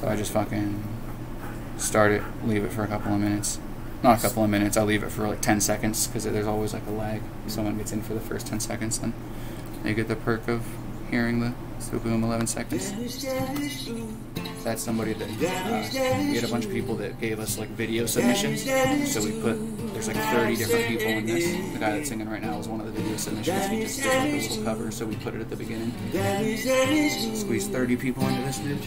So I just fucking start it, leave it for a couple of minutes. Not a couple of minutes, I'll leave it for like 10 seconds because there's always like a lag. Someone gets in for the first 10 seconds, then they get the perk of hearing the boom 11 seconds. That's somebody that we had a bunch of people that gave us like video submissions. So we put, there's like 30 different people in this. The guy that's singing right now was one of the video submissions. He just did like a little cover, so we put it at the beginning. Squeeze 30 people into this bitch.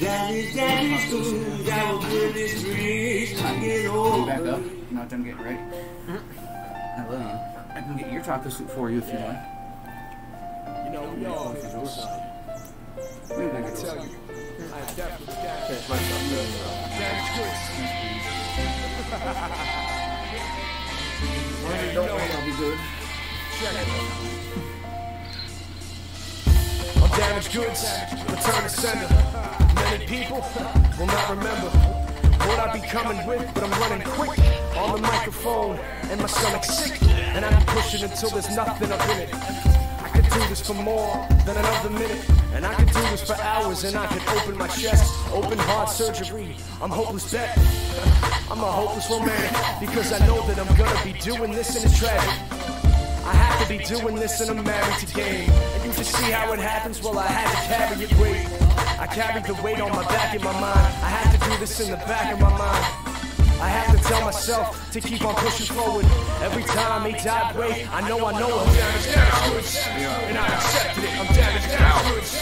Can you back up? You're not done getting ready. Hello. I can get your taco soup for you if you like. You know, we all hit your side. I tell you, I definitely catch myself good, bro. Damage goods. Don't worry, I'll be good. Check it out. I'm damaged goods, return to sender. Many people will not remember what I be coming with, but I'm running quick on the microphone, and my stomach's sick, and I'm pushing until there's nothing up in it. I could do this for more than another minute, and I could do this for hours, and I could open my chest, open heart surgery. I'm hopeless bet. I'm a hopeless romantic, because I know that I'm gonna be doing this and it's tragic. I have to be doing this and I'm married to game. And you just see how it happens, well I had to carry it weight. I carried the weight on my back in my mind. I had to do this in the back of my mind. I have to tell myself to keep on pushing forward. Every time he died, wait, I know I'm damaged goods, and I accepted it. I'm damaged goods,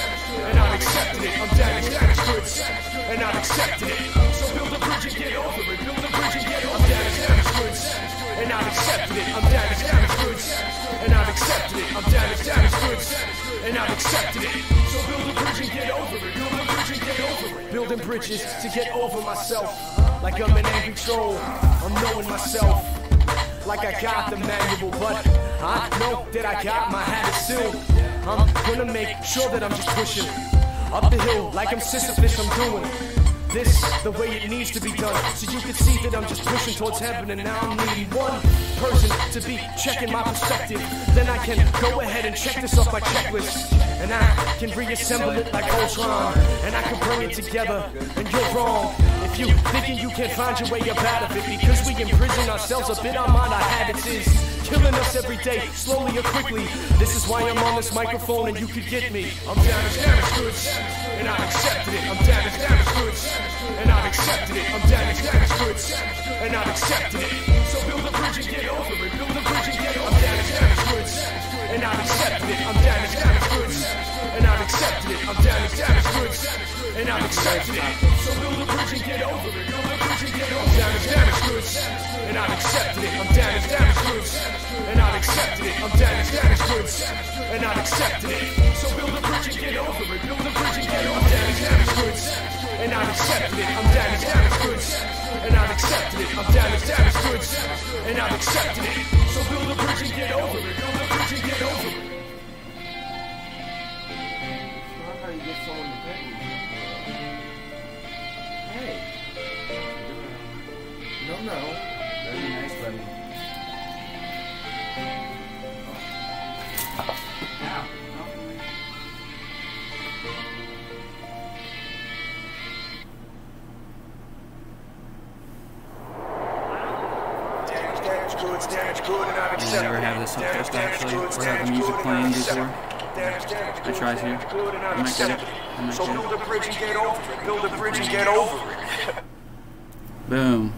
and I accepted it. I'm damaged goods, and I accepted it. So build a bridge and get over it. Build a bridge and get over it. I'm damaged goods, and I accepted it. I'm damaged goods, and I accepted it. I'm damaged goods, and I accepted it. So build a bridge and get over it. Build a bridge and get over it. Building bridges to get over myself. Like I'm an angry troll, I'm knowing myself. Like I got the manual, but I know that I got my habits still. I'm gonna make sure that I'm just pushing up the hill like I'm Sisyphus. I'm doing this the way it needs to be done, so you can see that I'm just pushing towards heaven. And now I'm needing one person to be checking my perspective. Then I can go ahead and check this off my checklist, and I can reassemble it like Ultron, and I can bring it together. And you're wrong if you thinking you can't find your way up out of it, because we imprison ourselves a bit. Our mind, our habits is killing us every day, slowly or quickly. This is why I'm on this microphone and you could get me. I'm damaged goods, and I accepted it. I'm damaged goods, and I accepted it. I'm damaged goods, and I accepted it. So build a bridge and get over it. Build a bridge and get over it. I'm damaged goods, and I accepted it. I'm damaged goods, and I accepted it. I'm damaged goods, and I accepted it. So build a bridge and get over it. Build a bridge and get over it. I'm damaged goods, and I accepted it. I'm damaged goods, and I accepted it. I'm damaged goods, and I accepted it. So build a bridge and get over it. Build a bridge and get over it. I'm damaged goods, and I accepted it. I'm damaged goods, and I accepted it. I'm damaged goods, and I accepted it. So build a bridge and get over it. Build a bridge and get over it. How you get someone to pay you? Hey. No. Very nice, buddy. I never have this up first actually, or have the music playing before. I try to. I might get it. So build a bridge and get over it. Build a bridge and get over it. Boom.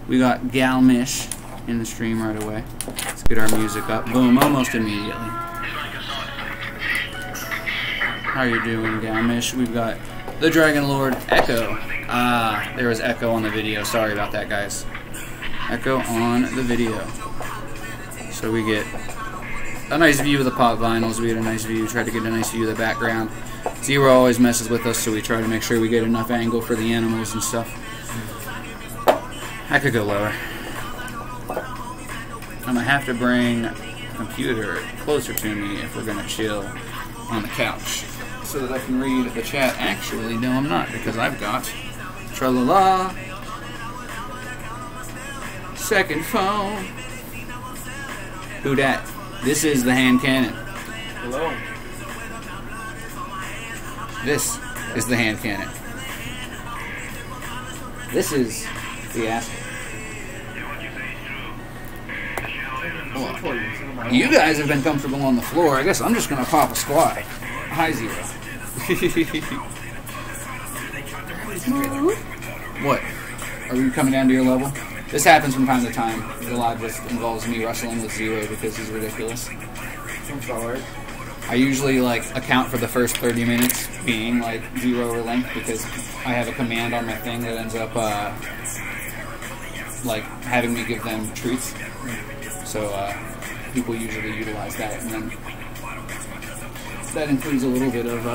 We got Galmish in the stream right away. Let's get our music up. Boom, almost immediately. How you doing, Galmish? We've got the Dragon Lord Echo. There was Echo on the video. Sorry about that, guys. Echo on the video. So we get a nice view of the pop vinyls. We get a nice view. Try to get a nice view of the background. Zero always messes with us, so we try to make sure we get enough angle for the animals and stuff. I could go lower. I'm gonna have to bring the computer closer to me if we're gonna chill on the couch, so that I can read the chat. Actually, no, I'm not, because I've got Tra-la-la, second phone. Who dat? This is the hand cannon. Hello. This is the hand cannon. This is fiasco. You guys have been comfortable on the floor. I guess I'm just gonna pop a squat. High zero. What? Are we coming down to your level? This happens from time to time. The live just involves me wrestling with zero because he's ridiculous. Sounds about right. I usually like account for the first 30 minutes being like zero or length because I have a command on my thing that ends up like having me give them treats. So people usually utilize that, and then that includes a little bit of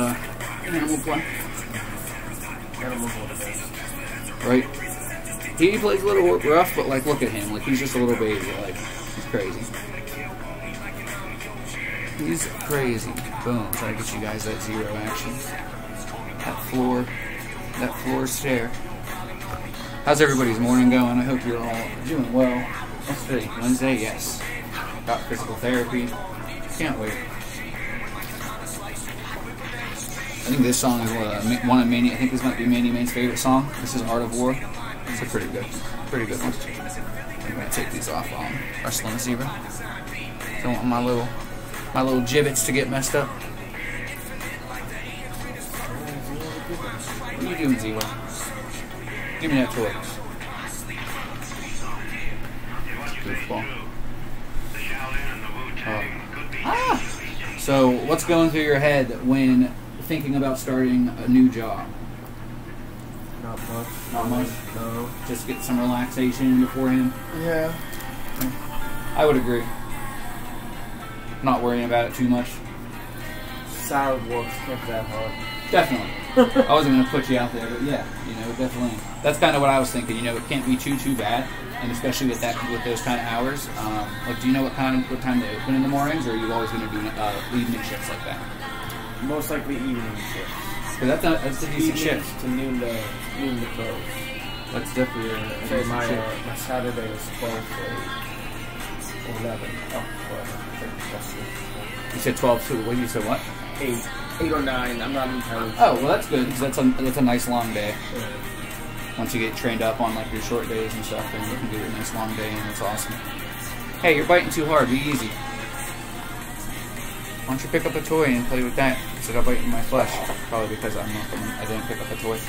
animal play. Right? He plays a little rough, but like look at him, like he's just a little baby, like he's crazy. He's crazy. Boom. Try to get you guys that zero action. That floor stare. How's everybody's morning going? I hope you're all doing well. What's today? Wednesday? Yes. Got physical therapy. Can't wait. I think this song is one of Manny. I think this might be Manny Man's favorite song. This is Art of War. It's a pretty good one. I'm gonna take these off while I'm wrestling a zebra. Don't want my little gibbets to get messed up. What are you doing, Zero? Give me that toy. Goofball. So, what's going through your head when thinking about starting a new job? Not much. Not much? No. Just get some relaxation beforehand? Yeah. I would agree. Not worrying about it too much. SolidWorks can't be that hard. Definitely. I wasn't going to put you out there, but yeah, definitely. That's kind of what I was thinking. It can't be too bad, and especially with those kind of hours. Like, do you know what time they open in the mornings, or are you always going to do evening shifts like that? Most likely evening shifts. Because that's a decent shift. To noon to close. That's definitely a decent my shift. Saturday was 12 to 11. Oh, 12. You said 12 too. What you said? What? 8 or 9. I'm not entirely sure. Oh, well, that's good. 'Cause that's a nice long day. Once you get trained up on like your short days and stuff, then you can do a nice long day, and it's awesome. Hey, you're biting too hard. Be easy. Why don't you pick up a toy and play with that instead of biting my flesh? Probably because I didn't pick up a toy.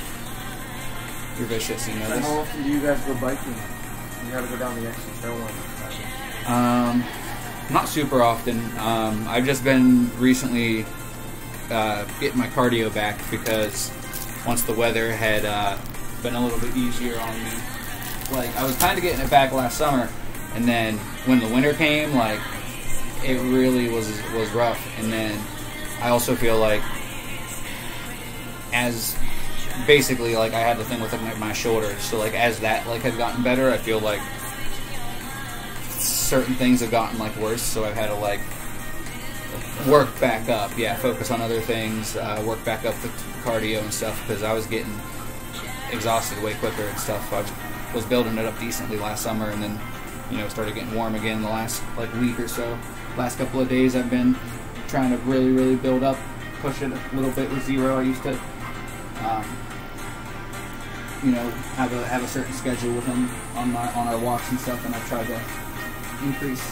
You're vicious, you know this. How often do you guys go biking? You gotta go down the extra trail one. Not super often. I've just been recently getting my cardio back because once the weather had been a little bit easier on me, like I was kind of getting it back last summer, and then when the winter came, like it really was rough. And then I also feel like as basically like I had the thing with like my shoulder, so like as that like had gotten better, I feel like certain things have gotten like worse, so I've had to like work back up, focus on other things, work back up the cardio and stuff, because I was getting exhausted way quicker and stuff. I was building it up decently last summer, and then it started getting warm again the last like week or so. Last couple of days I've been trying to really build up, push it a little bit with zero. I used to have a certain schedule with him on our walks and stuff, and I've tried to increase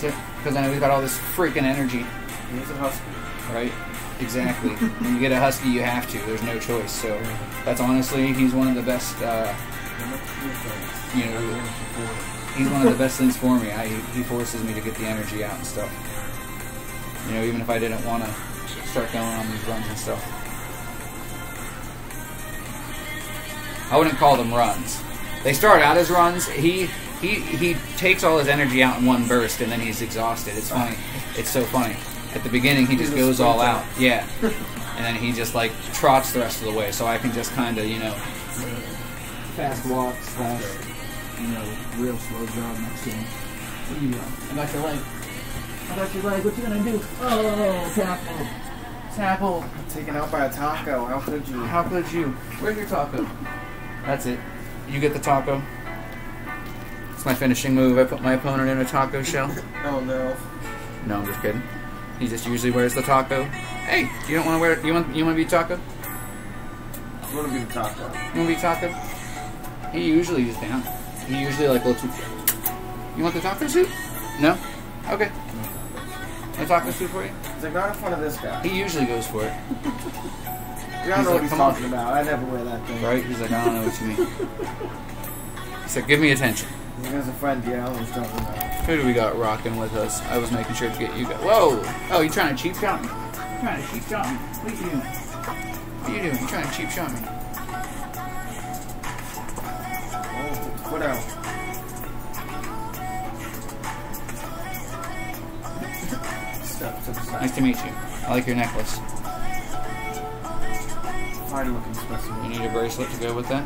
it, because I know he's got all this freaking energy. He's a husky. Right? Exactly. When you get a husky, you have to. There's no choice. So that's honestly, he's one of the best. He's one of the best things for me. He forces me to get the energy out and stuff. Even if I didn't want to start going on these runs and stuff. I wouldn't call them runs. They start out as runs. He takes all his energy out in one burst, and then he's exhausted. It's funny. It's so funny. At the beginning, he just goes all out. Yeah. And then he just, like, trots the rest of the way. So I can just kind of, fast walks, real slow jog next to him. What are you doing? I got your leg. What you gonna do? Oh, tackle. Taken out by a taco. How could you? Where's your taco? That's it. You get the taco. It's my finishing move. I put my opponent in a taco shell. Oh no. No, I'm just kidding. He just usually wears the taco. Hey, you don't want to wear it? You want to be taco? You want to be the taco? You want to be taco? He usually is down. He usually like looks. You want the taco soup? No? Okay. No taco soup for you? He's like, not in front of this guy. He usually goes for it. You don't know like, what he's "Come on." talking about. I never wear that thing. Right? He's like, I don't know what you mean. He's like, give me attention. He has a friend, yeah, I know what he's talking about. Who do we got rocking with us? I was making sure to get you guys. Whoa! Oh, you trying to cheap shot me? You trying to cheap shot me? What are you doing? What are you doing? You trying to cheap shot me? Oh, foot out. Step to the side. Nice to meet you. I like your necklace. Fine looking specimen. You need a bracelet to go with that?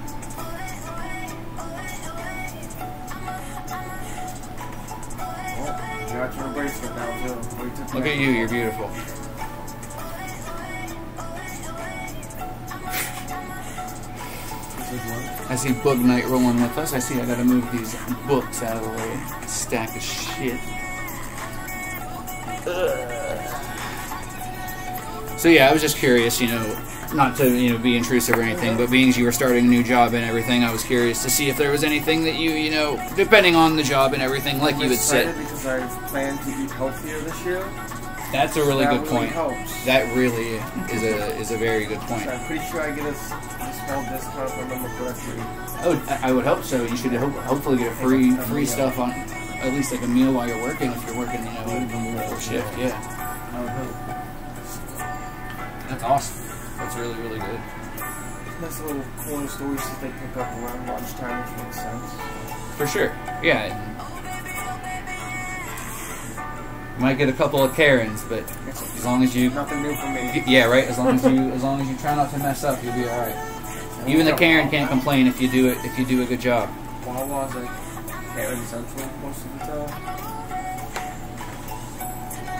Oh, you got your bracelet now, too. Wait till Look at you, you're beautiful. I see Bug Knight rolling with us. I see I gotta move these books out of the way. Stack of shit. So yeah, I was just curious, you know, not to, you know, be intrusive or anything, but being as you were starting a new job and everything, I was curious to see if there was anything that you know, depending on the job and everything, like you had said. Because I plan to eat healthier this year. That's a really That good really point. helps. That really is a very good point. So I'm pretty sure I get a small discount if I remember correctly. I would hope so. You should hopefully get a free stuff on at least like a meal while you're working if you're working, you know, a shift. Yeah, I would hope. that's awesome. That's really really good. Nice little corner stores that they pick up around lunchtime, which makes sense. For sure. Yeah. You might get a couple of Karens, but as long as you, Nothing new for me. yeah, right. As long as you try not to mess up, you'll be all right. Even the Karen can't complain if you do a good job. Wawa's like Karen Central most of the time.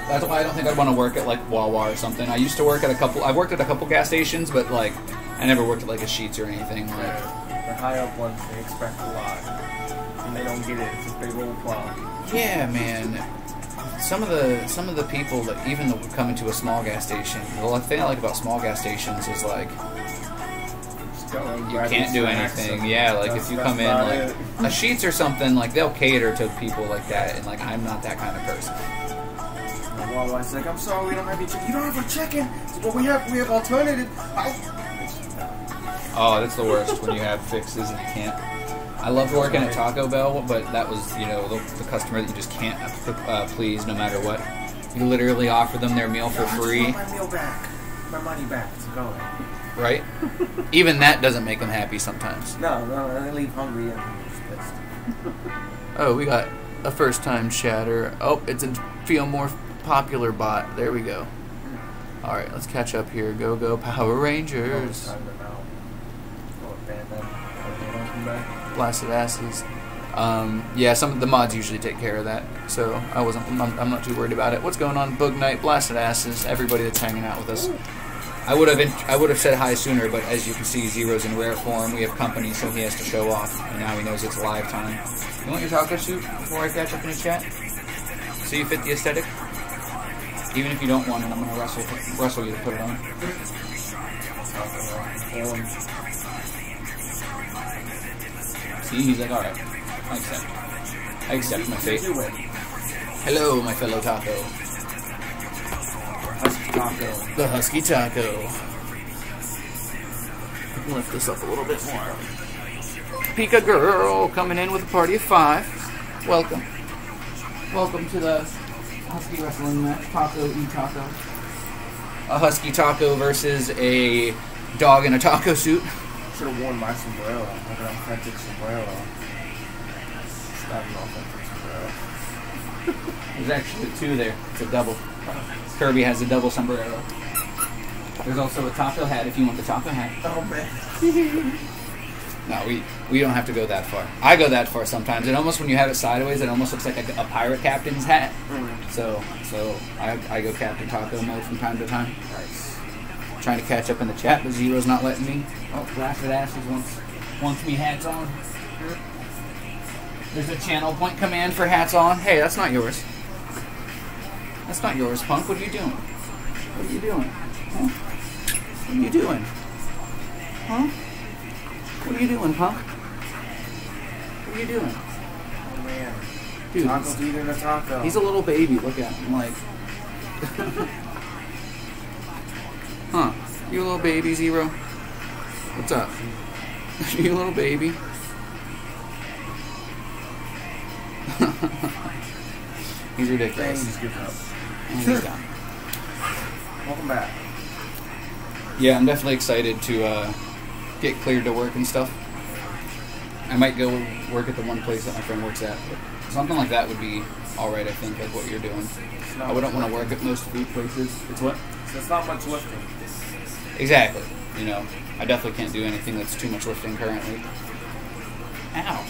That's why I don't think I'd want to work at like Wawa or something. I used to work at I've worked at a couple gas stations, but like I never worked at like a Sheetz or anything. Like, The high up ones, they expect a lot, and they don't get it. It's a big old problem. yeah, man. Some of the people that even that would come into a small gas station, the thing I like about small gas stations is like Just go and you grab can't your do snacks anything. and Yeah, like that's- if you that's come in about like it. a Sheetz or something, like they'll cater to people like that, and like I'm not that kind of person. And Wawa's like, I'm sorry, we don't have your chicken. You don't have a chicken? Well, we have alternative. Oh, that's the worst when you have fixes and you can't. I loved working at Taco Bell, but that was, you know, the customer that you just can't please no matter what. You literally offer them their meal for free, I just want my meal back. My money back. It's going. right? Even that doesn't make them happy sometimes. No, I leave hungry and I'm just pissed. Oh, we got a first-time chatter. Oh, it's a Feel More Popular bot. There we go. All right, let's catch up here. Go, go, Power Rangers. Time them out. Oh, ban them. They don't come back. Blasted asses. Yeah, some of the mods usually take care of that, so I'm not too worried about it. What's going on, Bug Knight, Blasted asses, everybody that's hanging out with us. I would have said hi sooner, but as you can see, Zero's in rare form. We have company, so he has to show off, and now he knows it's live time. You want your taco soup before I catch up in the chat? So you fit the aesthetic? Even if you don't want it, I'm gonna wrestle you to put it on. See, he's like, alright, I accept my fate. Do it. Hello, my fellow taco. Husky taco. The Husky Taco. Lift this up a little bit more. Pika Girl coming in with a party of 5. Welcome. Welcome to the Husky Wrestling match. Taco e Taco. A Husky Taco versus a dog in a taco suit. Should have worn my sombrero. Like an authentic sombrero. It's not an authentic sombrero. There's actually 2 there. It's a double. Kirby has a double sombrero. There's also a taco hat if you want the taco hat. Oh man. No, we don't have to go that far. I go that far sometimes. It almost, when you have it sideways, it almost looks like a pirate captain's hat. So I go Captain Taco mode from time to time. Nice. Trying to catch up in the chat, but Zero's not letting me. Oh, Blasted Asses wants me hats on. There's a channel point command for hats on. Hey, that's not yours. That's not yours, punk. What are you doing? What are you doing? Huh? What are you doing? Huh? What are you doing, huh? What are you doing? Oh man. Dude, Taco's eating a taco. he's a little baby. Look at him, like. Huh? You a little baby, Zero? What's up? You a little baby? He's ridiculous. He's good up. And he's done. Welcome back. Yeah, I'm definitely excited to get cleared to work and stuff. I might go work at the one place that my friend works at. But something like that would be alright, I think, like what you're doing. I wouldn't want to work at most food places. It's what? So it's not much lifting. Exactly. You know, I definitely can't do anything that's too much lifting currently. Ow.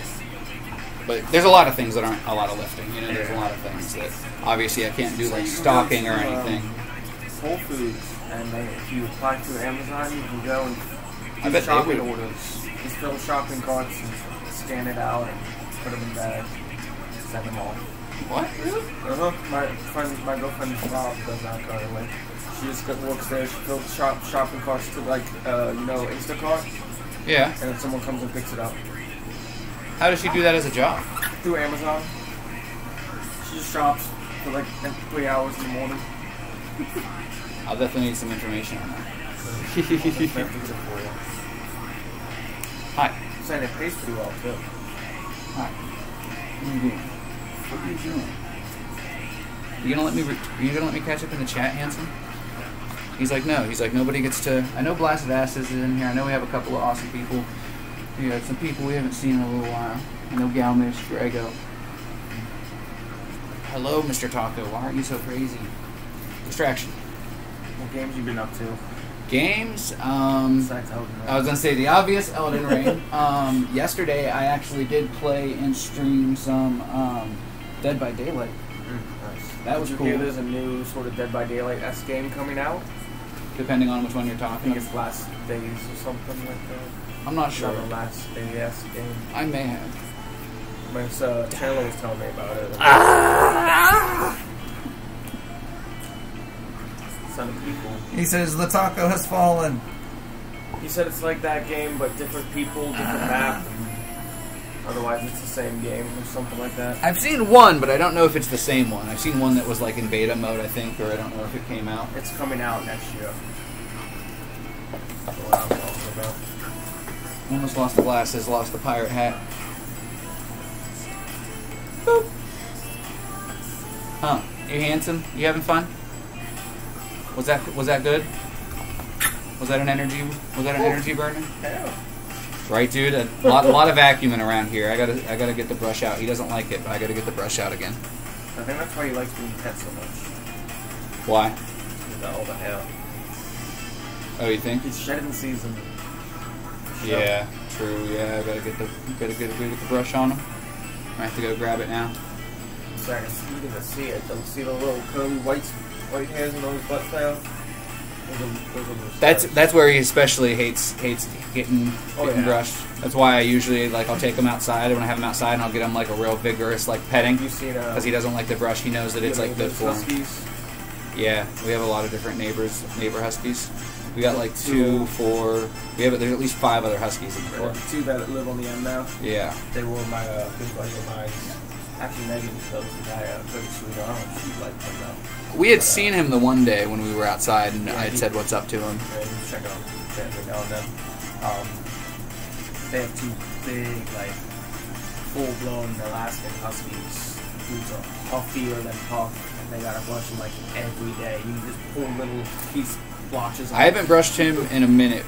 But there's a lot of things that aren't a lot of lifting. You know, there's a lot of things that obviously I can't do, like stocking or anything. Whole Foods, and if you apply through Amazon, you can go and I do bet shopping they would. orders. Just fill shopping carts and scan it out and put them in bags. Send them off. What? Really? My girlfriend Bob does that currently. She just works there. She fills shopping carts to like Instacart, Yeah. and then someone comes and picks it up How does she do that as a job? through Amazon. She just shops for like 3 hours in the morning. I'll definitely need some information on that. They'll fix it for you. Hi. I'm saying it pays pretty well too. Hi. What are you doing? What are you doing? You gonna let me catch up in the chat, Hanson? He's like, no. He's like, nobody gets to. I know Blasted Asses is in here. I know we have a couple of awesome people. We got some people we haven't seen in a little while. I know Galmish, Grego. Hello, Mr. Taco. Why aren't you so crazy? Distraction. What games you been up to? Games. Besides Elden Ring? I was gonna say the obvious Elden Ring. Yesterday I actually did play and stream some Dead by Daylight. Nice. That was Did you cool. hear there's a new sort of Dead by Daylight-esque game coming out? Depending on which one you're I talking think about. it's Last Days or something like that. I'm not sure. Not a Last Days-esque game. I may have. My Taylor was telling me about it. Son of people. He says the taco has fallen. He said it's like that game, but different people, different map. Otherwise, it's the same game or something like that. I've seen one, but I don't know if it's the same one. I've seen one that was like in beta mode, I think, or I don't know if it came out. It's coming out next year. That's what I'm talking about. Almost lost the glasses, lost the pirate hat. Boop. Huh? You handsome? You having fun? Was that good? Was that an energy? Was that an energy burner? Yeah. Right, dude. A lot of vacuuming around here. I gotta get the brush out. He doesn't like it, but I gotta get the brush out again. I think that's why he likes being pet so much. Why? With all the hair. Oh, you think? He's shedding season. Yeah, true. Yeah, I gotta get the brush on him. I have to go grab it now. Sorry, you can see it. Don't see the little curly white hairs in those butts there. That's where he especially hates getting yeah. brushed. That's why I usually I'll take him outside when I have him outside, and I'll get him like a real vigorous petting You seen because he doesn't like the brush. He knows that it's good for him. Huskies. Yeah, we have a lot of different neighbor huskies. We got like 2, 4. There's at least 5 other huskies in the fort. 2 that live on the end now. Yeah. They were my big buddy of mine. Actually, Megan knows the guy. Pretty sweet. I don't know if she liked him though. We had seen him the one day when we were outside, and I had said what's up to him. Yeah, you check out every now and then. They have 2 big, full-blown Alaskan huskies. Who's huffier than tough, and they gotta brush them every day. You just pull little piece blotches. I haven't brushed him in a minute.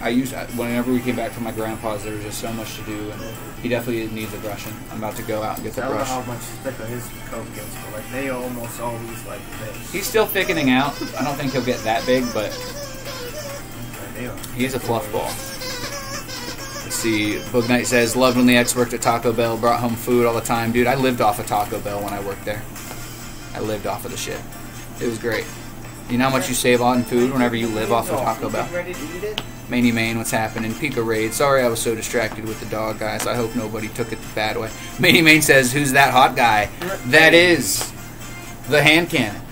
Whenever we came back from my grandpa's, there was just so much to do, and he definitely needs a brushing. I'm about to go out and get the I don't know brush. how much thicker his coat gets, but they are almost always like this. He's still thickening out. I don't think he'll get that big, but he's a fluff ball. Let's see. Boog Knight says, loved when the ex worked at Taco Bell, brought home food all the time. Dude, I lived off of Taco Bell when I worked there. I lived off of the shit. It was great. You know how much you save on food whenever you live off of Taco Bell? Ready to eat it? Maney Main, what's happening? Pika Raid. Sorry I was so distracted with the dog, guys. I hope nobody took it the bad way. Maney Main says, who's that hot guy? That is the hand cannon.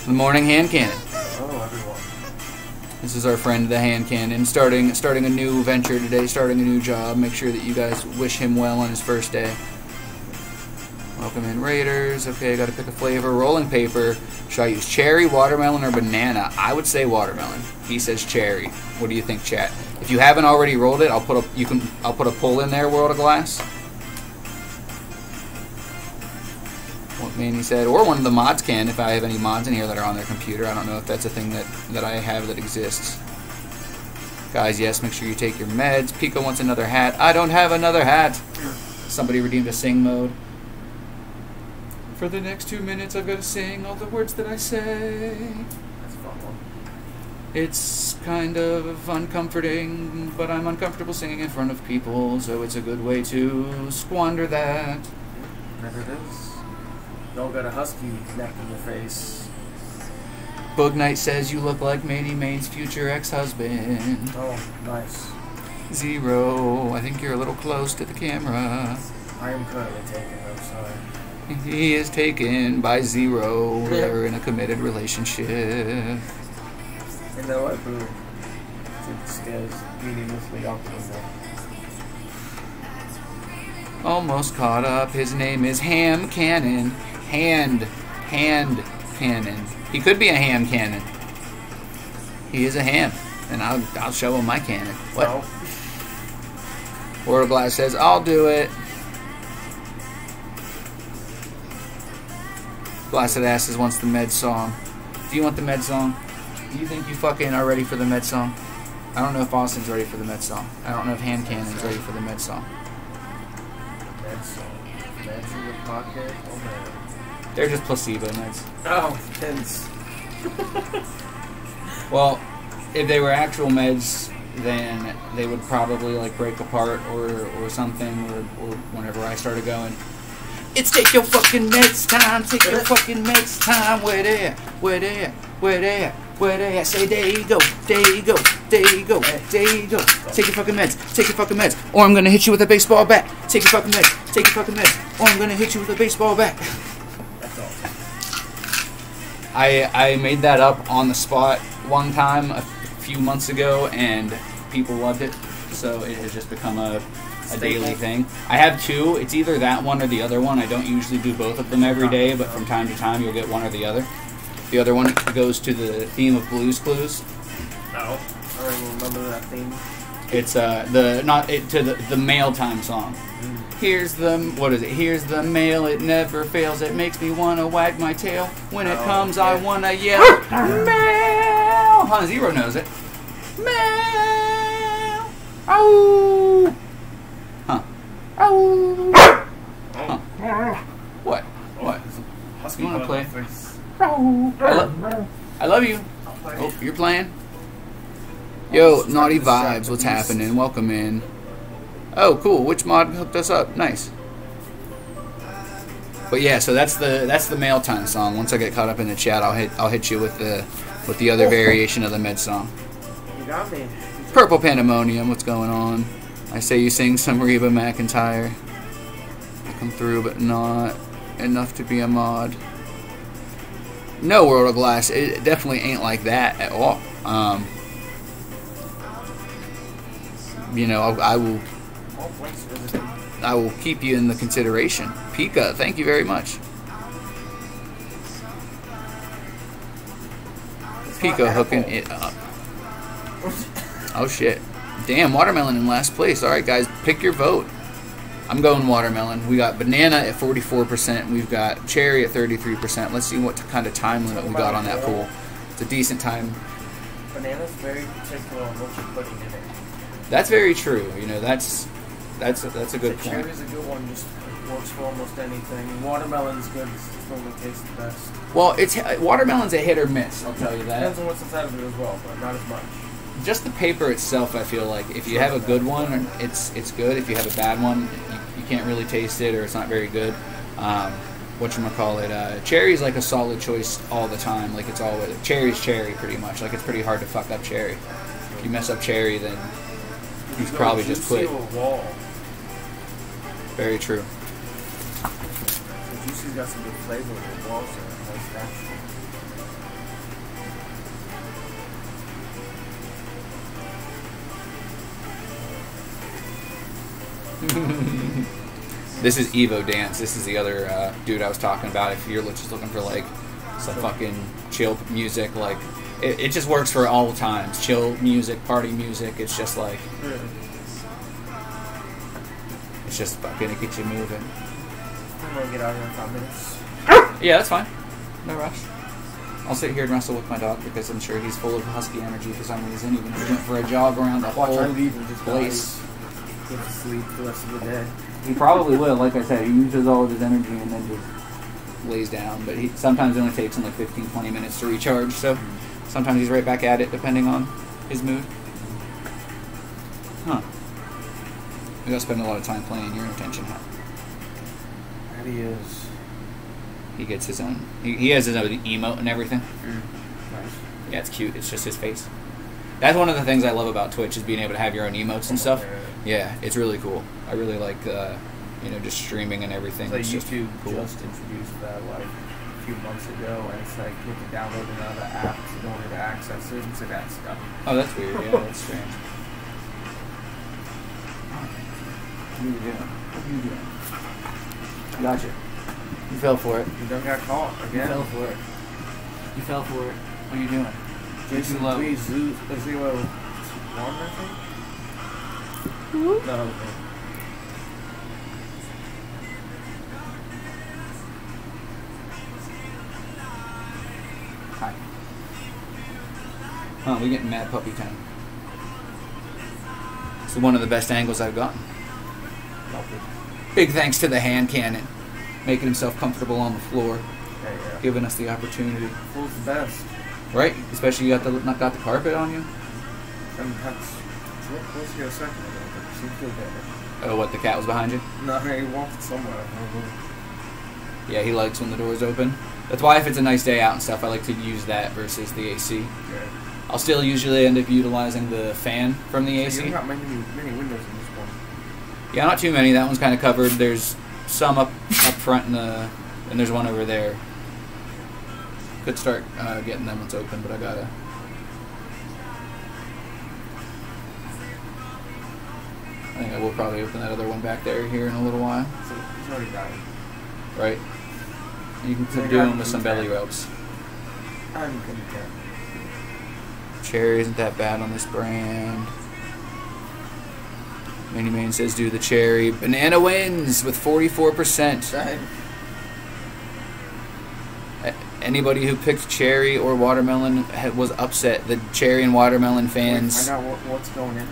The morning hand cannon. Oh, everyone. This is our friend, the Hand Cannon, starting a new venture today, starting a new job. Make sure that you guys wish him well on his first day. Welcome in, Raiders. Okay, got to pick a flavor. Rolling paper. Should I use cherry, watermelon, or banana? I would say watermelon. He says cherry. What do you think, chat? If you haven't already rolled it, I'll put a pull in there, World of Glass. What Manny said, or one of the mods can, if I have any mods in here that are on their computer. I don't know if that's a thing that I have that exists. Guys, yes, make sure you take your meds. Pico wants another hat. I don't have another hat. Somebody redeemed a sing mode. For the next 2 minutes, I've got to sing all the words that I say. That's a fun one. It's kind of uncomforting, but I'm uncomfortable singing in front of people, so it's a good way to squander that. Never it is. Don't got a husky neck in your face. Boog Knight says you look like Manny Main's future ex-husband. Oh, nice. Zero, I think you're a little close to the camera. I am currently taken, I'm sorry. He is taken by Zero. They're in a committed relationship. You know what, boo? It scares meaninglessly optimism. Almost caught up. His name is Ham Cannon. Hand Cannon. He could be a ham cannon. He is a ham, and I'll show him my cannon. What? No. World of Glass says I'll do it. Blasted Asses wants the med song. Do you want the med song? Do you think you fucking are ready for the med song? I don't know if Austin's ready for the med song. I don't know if Hand Cannon's ready for the med song. Med song. Meds in your pocket? Oh man. They're just placebo meds. Oh, pins. Well, if they were actual meds, then they would probably like break apart or something, or whenever I started going, it's take your fucking meds time, take your fucking meds time, where there, where there, where there, where there, I say there you go, there you go, there you go, there you go, take your fucking meds, or I'm gonna hit you with a baseball bat, take your fucking meds, or I'm gonna hit you with a baseball bat. That's all. I made that up on the spot one time a few months ago, and people loved it, so it has just become a daily thing. I have two. It's either that one or the other one. I don't usually do both of them every day, but from time to time you'll get one or the other. The other one goes to the theme of Blue's Clues. No. I don't even remember that theme. It's the mail time song. Here's the, what is it? Here's the mail, it never fails. It makes me want to wag my tail. When it comes, yeah. I want to yell, mail! Huh, Zero knows it. Mail! Ow! Huh. Ow! Huh. What? What? Husky You want to play? face. I love you. Oh, you're playing? Yo, Naughty Vibes, what's happening? Welcome in. Oh, cool. Which mod hooked us up? Nice. But yeah, so that's the mail time song. Once I get caught up in the chat, I'll hit you with the other variation of the med song. You got me. Purple Pandemonium, what's going on? I say you sing some Reba McEntire. I come through, but not enough to be a mod. No, World of Glass, it definitely ain't like that at all. You know, I will keep you in the consideration. Pika, thank you very much. Pika hooking it up. Oh shit. Damn, watermelon in last place. Alright guys, pick your vote. I'm going watermelon. We got banana at 44%. We've got cherry at 33%. Let's see what kind of time limit we got on that pool. It's a decent time. Banana's very particular on what you're putting in it. That's very true. You know, that's a good point. Cherry's a good one. Just works for almost anything. Watermelon's good. It's normally tastes the best. Well, watermelon's a hit or miss. I'll tell you that. Depends on what's inside of it as well, but not as much. Just the paper itself, I feel like if you have a good one, it's good. If you have a bad one, you can't really taste it, or it's not very good. Whatchamacallit, cherry's like a solid choice all the time. Like it's always cherry's cherry, pretty much. Like it's pretty hard to fuck up cherry. If you mess up cherry, then you've probably just quit. Wall. Very true. The Juicy's got some good flavor with the walls and nice natural. This is Evo Dance. This is the other dude I was talking about. If you're just looking for like some fucking chill music, like it just works for all times. Chill music, party music. It's just like it's just fucking to get you moving. I'm gonna get out here in 5 minutes. Yeah, that's fine. No rush. I'll sit here and wrestle with my dog because I'm sure he's full of husky energy for some reason. Even if he went for a jog around the Watch I whole leave and just place. Go to sleep the rest of the day. He probably will. Like I said, he uses all of his energy and then just lays down. But he sometimes it only takes him like 15, 20 minutes to recharge. So sometimes he's right back at it depending on his mood. Huh. We gotta spend a lot of time playing your attention hat. That he is. He gets his own. He has his own emote and everything. Nice. Yeah, it's cute. It's just his face. That's one of the things I love about Twitch is being able to have your own emotes and stuff. Yeah, it's really cool. I really like, just streaming and everything. So It's just YouTube cool. just introduced that like a few months ago, and it's like you have to download another app in order to access it. It's like that stuff. Oh, that's weird. Yeah, that's strange. What are you doing? What are you doing? Gotcha. You fell for it. You done got caught again. You fell for it. You fell for it. What are you doing? Jason, Too low. please, 0-1, I think. No, okay. Hi. Huh, we getting mad puppy time. It's one of the best angles I've gotten. Big thanks to the hand cannon, making himself comfortable on the floor, Yeah. giving us the opportunity. Full's the best. Right? Especially you got the carpet on you. And that's close here a second ago, but it seems to be better. Oh, what, the cat was behind you? No, he walked somewhere. I don't know. Yeah, he likes when the door's open. That's why if it's a nice day out and stuff, I like to use that versus the AC. Yeah. I'll still usually end up utilizing the fan from the You AC. don't got many windows in this one. Yeah, not too many. That one's kind of covered. There's some up front and there's one over there. Could start getting them ones open, but I gotta. I think I will probably open that other one back there here in a little while. So he's already died. Right? You can So do I got them with some belly rubs. I'm gonna get. Cherry isn't that bad on this brand. Mini Man says do the cherry. Banana wins with 44%. Right. Anybody who picked cherry or watermelon was upset. The cherry and watermelon fans. Find out what's going in it.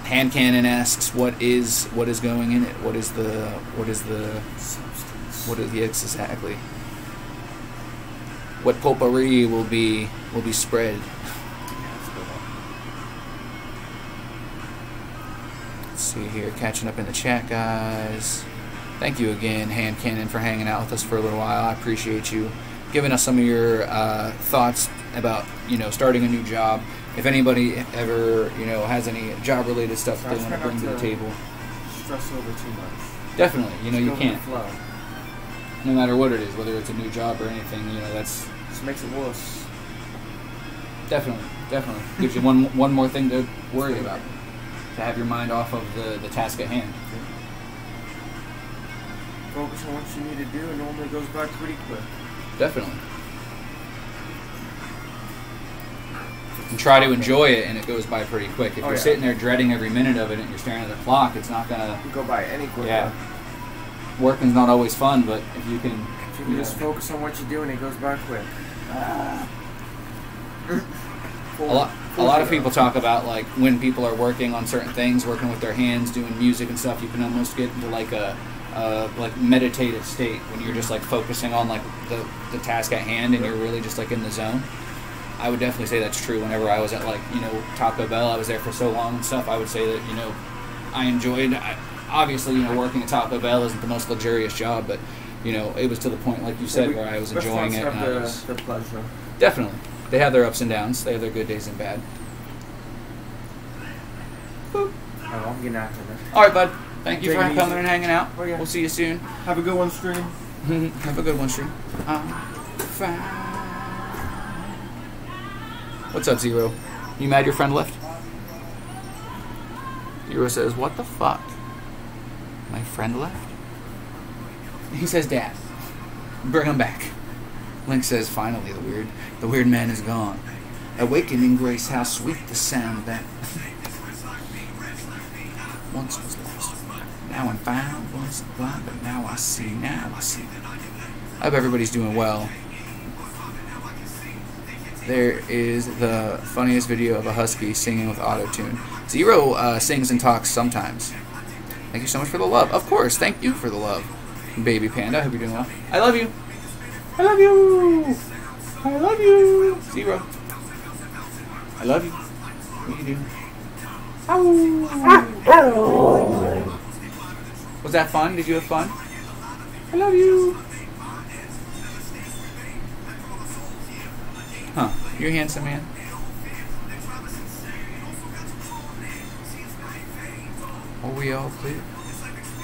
Hand Cannon asks what is going in it. What is Substance. yes, exactly. What potpourri will be spread. Let's see here, catching up in the chat, guys. Thank you again, Hand Cannon, for hanging out with us for a little while. I appreciate you giving us some of your thoughts about starting a new job. If anybody ever has any job-related stuff that they want to bring to the table, Stress over too much. definitely. You Just go with can't. the flow. No matter what it is, whether it's a new job or anything, that's Just makes it worse. definitely gives you one more thing to worry about, to have your mind off of the task at hand. Focus on what you need to do, and normally goes by pretty quick. Definitely. And try to enjoy it, and it goes by pretty quick. If you're sitting there dreading every minute of it and you're staring at the clock, it's not gonna Go by any quicker. Yeah. Working's not always fun, but if you can If you can just focus on what you're doing, it goes by quick. a lot of people talk about like when people are working on certain things, working with their hands, doing music and stuff, you can almost get into like a like meditative state when you're just like focusing on like the task at hand and you're really just like in the zone. I would definitely say that's true. Whenever I was at like Taco Bell, I was there for so long and stuff. I would say that I enjoyed. Obviously, working at Taco Bell isn't the most luxurious job, but it was to the point, like you said, where I was enjoying it. And I was, the pleasure. definitely, they have their ups and downs. They have their good days and bad. Oh, I'm getting after this. All right, bud. Thank you Take for it coming easy. and hanging out. Oh, yeah. We'll see you soon. Have a good one, stream. Have a good one, stream. Fine. What's up, Zero? You mad your friend left? Zero says, what the fuck? My friend left? He says, Dad, bring him back. Link says, finally, the weird man is gone. Awakening grace, how sweet the sound that once was lost. Now I'm found, once blind, but now I see, now I see. I hope everybody's doing well. There is the funniest video of a husky singing with auto-tune. Zero sings and talks sometimes. Thank you so much for the love. Of course, thank you for the love, baby panda. I hope you're doing well. I love you. I love you. I love you. Zero. I love you. What are you doing? Ow. Was that fun? Did you have fun? I love you. Huh. You're a handsome man. Are we all clear?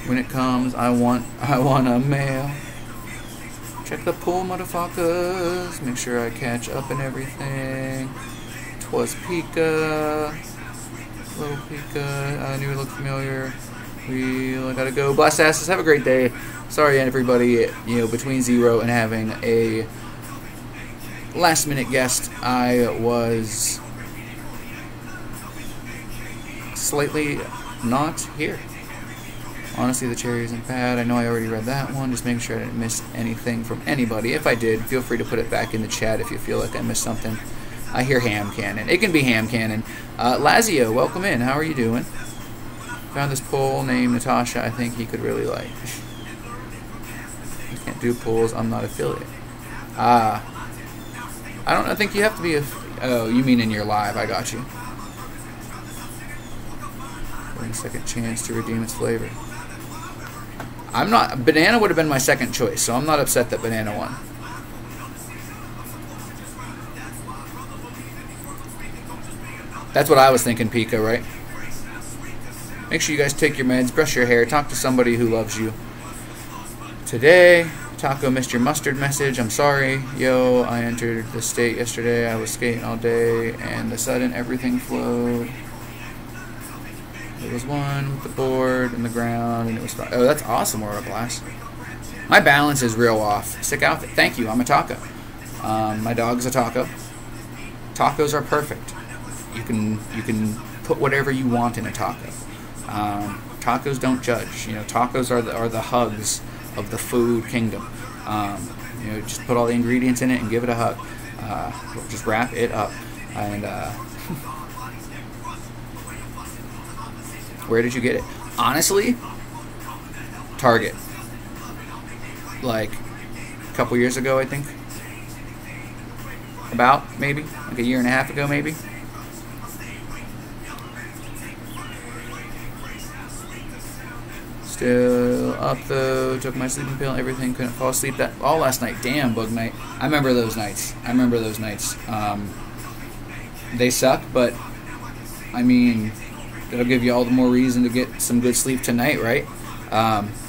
When it comes, I want a mail. Check the pool, motherfuckers. Make sure I catch up and everything. 'Twas Pika. Little Pika. I knew it looked familiar. We gotta go. Blast asses. Have a great day. Sorry, everybody. You know, between Zero and having a last-minute guest, I was slightly not here. Honestly, the cherry isn't bad. I know I already read that one. Just making sure I didn't miss anything from anybody. If I did, feel free to put it back in the chat if you feel like I missed something. I hear ham cannon. It can be ham cannon. Lazio, welcome in. How are you doing? Found this poll named Natasha. I think he could really like. I can't do polls. I'm not affiliate. I don't think you have to be a... Oh, you mean in your live. I got you. Getting a second chance to redeem its flavor. I'm not... Banana would have been my second choice, so I'm not upset that banana won. That's what I was thinking, Pika, right? Make sure you guys take your meds, brush your hair, talk to somebody who loves you. Today, Taco missed your mustard message. I'm sorry. Yo, I entered the state yesterday. I was skating all day, and the sudden everything flowed. There was one with the board and the ground, and it was fine. Oh, that's awesome, Aurora Blast. My balance is real off. Sick outfit. Thank you. I'm a taco. My dog's a taco. Tacos are perfect. You can put whatever you want in a taco. Tacos don't judge. You know, tacos are the hugs of the food kingdom. You know, just put all the ingredients in it and give it a hug. Just wrap it up. And where did you get it? Honestly, Target. Like a couple years ago, I think. About, maybe. Like a year and a half ago, maybe. Still up though, took my sleeping pill, everything, couldn't fall asleep all last night. Damn, bug night. I remember those nights. They suck, but I mean, it'll give you all the more reason to get some good sleep tonight, right?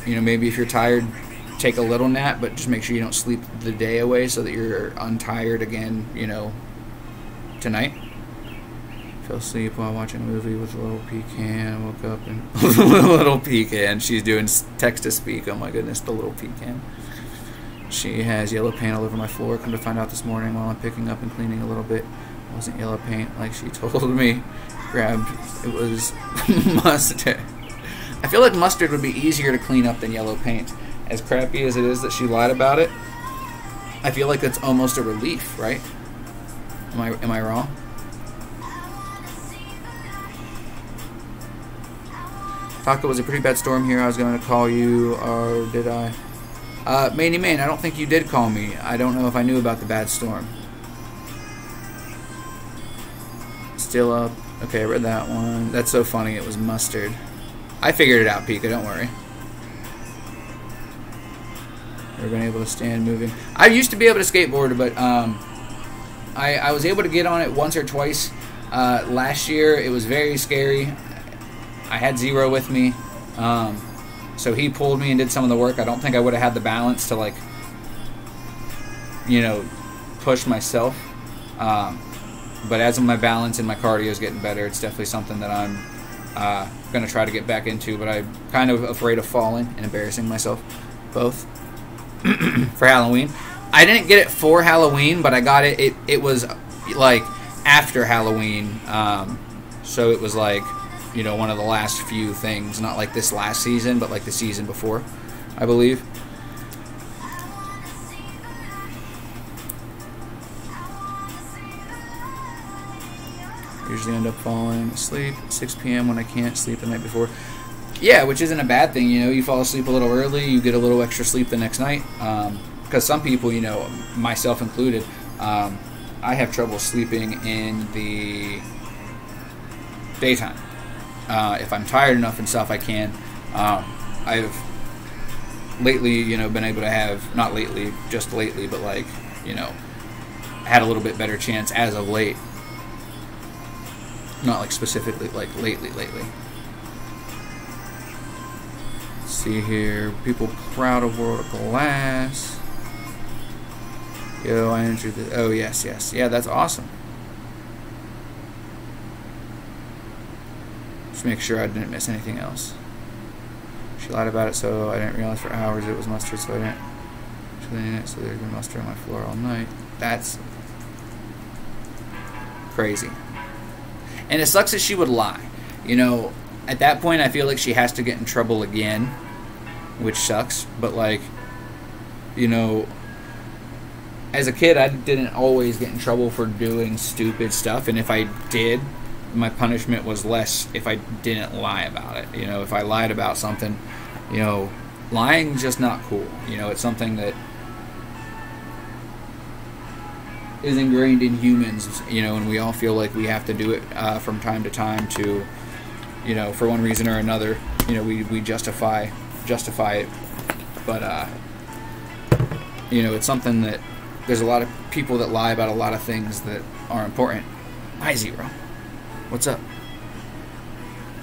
You know, maybe if you're tired, take a little nap, but just make sure you don't sleep the day away so that you're untired again, you know, tonight. Fell asleep while watching a movie with a little pecan. Woke up and little pecan. She's doing text to speak. Oh my goodness, the little pecan. She has yellow paint all over my floor. Come to find out this morning while I'm picking up and cleaning a little bit. It wasn't yellow paint like she told me. It was mustard. I feel like mustard would be easier to clean up than yellow paint. As crappy as it is that she lied about it, I feel like it's almost a relief, right? Am I wrong? Taco, was a pretty bad storm here. I was going to call you, or did I? Manny Man, I don't think you did call me. I don't know if I knew about the bad storm. Still up. Okay, I read that one. That's so funny. It was mustard. I figured it out, Pika. Don't worry. Never been able to stand moving. I used to be able to skateboard, but I was able to get on it once or twice last year. It was very scary. I had Zero with me, so he pulled me and did some of the work. I don't think I would have had the balance to, like, you know, push myself. But as my balance and my cardio is getting better, it's definitely something that I'm Gonna try to get back into, but I'm kind of afraid of falling and embarrassing myself, both. For Halloween, I didn't get it for Halloween, but I got it. It was like after Halloween, so it was like, you know, one of the last few things, not like this last season, but like the season before, I believe. Usually end up falling asleep at 6 p.m. when I can't sleep the night before. Yeah, which isn't a bad thing, you know. You fall asleep a little early, you get a little extra sleep the next night. Because some people, you know, myself included, I have trouble sleeping in the daytime. If I'm tired enough and stuff, I can. I've lately, you know, been able to have, not lately, just lately, but like, you know, had a little bit better chance as of late. Not like specifically, like lately. Let's see here. People proud of World of Glass. Yo, I entered the. Oh, yes. Yeah, that's awesome. Just make sure I didn't miss anything else. She lied about it, so I didn't realize for hours it was mustard, so I didn't clean it, so there's been mustard on my floor all night. That's crazy. And it sucks that she would lie. You know, at that point, I feel like she has to get in trouble again, which sucks. But, like, you know, as a kid, I didn't always get in trouble for doing stupid stuff. And if I did, my punishment was less if I didn't lie about it. You know, if I lied about something, you know, lying's just not cool. You know, it's something that is ingrained in humans, you know, and we all feel like we have to do it from time to time to, you know, for one reason or another, you know, we justify it, but you know, it's something that there's a lot of people that lie about a lot of things that are important. Hi, Zero. What's up?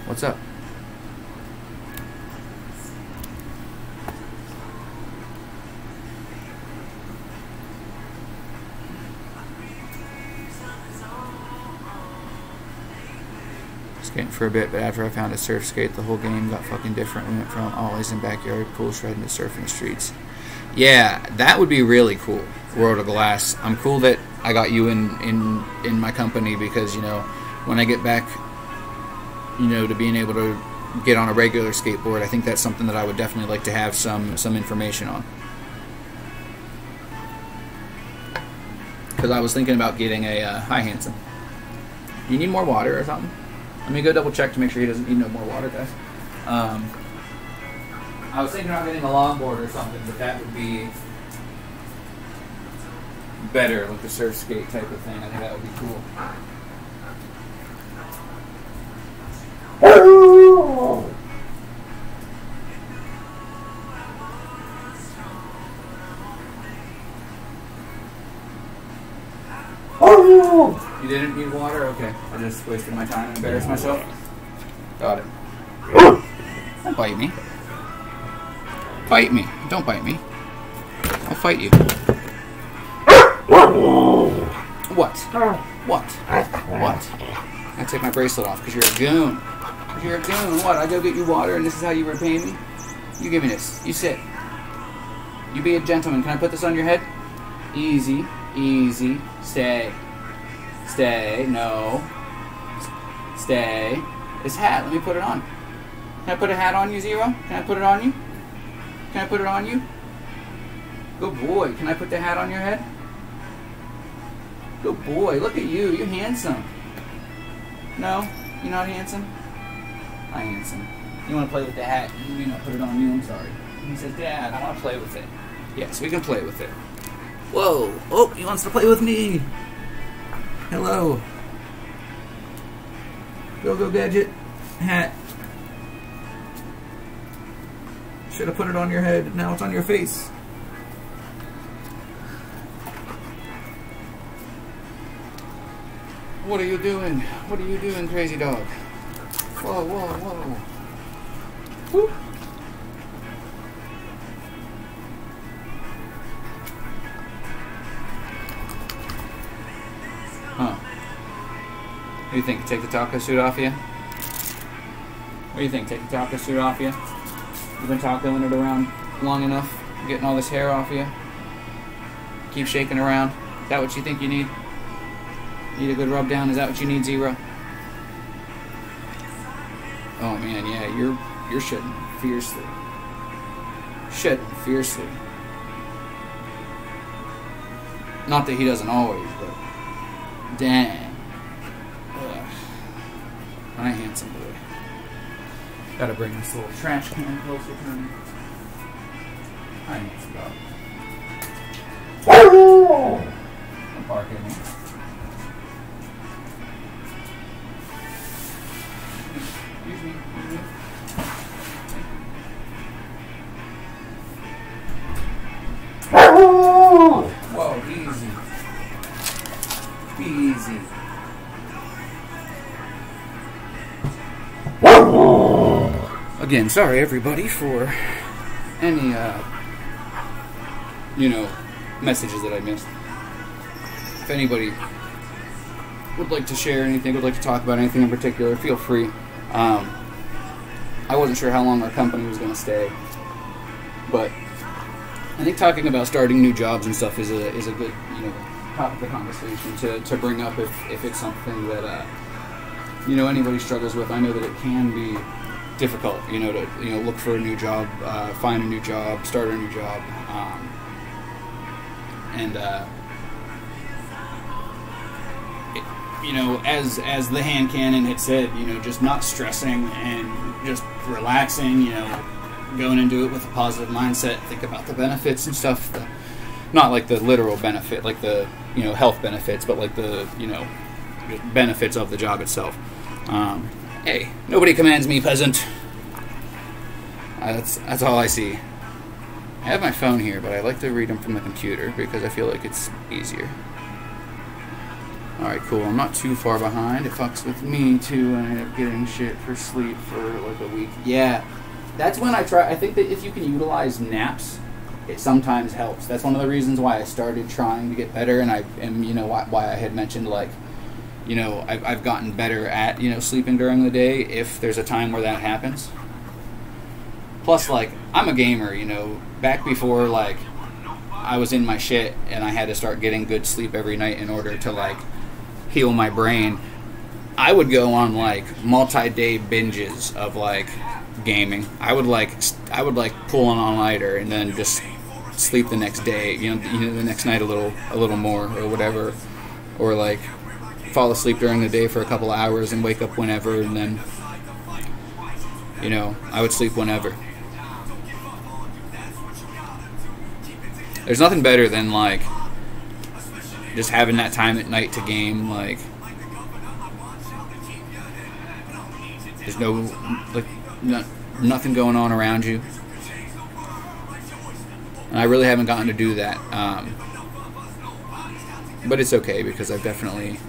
What's up? Skating for a bit, but after I found a surf skate, the whole game got fucking different. We went from always in backyard pool shredding to surfing streets. Yeah, that would be really cool. World of Glass. I'm cool that I got you in my company because, you know, when I get back, you know, to being able to get on a regular skateboard, I think that's something that I would definitely like to have some information on. Because I was thinking about getting a hi, Handsome. You need more water or something? Let me go double check to make sure he doesn't need no more water, guys. I was thinking about getting a longboard or something, but that would be better, like a surf skate type of thing. I think that would be cool. You didn't need water? Okay. I just wasted my time and embarrassed myself. Got it. Don't bite me. Bite me. Don't bite me. I'll fight you. What? What? I take my bracelet off because you're a goon. Because you're a goon. What? I go get you water and this is how you repay me? You give me this. You sit. You be a gentleman. Can I put this on your head? Easy. Easy. Stay. Stay. No. Stay. This hat. Let me put it on. Can I put a hat on you, Zero? Can I put it on you? Can I put it on you? Good boy. Can I put the hat on your head? Good boy. Look at you. You're handsome. No? You're not handsome? Not handsome. You want to play with the hat. You may not put it on you. I'm sorry. He says, Dad, I want to play with it. Yes, we can play with it. Whoa. Oh, he wants to play with me. Hello. Go Gadget. Hat. Should have put it on your head. Now it's on your face. What are you doing? What are you doing, crazy dog? Whoa, whoa, whoa. Whoop. Huh. What do you think? Take the taco suit off you? What do you think? Take the taco suit off you? You've been tacoing it around long enough, getting all this hair off you. Keep shaking around. Is that what you think you need? Need a good rub down? Is that what you need, Zero? Oh man, yeah, you're shedding fiercely. Shedding fiercely. Not that he doesn't always, but dang. Ugh. My handsome boy. Gotta bring this little trash can closer to me. Hi, handsome dog. Don't bark at me. Excuse me. Whoa, easy. Easy. Again, sorry everybody for any, messages that I missed. If anybody would like to share anything, would like to talk about anything in particular, feel free. I wasn't sure how long our company was going to stay, but I think talking about starting new jobs and stuff is a good, topic of conversation to bring up if it's something that, anybody struggles with. I know that it can be difficult, to, look for a new job, find a new job, start a new job, as the hand cannon had said, just not stressing and just relaxing, going into it with a positive mindset, think about the benefits and stuff, not like the literal benefit, like the, health benefits, but like the, benefits of the job itself. Hey, nobody commands me, peasant. That's all I see. I have my phone here, but I like to read them from the computer because I feel like it's easier. Alright, cool. I'm not too far behind. It fucks with me, too, and I end up getting shit for sleep for, like, a week. Yeah. That's when I try. I think that if you can utilize naps, it sometimes helps. That's one of the reasons why I started trying to get better, and why I had mentioned, like, I've gotten better at, sleeping during the day if there's a time where that happens. Plus, like, I'm a gamer, back before, like, I was in my shit and I had to start getting good sleep every night in order to, like, heal my brain. I would go on, like, multi-day binges of, like, gaming. I would pull an all-nighter and then just sleep the next day, the next night a little more or whatever, or, like, fall asleep during the day for a couple hours and wake up whenever, and then, I would sleep whenever. There's nothing better than, like, just having that time at night to game, like, there's nothing going on around you. And I really haven't gotten to do that. But it's okay because I've definitely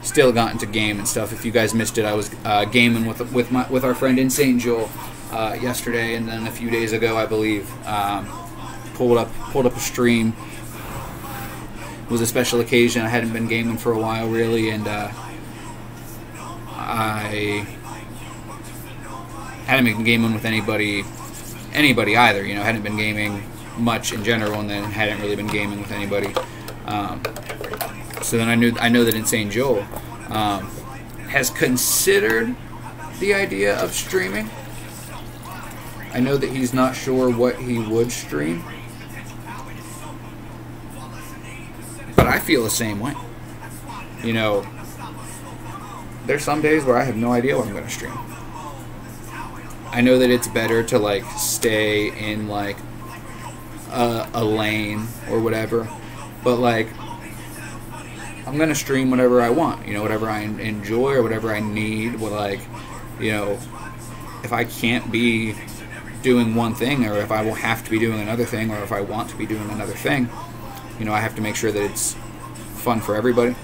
still gotten to game and stuff. If you guys missed it, I was gaming with our friend Insane Joel yesterday, and then a few days ago, I believe, pulled up a stream. It was a special occasion. I hadn't been gaming for a while, really, and I hadn't been gaming with anybody either. Hadn't been gaming much in general, and then hadn't really been gaming with anybody. So then I know that Insane Joel has considered the idea of streaming. I know that he's not sure what he would stream, but I feel the same way. There's some days where I have no idea what I'm going to stream. I know that it's better to, like, stay in, like, a lane or whatever, but, like, I'm going to stream whatever I want, whatever I enjoy or whatever I need. Well, like, if I can't be doing one thing, or if I will have to be doing another thing, or if I want to be doing another thing, I have to make sure that it's fun for everybody.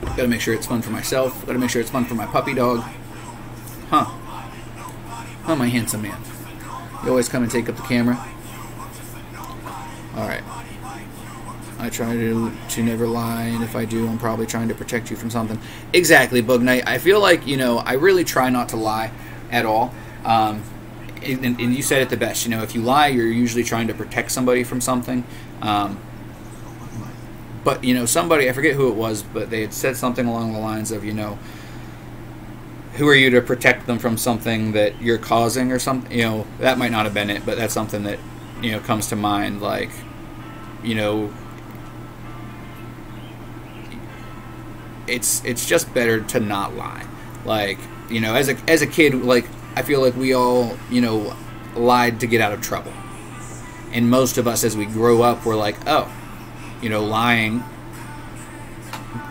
Gotta make sure it's fun for myself. Gotta make sure it's fun for my puppy dog. Huh, my handsome man. You always come and take up the camera. Alright. I try to never lie, and if I do, I'm probably trying to protect you from something. Exactly, Bug Knight. I feel like, you know, I really try not to lie at all. And you said it the best. You know, if you lie, you're usually trying to protect somebody from something. But, you know, somebody, I forget who it was, but they had said something along the lines of, you know, who are you to protect them from something that you're causing or something? You know, that might not have been it, but that's something that, you know, comes to mind. Like, you know, it's just better to not lie. Like, you know, as a kid, like, I feel like we all, you know, lied to get out of trouble. And most of us, as we grow up, we're like, oh, you know, lying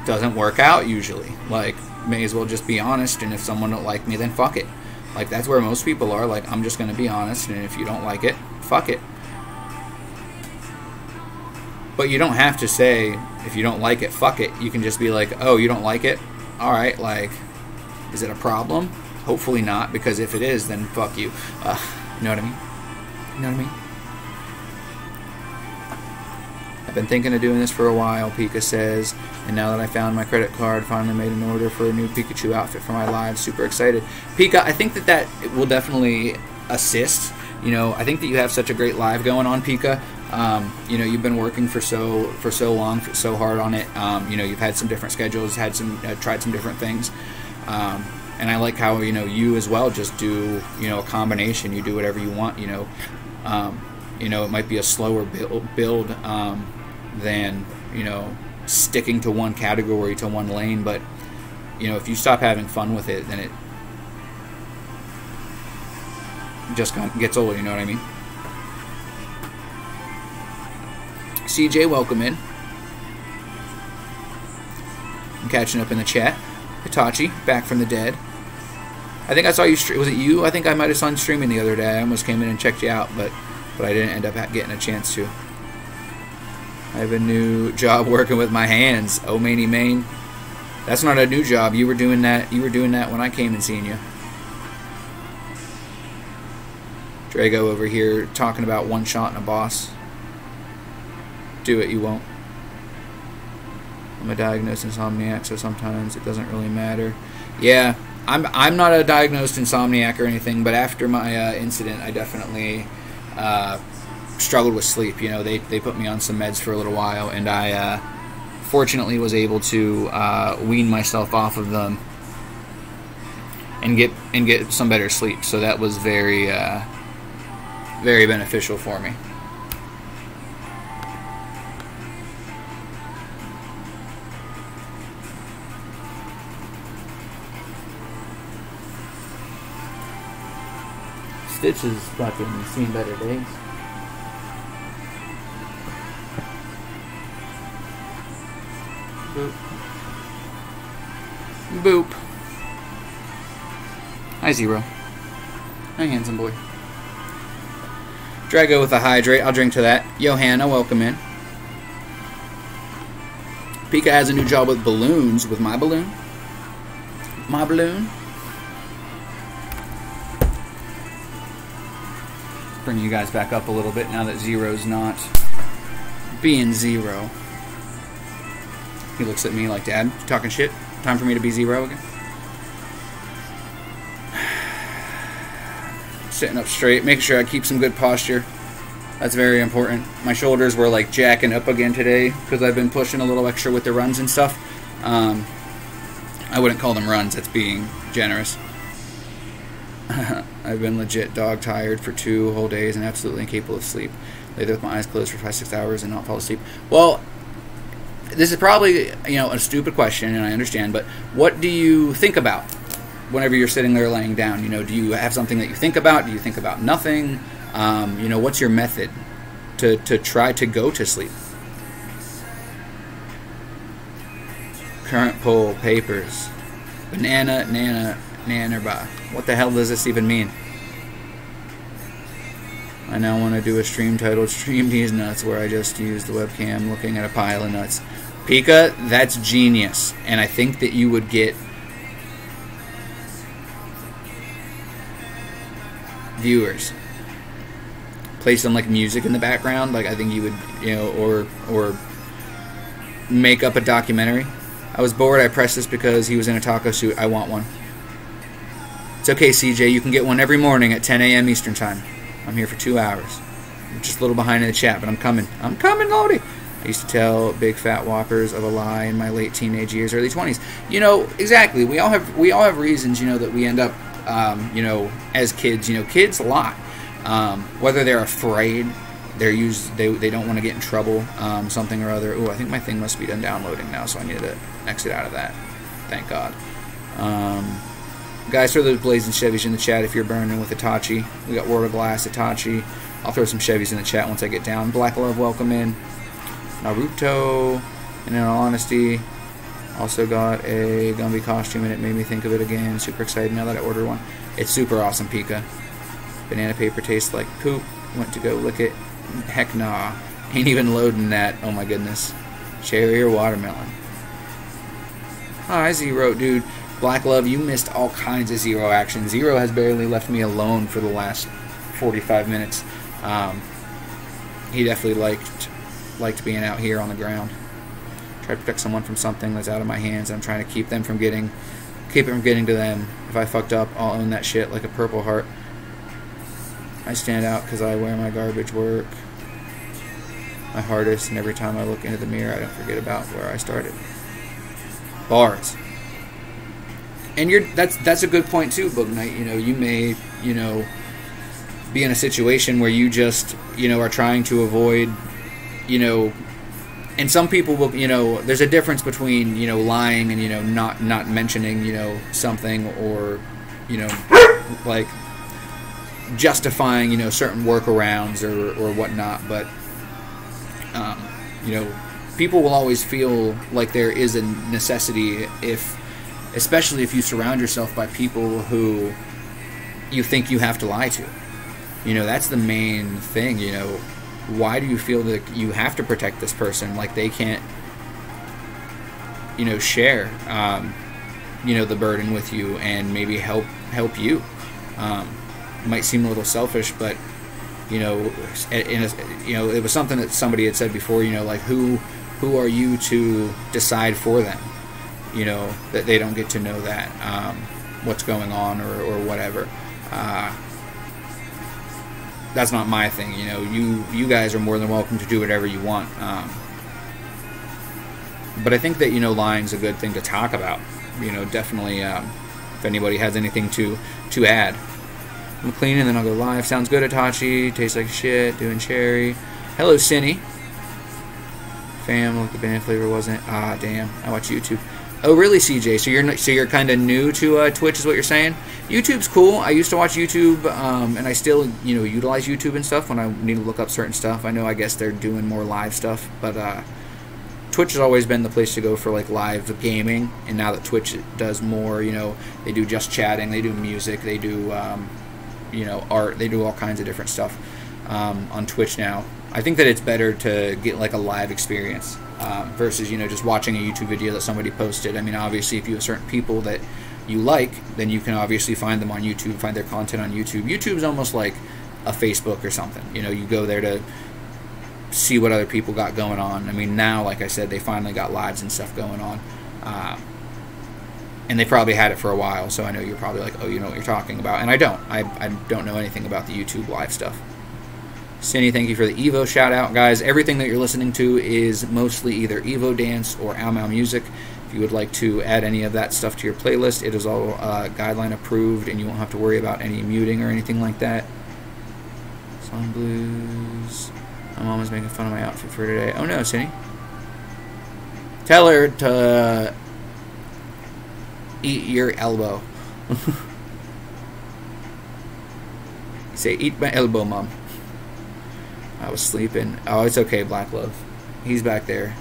doesn't work out usually. Like, may as well just be honest, and if someone don't like me, then fuck it. Like, that's where most people are. Like, I'm just going to be honest, and if you don't like it, fuck it. But you don't have to say, if you don't like it, fuck it. You can just be like, oh, you don't like it? Alright, like, is it a problem? Hopefully not, because if it is, then fuck you. You know what I mean? You know what I mean? I've been thinking of doing this for a while, Pika says, and now that I found my credit card, finally made an order for a new Pikachu outfit for my live. Super excited. Pika, I think that will definitely assist. You know, I think that you have such a great live going on, Pika. You know, you've been working for so long, so hard on it. You know, you've had some different schedules, tried some different things. And I like how, you know, you as well just do, you know, a combination. You do whatever you want, you know. You know, it might be a slower build than, you know, sticking to one category, to one lane. But, you know, if you stop having fun with it, then it just gets old, you know what I mean? CJ, welcome in. I'm catching up in the chat. Hitachi, back from the dead. I think I saw you, was it you? I think I might have saw you streaming the other day. I almost came in and checked you out, but I didn't end up getting a chance to. I have a new job working with my hands. Oh, Maney Main. That's not a new job. You were doing that when I came and seen you. Drago over here talking about one shot and a boss. Do it, you won't. I'm a diagnosed insomniac, so sometimes it doesn't really matter. Yeah, I'm not a diagnosed insomniac or anything, but after my incident, I definitely struggled with sleep. You know, they put me on some meds for a little while, and I fortunately was able to wean myself off of them and get some better sleep. So that was very very beneficial for me. Stitch has fucking seen better days. Boop. Boop. Hi, Zero. Hi, handsome boy. Drago with a hydrate. I'll drink to that. Johanna, welcome in. Pika has a new job with balloons. With my balloon? My balloon? Bring you guys back up a little bit now that Zero's not being Zero. He looks at me like, Dad, you talking shit? Time for me to be Zero again? Sitting up straight, making sure I keep some good posture. That's very important. My shoulders were like jacking up again today because I've been pushing a little extra with the runs and stuff. I wouldn't call them runs, that's being generous. I've been legit dog tired for 2 whole days and absolutely incapable of sleep. Lay there with my eyes closed for 5-6 hours and not fall asleep. Well, this is probably, you know, a stupid question, and I understand, but what do you think about whenever you're sitting there laying down? You know, do you have something that you think about? Do you think about nothing? You know, what's your method to try to go to sleep? Current poll, papers. Banana, nana, nanerba. What the hell does this even mean? I now want to do a stream titled Stream These Nuts, where I just use the webcam looking at a pile of nuts. Pika, that's genius. And I think that you would get viewers. Play some like music in the background, like I think you would, you know, or make up a documentary. I was bored. I pressed this because he was in a taco suit. I want one. It's okay, CJ. You can get one every morning at 10 a.m. Eastern Time. I'm here for 2 hours. I'm just a little behind in the chat, but I'm coming. I'm coming, Lodi. I used to tell big fat whoppers of a lie in my late teenage years, early 20s. You know, exactly. We all have reasons, you know, that we end up, you know, as kids. You know, kids lie. Whether they're afraid, they don't want to get in trouble, something or other. Ooh, I think my thing must be done downloading now, so I need to exit out of that. Thank God. Guys, throw those blazing Chevys in the chat if you're burning with Itachi. We got World of Glass, Itachi. I'll throw some Chevys in the chat once I get down. Black Love, welcome in. Naruto, and in all honesty, also got a Gumby costume, and it made me think of it again. Super excited now that I ordered one. It's super awesome, Pika. Banana paper tastes like poop. Went to go lick it. Heck nah. Ain't even loading that. Oh my goodness. Cherry or watermelon. Hi, Zero, dude. Black Love, you missed all kinds of Zero action. Zero has barely left me alone for the last 45 minutes. He definitely liked being out here on the ground. Try to protect someone from something that's out of my hands. I'm trying to keep it from getting to them. If I fucked up, I'll own that shit like a Purple Heart. I stand out because I wear my garbage work my hardest, and every time I look into the mirror, I don't forget about where I started. Bars. And that's a good point too, Book Knight. You know, you may, you know, be in a situation where you just, you know, are trying to avoid, you know, and some people will, you know, there's a difference between, you know, lying and, you know, not mentioning, you know, something, or, you know, like justifying, you know, certain workarounds or whatnot. But you know, people will always feel like there is a necessity, especially if you surround yourself by people who you think you have to lie to. You know, that's the main thing. You know, why do you feel that you have to protect this person? Like they can't, you know, share, you know, the burden with you and maybe help you. It might seem a little selfish, but you know, you know, it was something that somebody had said before. You know, like who are you to decide for them? You know, that they don't get to know that what's going on or whatever. That's not my thing. You know, you guys are more than welcome to do whatever you want. But I think that, you know, lying's a good thing to talk about. You know, definitely. If anybody has anything to add. I'm clean and then I'll go live. Sounds good, Itachi. Tastes like shit. Doing cherry. Hello, Cinny. Fam, look, the banana flavor wasn't. Ah, damn. I watch YouTube. Oh, really, CJ? So you're kind of new to Twitch, is what you're saying? YouTube's cool. I used to watch YouTube, and I still, you know, utilize YouTube and stuff when I need to look up certain stuff. I know, I guess they're doing more live stuff, but Twitch has always been the place to go for like live gaming. And now that Twitch does more, you know, they do just chatting, they do music, they do, you know, art, they do all kinds of different stuff on Twitch now. I think that it's better to get like a live experience versus, you know, just watching a YouTube video that somebody posted. I mean, obviously, if you have certain people that you like, then you can obviously find them on YouTube, find their content on YouTube. YouTube's almost like a Facebook or something. You know, you go there to see what other people got going on. I mean, now, like I said, they finally got lives and stuff going on. And they probably had it for a while, so I know you're probably like, oh, you know what you're talking about. And I don't. I don't know anything about the YouTube live stuff. Cindy, thank you for the Evo shout-out. Guys, everything that you're listening to is mostly either Evo Dance or Ao Mao Music. If you would like to add any of that stuff to your playlist, it is all guideline approved, and you won't have to worry about any muting or anything like that. Song Blues. My mom is making fun of my outfit for today. Oh, no, Cindy. Tell her to eat your elbow. Say, eat my elbow, Mom. I was sleeping. Oh, it's okay, Black Love. He's back there.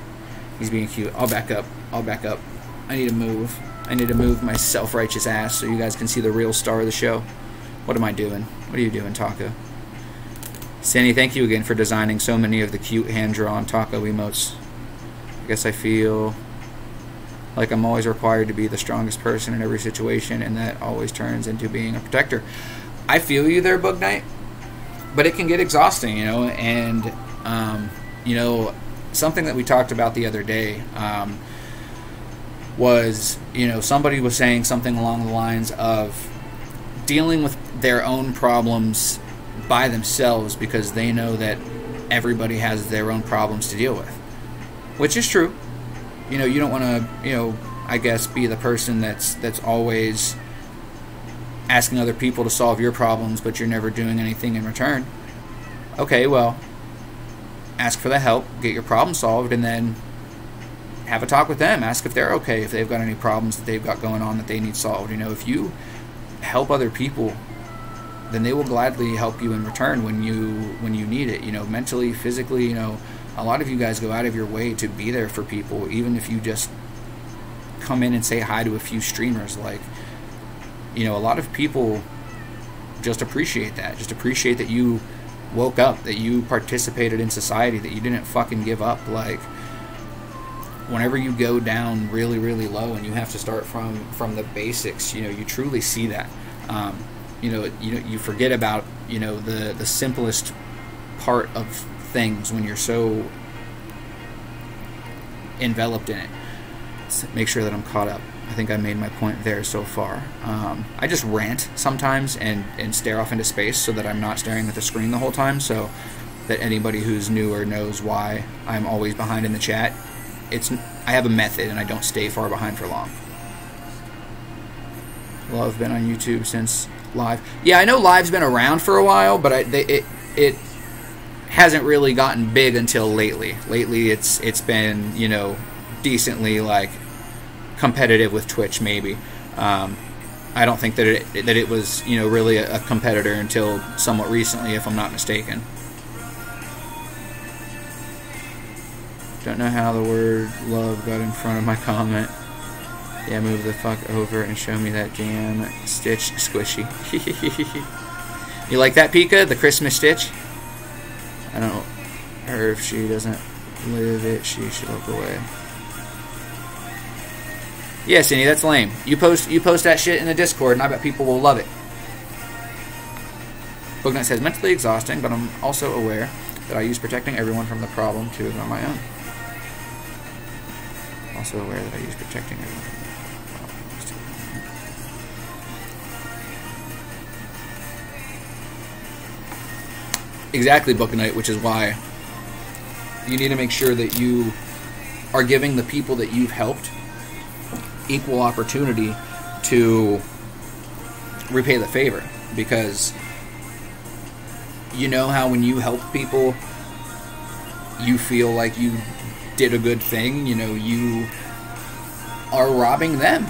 He's being cute. I'll back up. I'll back up. I need to move. I need to move my self-righteous ass so you guys can see the real star of the show. What am I doing? What are you doing, Taco? Sandy, thank you again for designing so many of the cute hand-drawn Taco emotes. I guess I feel like I'm always required to be the strongest person in every situation, and that always turns into being a protector. I feel you there, Bug Knight, but it can get exhausting, you know, and, you know, something that we talked about the other day was, you know, somebody was saying something along the lines of dealing with their own problems by themselves because they know that everybody has their own problems to deal with, which is true. You know, you don't want to, you know, I guess be the person that's always asking other people to solve your problems, but you're never doing anything in return. Okay, well, ask for the help, get your problem solved, and then have a talk with them. Ask if they're okay, if they've got any problems that they've got going on that they need solved. You know, if you help other people, then they will gladly help you in return when you need it. You know, mentally, physically. You know, a lot of you guys go out of your way to be there for people, even if you just come in and say hi to a few streamers. Like, you know, a lot of people just appreciate that. Just appreciate that you woke up, that you participated in society, that you didn't fucking give up. Like, whenever you go down really, really low and you have to start from the basics, you know, you truly see that. You know, you forget about, you know, the simplest part of things when you're so enveloped in it. Let's make sure that I'm caught up. I think I made my point there so far. I just rant sometimes and stare off into space so that I'm not staring at the screen the whole time, so that anybody who's newer knows why I'm always behind in the chat. I have a method and I don't stay far behind for long. Well, I've been on YouTube since live. Yeah, I know live's been around for a while, but it hasn't really gotten big until lately. Lately, it's been, you know, decently like competitive with Twitch, maybe. I don't think that it was, you know, really a competitor until somewhat recently, if I'm not mistaken. Don't know how the word love got in front of my comment. Yeah, move the fuck over and show me that damn Stitch squishy. You like that, Pika? The Christmas Stitch? I don't know her if she doesn't live it, she should look away. Yeah, Cindy, that's lame. You post that shit in the Discord, and I bet people will love it. Booknut says, mentally exhausting, but I'm also aware that I use protecting everyone from the problem to ignore my own. Also aware that I use protecting everyone from the problem to ignore my own. Exactly, Booknut, which is why you need to make sure that you are giving the people that you've helped equal opportunity to repay the favor, because you know how when you help people you feel like you did a good thing. You know, you are robbing them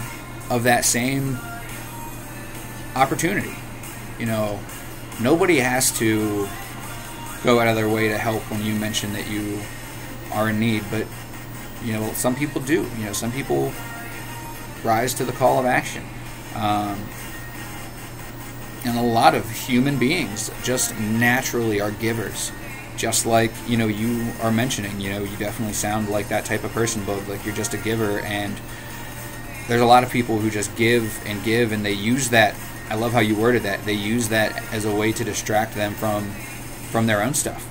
of that same opportunity. You know, nobody has to go out of their way to help when you mention that you are in need, but you know, some people do. You know, some people rise to the call of action. And a lot of human beings just naturally are givers. Just like, you know, you are mentioning, you know, you definitely sound like that type of person, Bug. Like, you're just a giver, and there's a lot of people who just give, and they use that. I love how you worded that. They use that as a way to distract them from their own stuff.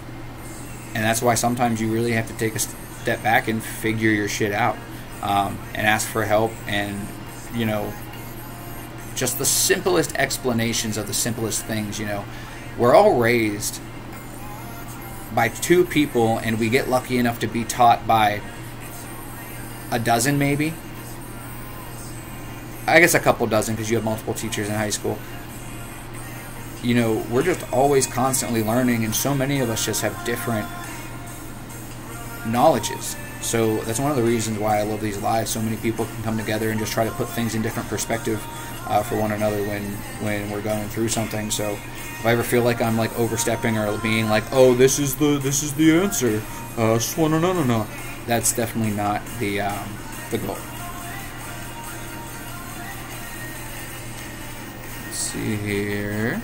And that's why sometimes you really have to take a step back and figure your shit out. And ask for help, and, you know, just the simplest explanations of the simplest things. You know, we're all raised by two people, and we get lucky enough to be taught by a dozen, maybe. I guess a couple dozen, because you have multiple teachers in high school. You know, we're just always constantly learning, and so many of us just have different knowledges. So that's one of the reasons why I love these lives. So many people can come together and just try to put things in different perspective for one another when we're going through something. So if I ever feel like I'm like overstepping or being like, oh, this is the answer, no, that's definitely not the goal. Let's see here.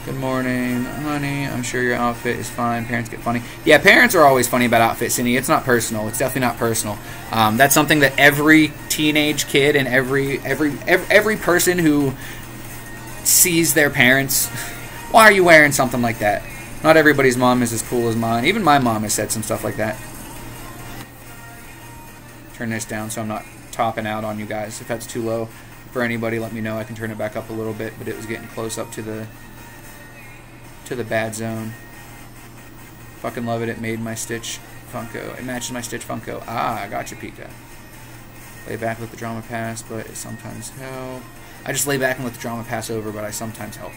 Good morning, honey. I'm sure your outfit is fine. Parents get funny. Yeah, parents are always funny about outfits, Cindy. It's not personal. It's definitely not personal. That's something that every teenage kid and every person who sees their parents, why are you wearing something like that? Not everybody's mom is as cool as mine. Even my mom has said some stuff like that. turn this down so I'm not topping out on you guys. If that's too low for anybody, let me know. I can turn it back up a little bit, but it was getting close up to the bad zone. Fucking love it. It made my Stitch Funko. It matches my Stitch Funko. Ah, I got you, Pika. Lay back and let the drama pass, but it sometimes help. I just lay back and let the drama pass over, but I sometimes help.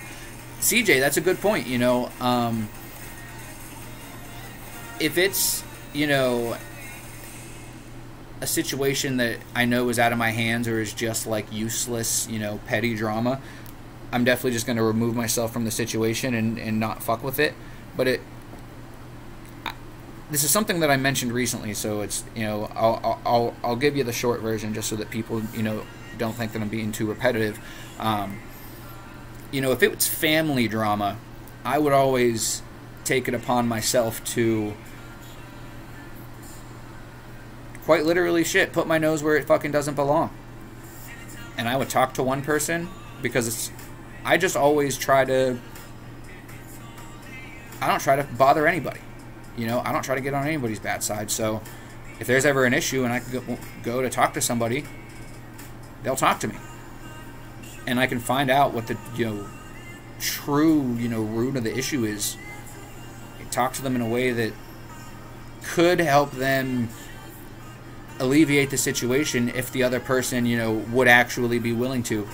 CJ, that's a good point, you know. If it's, you know, a situation that I know is out of my hands or is just like useless, you know, petty drama, I'm definitely just going to remove myself from the situation and not fuck with it. But this is something that I mentioned recently, so it's, you know, I'll give you the short version just so that people, you know, don't think that I'm being too repetitive. You know, if it was family drama, I would always take it upon myself to quite literally put my nose where it fucking doesn't belong. And I would talk to one person because I just always I don't try to bother anybody. You know, I don't try to get on anybody's bad side. So if there's ever an issue and I can go to talk to somebody, they'll talk to me. And I can find out what the, you know, true, you know, root of the issue is. Talk to them in a way that could help them alleviate the situation if the other person, you know, would actually be willing to.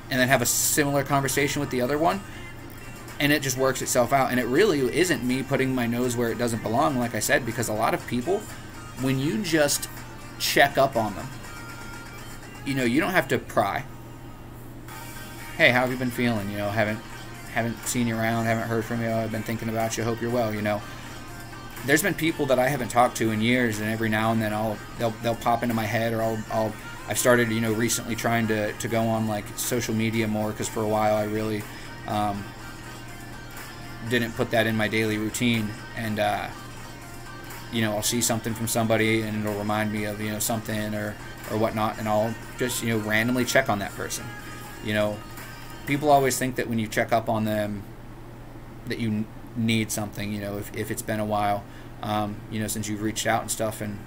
And then have a similar conversation with the other one. And it just works itself out. And it really isn't me putting my nose where it doesn't belong, like I said, because a lot of people, when you just check up on them, you know, you don't have to pry. Hey, how have you been feeling? You know, haven't seen you around, haven't heard from you. I've been thinking about you. Hope you're well. You know, there's been people that I haven't talked to in years, and every now and then they'll pop into my head, or I've started, you know, recently trying to go on like social media more, because for a while I really didn't put that in my daily routine. And you know, I'll see something from somebody and it'll remind me of, you know, something or whatnot, and I'll just, you know, randomly check on that person. You know, people always think that when you check up on them that you need something, you know, if it's been a while, you know, since you've reached out and stuff. And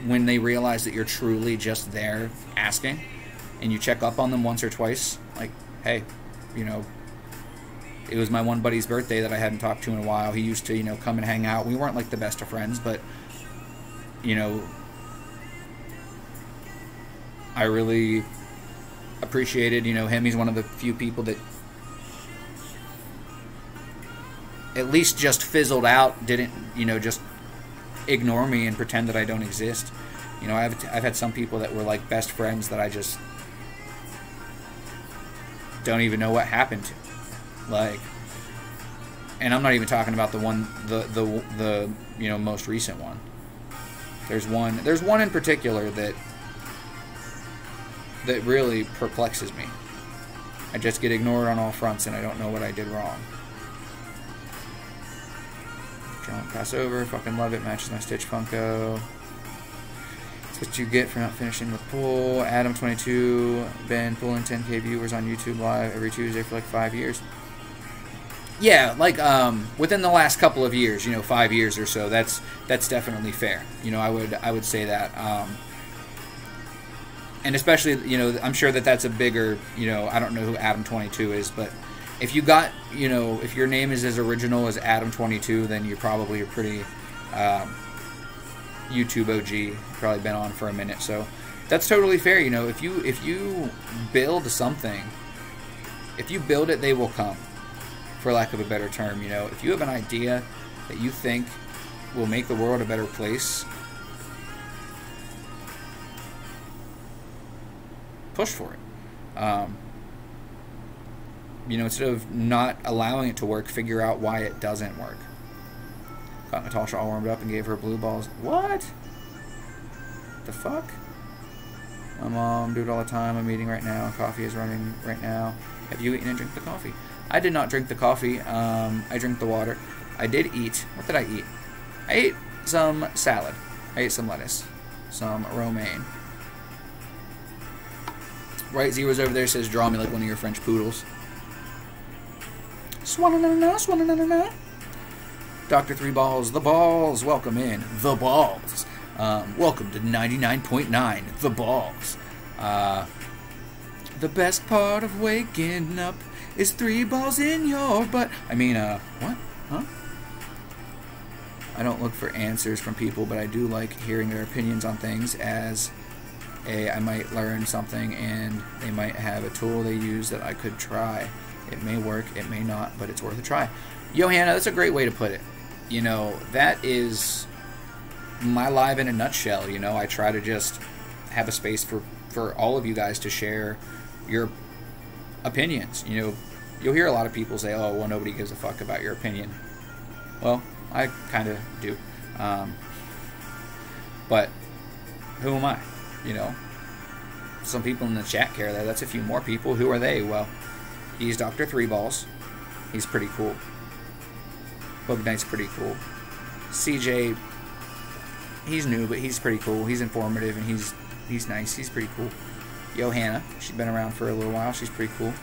when they realize that you're truly just there asking, and you check up on them once or twice, like, hey, you know, it was my one buddy's birthday that I hadn't talked to in a while. He used to, you know, come and hang out. We weren't like the best of friends, but, you know, I really appreciated, you know, him. He's one of the few people that at least just fizzled out, didn't, you know, just ignore me and pretend that I don't exist. You know, I've had some people that were like best friends that I just don't even know what happened to. Like, and I'm not even talking about the one, the you know, most recent one. There's one in particular that really perplexes me. I just get ignored on all fronts, and I don't know what I did wrong. Drone pass over, fucking love it, matches my Stitch Funko. That's what you get for not finishing the pool. Adam22, been pulling 10K viewers on YouTube Live every Tuesday for like 5 years. Yeah, like within the last couple of years, you know, 5 years or so. That's definitely fair. You know, I would say that. And especially, you know, I'm sure that that's a bigger, you know, I don't know who Adam22 is, but if you got, you know, if your name is as original as Adam22, then you probably are pretty YouTube OG, probably been on for a minute. So that's totally fair. You know, if you build something, if you build it, they will come, for lack of a better term. You know, if you have an idea that you think will make the world a better place, push for it. You know, instead of not allowing it to work, figure out why it doesn't work. Got Natasha all warmed up and gave her blue balls. What? The fuck? My mom do it all the time. I'm eating right now. Coffee is running right now. Have you eaten and drink the coffee? I did not drink the coffee. I drink the water. I did eat. What did I eat? I ate some salad. I ate some lettuce. Some romaine. Right Zero's over there says, draw me like one of your French poodles. Swanna-na-na, swanna-na-na-na. Dr. Three Balls, the balls, welcome in, the balls. Welcome to 99.9, the balls. The best part of waking up is 3 balls in your butt. I mean, what? Huh? I don't look for answers from people, but I do like hearing their opinions on things, as I might learn something and they might have a tool they use that I could try. It may work, it may not, but it's worth a try. Johanna, that's a great way to put it. You know, that is my live in a nutshell. You know, I try to just have a space for all of you guys to share your opinions. You know, you'll hear a lot of people say, oh, well, nobody gives a fuck about your opinion. Well, I kind of do. But who am I? You know, some people in the chat care that. That's a few more people. Who are they? Well, he's Dr. Three Balls. He's pretty cool. Bug Knight's pretty cool. CJ, he's new, but he's pretty cool. He's informative and he's nice. He's pretty cool. Johanna, she's been around for a little while. She's pretty cool.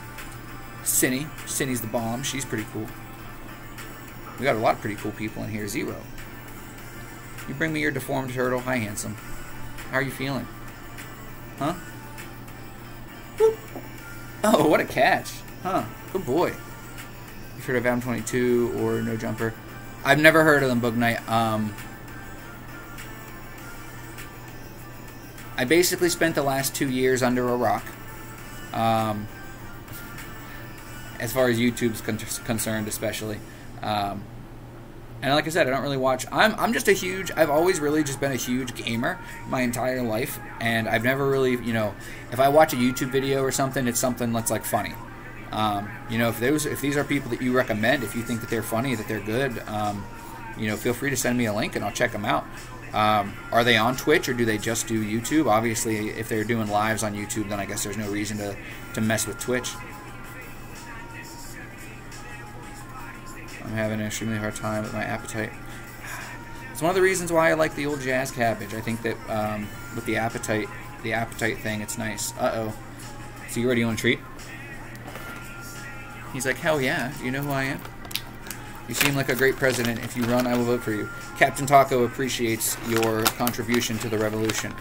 Cindy's the bomb. She's pretty cool. We got a lot of pretty cool people in here. Zero. You bring me your deformed turtle. Hi, handsome. How are you feeling? Huh? Whoop. Oh, what a catch. Huh. Good boy. You've heard of Adam 22 or No Jumper? I've never heard of them, Bug Knight. I basically spent the last 2 years under a rock. As far as YouTube's concerned, especially. And like I said, I don't really watch. I'm just I've always really just been a huge gamer my entire life, and I've never really, you know, if I watch a YouTube video or something, it's something that's like funny. You know, if these are people that you recommend, if you think that they're funny, that they're good, you know, feel free to send me a link and I'll check them out. Are they on Twitch or do they just do YouTube? Obviously, if they're doing lives on YouTube, then I guess there's no reason to mess with Twitch. I'm having an extremely hard time with my appetite. It's one of the reasons why I like the old Jazz Cabbage. I think that with the appetite thing, it's nice. Uh-oh. So you ready on a treat? He's like, hell yeah. Do you know who I am? You seem like a great president. If you run, I will vote for you. Captain Taco appreciates your contribution to the revolution.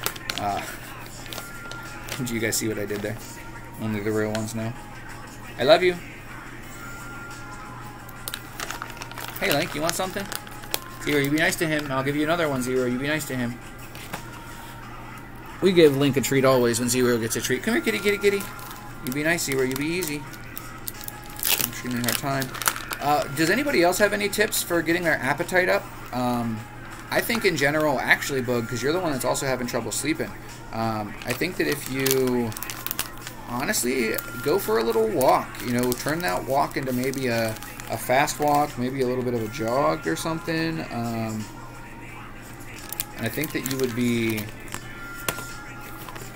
Did you guys see what I did there? Only the real ones know. I love you. Hey, Link, you want something? Zero, you be nice to him. I'll give you another one, Zero. You be nice to him. We give Link a treat always when Zero gets a treat. Come here, kitty, kitty, kitty. You be nice, Zero. You be easy. Extremely hard time. Does anybody else have any tips for getting their appetite up? I think in general, actually, Bug, because you're the one that's also having trouble sleeping, I think that if you honestly go for a little walk, you know, turn that walk into maybe a fast walk, maybe a little bit of a jog or something. And I think that you would be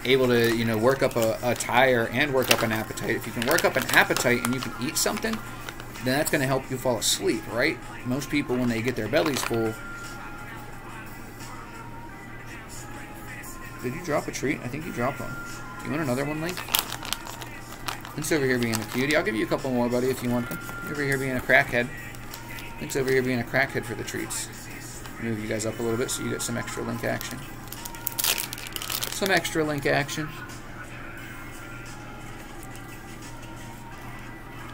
able to, you know, work up a tire and work up an appetite. If you can work up an appetite and you can eat something, then that's going to help you fall asleep, right? Most people, when they get their bellies full... Did you drop a treat? I think you dropped one. Do you want another one, Link? Link's over here being a cutie. I'll give you a couple more, buddy, if you want them. You're over here being a crackhead. Link's over here being a crackhead for the treats. Move you guys up a little bit so you get some extra Link action. Some extra Link action.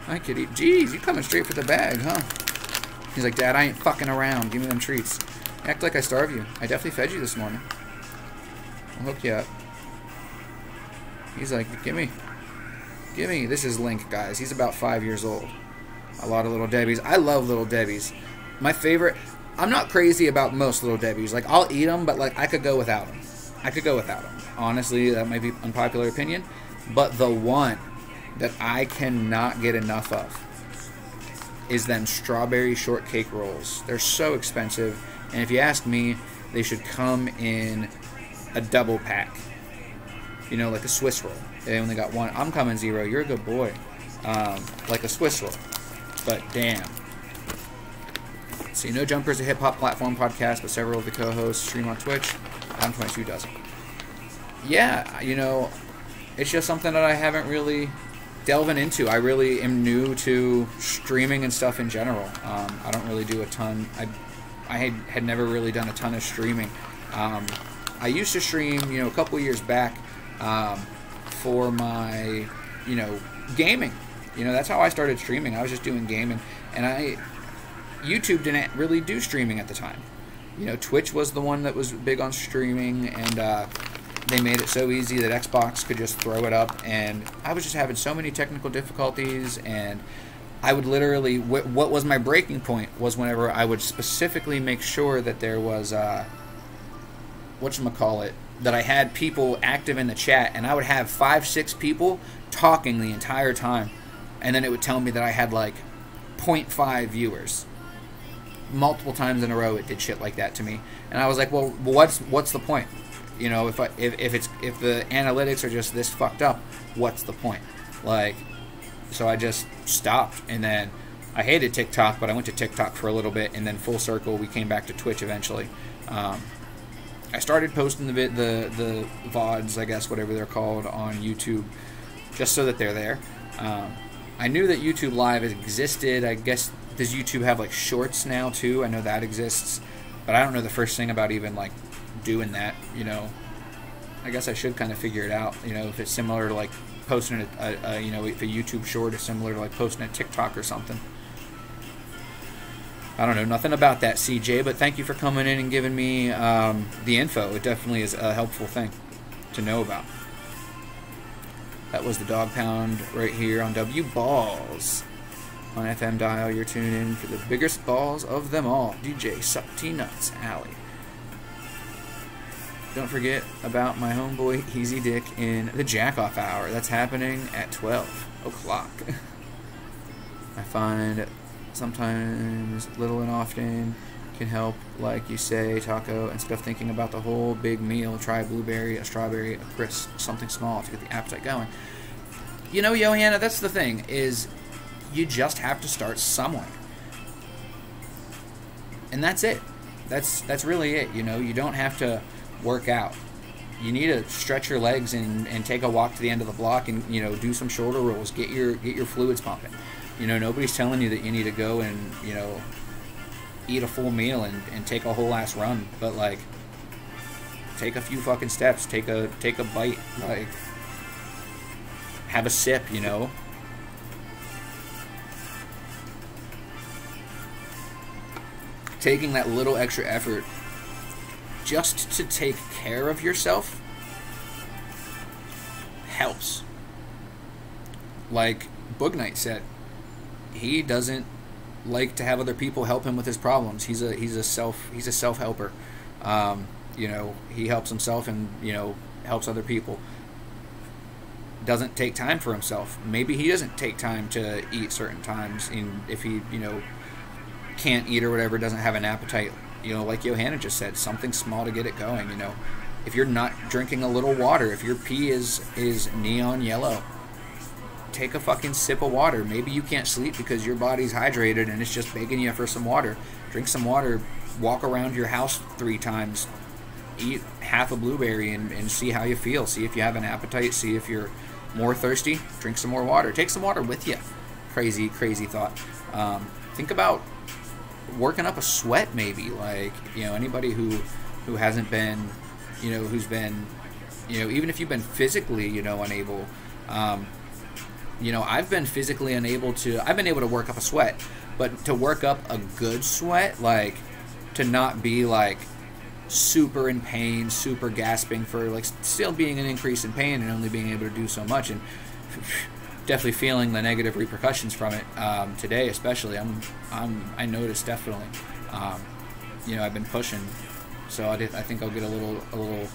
Hi, kitty. Jeez, you coming straight for the bag, huh? He's like, Dad, I ain't fucking around. Give me them treats. Act like I starve you. I definitely fed you this morning. I'll hook you up. He's like, gimme. Gimme. This is Link, guys. He's about 5 years old. A lot of Little Debbies. I love Little Debbies. My favorite... I'm not crazy about most Little Debbies. Like, I'll eat them, but, like, I could go without them. I could go without them. Honestly, that might be an unpopular opinion. But the one that I cannot get enough of is them strawberry shortcake rolls. They're so expensive. And if you ask me, they should come in a double pack. You know, like a Swiss roll. They only got one. I'm coming, Zero. You're a good boy. Like a Swiss roll. But damn. See, No Jumper is a hip-hop platform podcast, but several of the co-hosts stream on Twitch. Adam 22 doesn't. Yeah, you know, it's just something that I haven't really delving into. I really am new to streaming and stuff in general. I don't really do a ton. I had never really done a ton of streaming. I used to stream, a couple years back for my, gaming. That's how I started streaming. I was just doing gaming, and YouTube didn't really do streaming at the time. Twitch was the one that was big on streaming, and they made it so easy that Xbox could just throw it up, and I was just having so many technical difficulties, and I would literally, what was my breaking point was whenever I would specifically make sure that there was, whatchamacallit, that I had people active in the chat, and I would have 5-6 people talking the entire time, and then it would tell me that I had like 0.5 viewers. Multiple times in a row it did shit like that to me, and I was like, well, what's the point? If the analytics are just this fucked up, what's the point? Like, so I just stopped, and then I hated TikTok, but I went to TikTok for a little bit, and then full circle we came back to Twitch eventually. I started posting the VODs, I guess, whatever they're called, on YouTube, just so that they're there. I knew that YouTube Live existed. I guess, does YouTube have like shorts now too? I know that exists, but I don't know the first thing about even like doing that. I guess I should kind of figure it out. If it's similar to like posting if a YouTube short is similar to like posting a TikTok or something. I don't know nothing about that, CJ, but thank you for coming in and giving me the info. It definitely is a helpful thing to know about. That was the Dog Pound right here on W Balls. On FM dial, you're tuning in for the biggest balls of them all. DJ Suck T Nuts Alley. Don't forget about my homeboy Easy Dick in the Jack-Off Hour. That's happening at 12 o'clock. I find sometimes little and often can help, like you say, taco and stuff, thinking about the whole big meal. Try a blueberry, a strawberry, a crisp, something small to get the appetite going. Johanna, that's the thing, is you just have to start somewhere. And that's it. That's really it. You don't have to work out. You need to stretch your legs and take a walk to the end of the block and, do some shoulder rolls, get your fluids pumping. Nobody's telling you that you need to go and, eat a full meal and take a whole ass run, but like, take a few fucking steps, take a bite, like, have a sip, Taking that little extra effort just to take care of yourself helps. Like Boog Knight said, he doesn't like to have other people help him with his problems. He's a self-helper. He helps himself and helps other people. Doesn't take time for himself. Maybe he doesn't take time to eat certain times, and if he can't eat or whatever, doesn't have an appetite, like Johanna just said, something small to get it going. If you're not drinking a little water, if your pee is neon yellow, take a fucking sip of water. Maybe you can't sleep because your body's hydrated and it's just begging you for some water. Drink some water, walk around your house 3 times, eat half a blueberry and see how you feel. See if you have an appetite, see if you're more thirsty, drink some more water. Take some water with you. Crazy thought. Think about working up a sweat, maybe. Like, anybody who hasn't been, who's been, even if you've been physically, unable, I've been physically unable to, I've been able to work up a sweat, but to work up a good sweat, like, to not be, like, super in pain, super gasping for, like, still being an increase in pain and only being able to do so much, and definitely feeling the negative repercussions from it, today especially. I noticed definitely, I've been pushing, so I think I'll get a little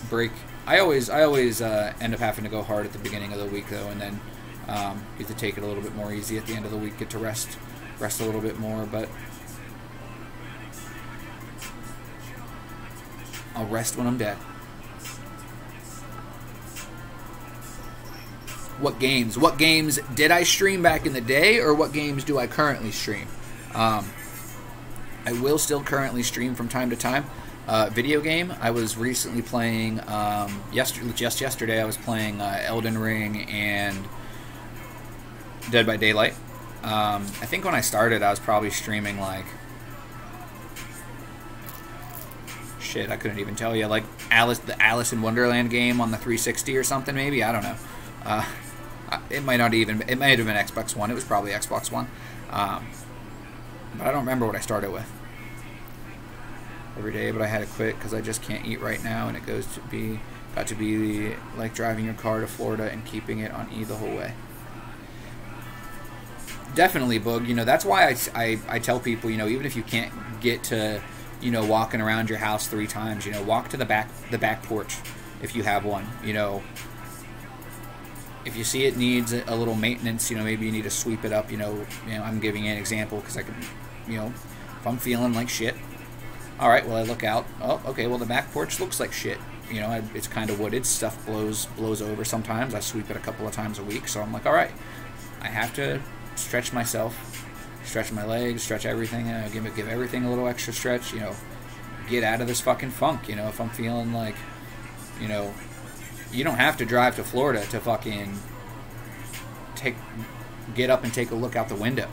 break. I always end up having to go hard at the beginning of the week though, and then get to take it a little bit more easy at the end of the week, get to rest a little bit more, but I'll rest when I'm dead. What games did I stream back in the day, or what games do I currently stream? I will still currently stream from time to time. Video game, I was recently playing, just yesterday I was playing Elden Ring and Dead by Daylight. I think when I started, I was probably streaming like, shit, I couldn't even tell you, like the Alice in Wonderland game on the 360 or something, maybe. I don't know. It might not even. It might have been Xbox One. It was probably Xbox One. But I don't remember what I started with. Every day, but I had to quit because I just can't eat right now, and it got to be like driving your car to Florida and keeping it on E the whole way. Definitely, Boog. You know, that's why I tell people, you know, even if you can't get to, you know, walking around your house 3 times, you know, walk to the back porch if you have one. You know, if you see it needs a little maintenance, you know, maybe you need to sweep it up. You know, I'm giving you an example because I can, you know, if I'm feeling like shit, all right, well, I look out. Oh, okay, well, the back porch looks like shit. You know, it's kind of wooded. Stuff blows over sometimes. I sweep it a couple of times a week, so I'm like, all right, I have to stretch myself, stretch my legs, stretch everything, give everything a little extra stretch, you know, get out of this fucking funk, you know, if I'm feeling like, you know, you don't have to drive to Florida to fucking get up and take a look out the window,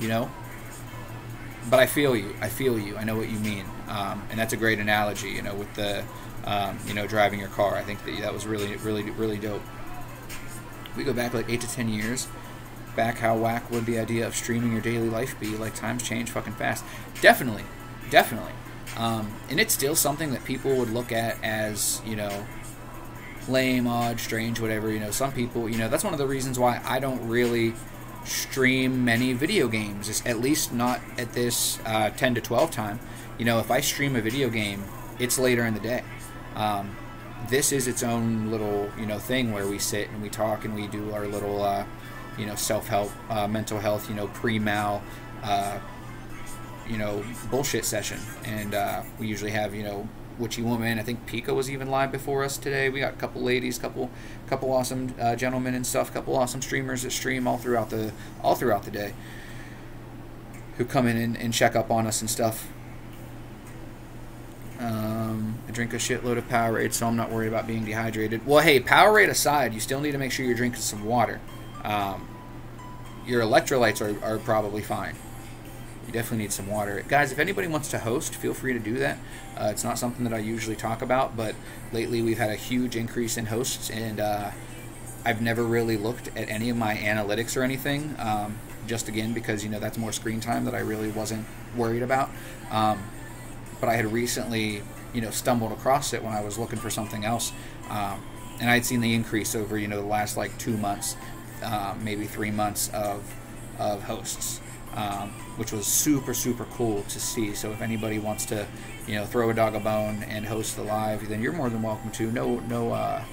you know, but I feel you, I know what you mean, and that's a great analogy, you know, with the, you know, driving your car. I think that was really dope. We go back like 8 to 10 years back, how whack would the idea of streaming your daily life be? Like, times change fucking fast. Definitely. And it's still something that people would look at as, you know, lame, odd, strange, whatever. You know, some people, you know, that's one of the reasons why I don't really stream many video games, at least not at this 10 to 12 time. You know, if I stream a video game, it's later in the day. This is its own little, you know, thing where we sit and we talk and we do our little, you know, self-help, mental health, you know, pre-mal, you know, bullshit session. And we usually have, you know, Witchy Woman. I think Pika was even live before us today. We got a couple ladies, couple awesome gentlemen and stuff, couple awesome streamers that stream all throughout the day, who come in and check up on us and stuff. I drink a shitload of Powerade, so I'm not worried about being dehydrated. Well, hey, Powerade aside, you still need to make sure you're drinking some water. Your electrolytes are probably fine. You definitely need some water. Guys, if anybody wants to host, feel free to do that. It's not something that I usually talk about, but lately we've had a huge increase in hosts, and I've never really looked at any of my analytics or anything, just again because, you know, that's more screen time that I really wasn't worried about. But I had recently, you know, stumbled across it when I was looking for something else, and I'd seen the increase over, you know, the last like 2 months, maybe 3 months of hosts, which was super cool to see. So if anybody wants to, you know, throw a dog a bone and host the live, then you're more than welcome to. No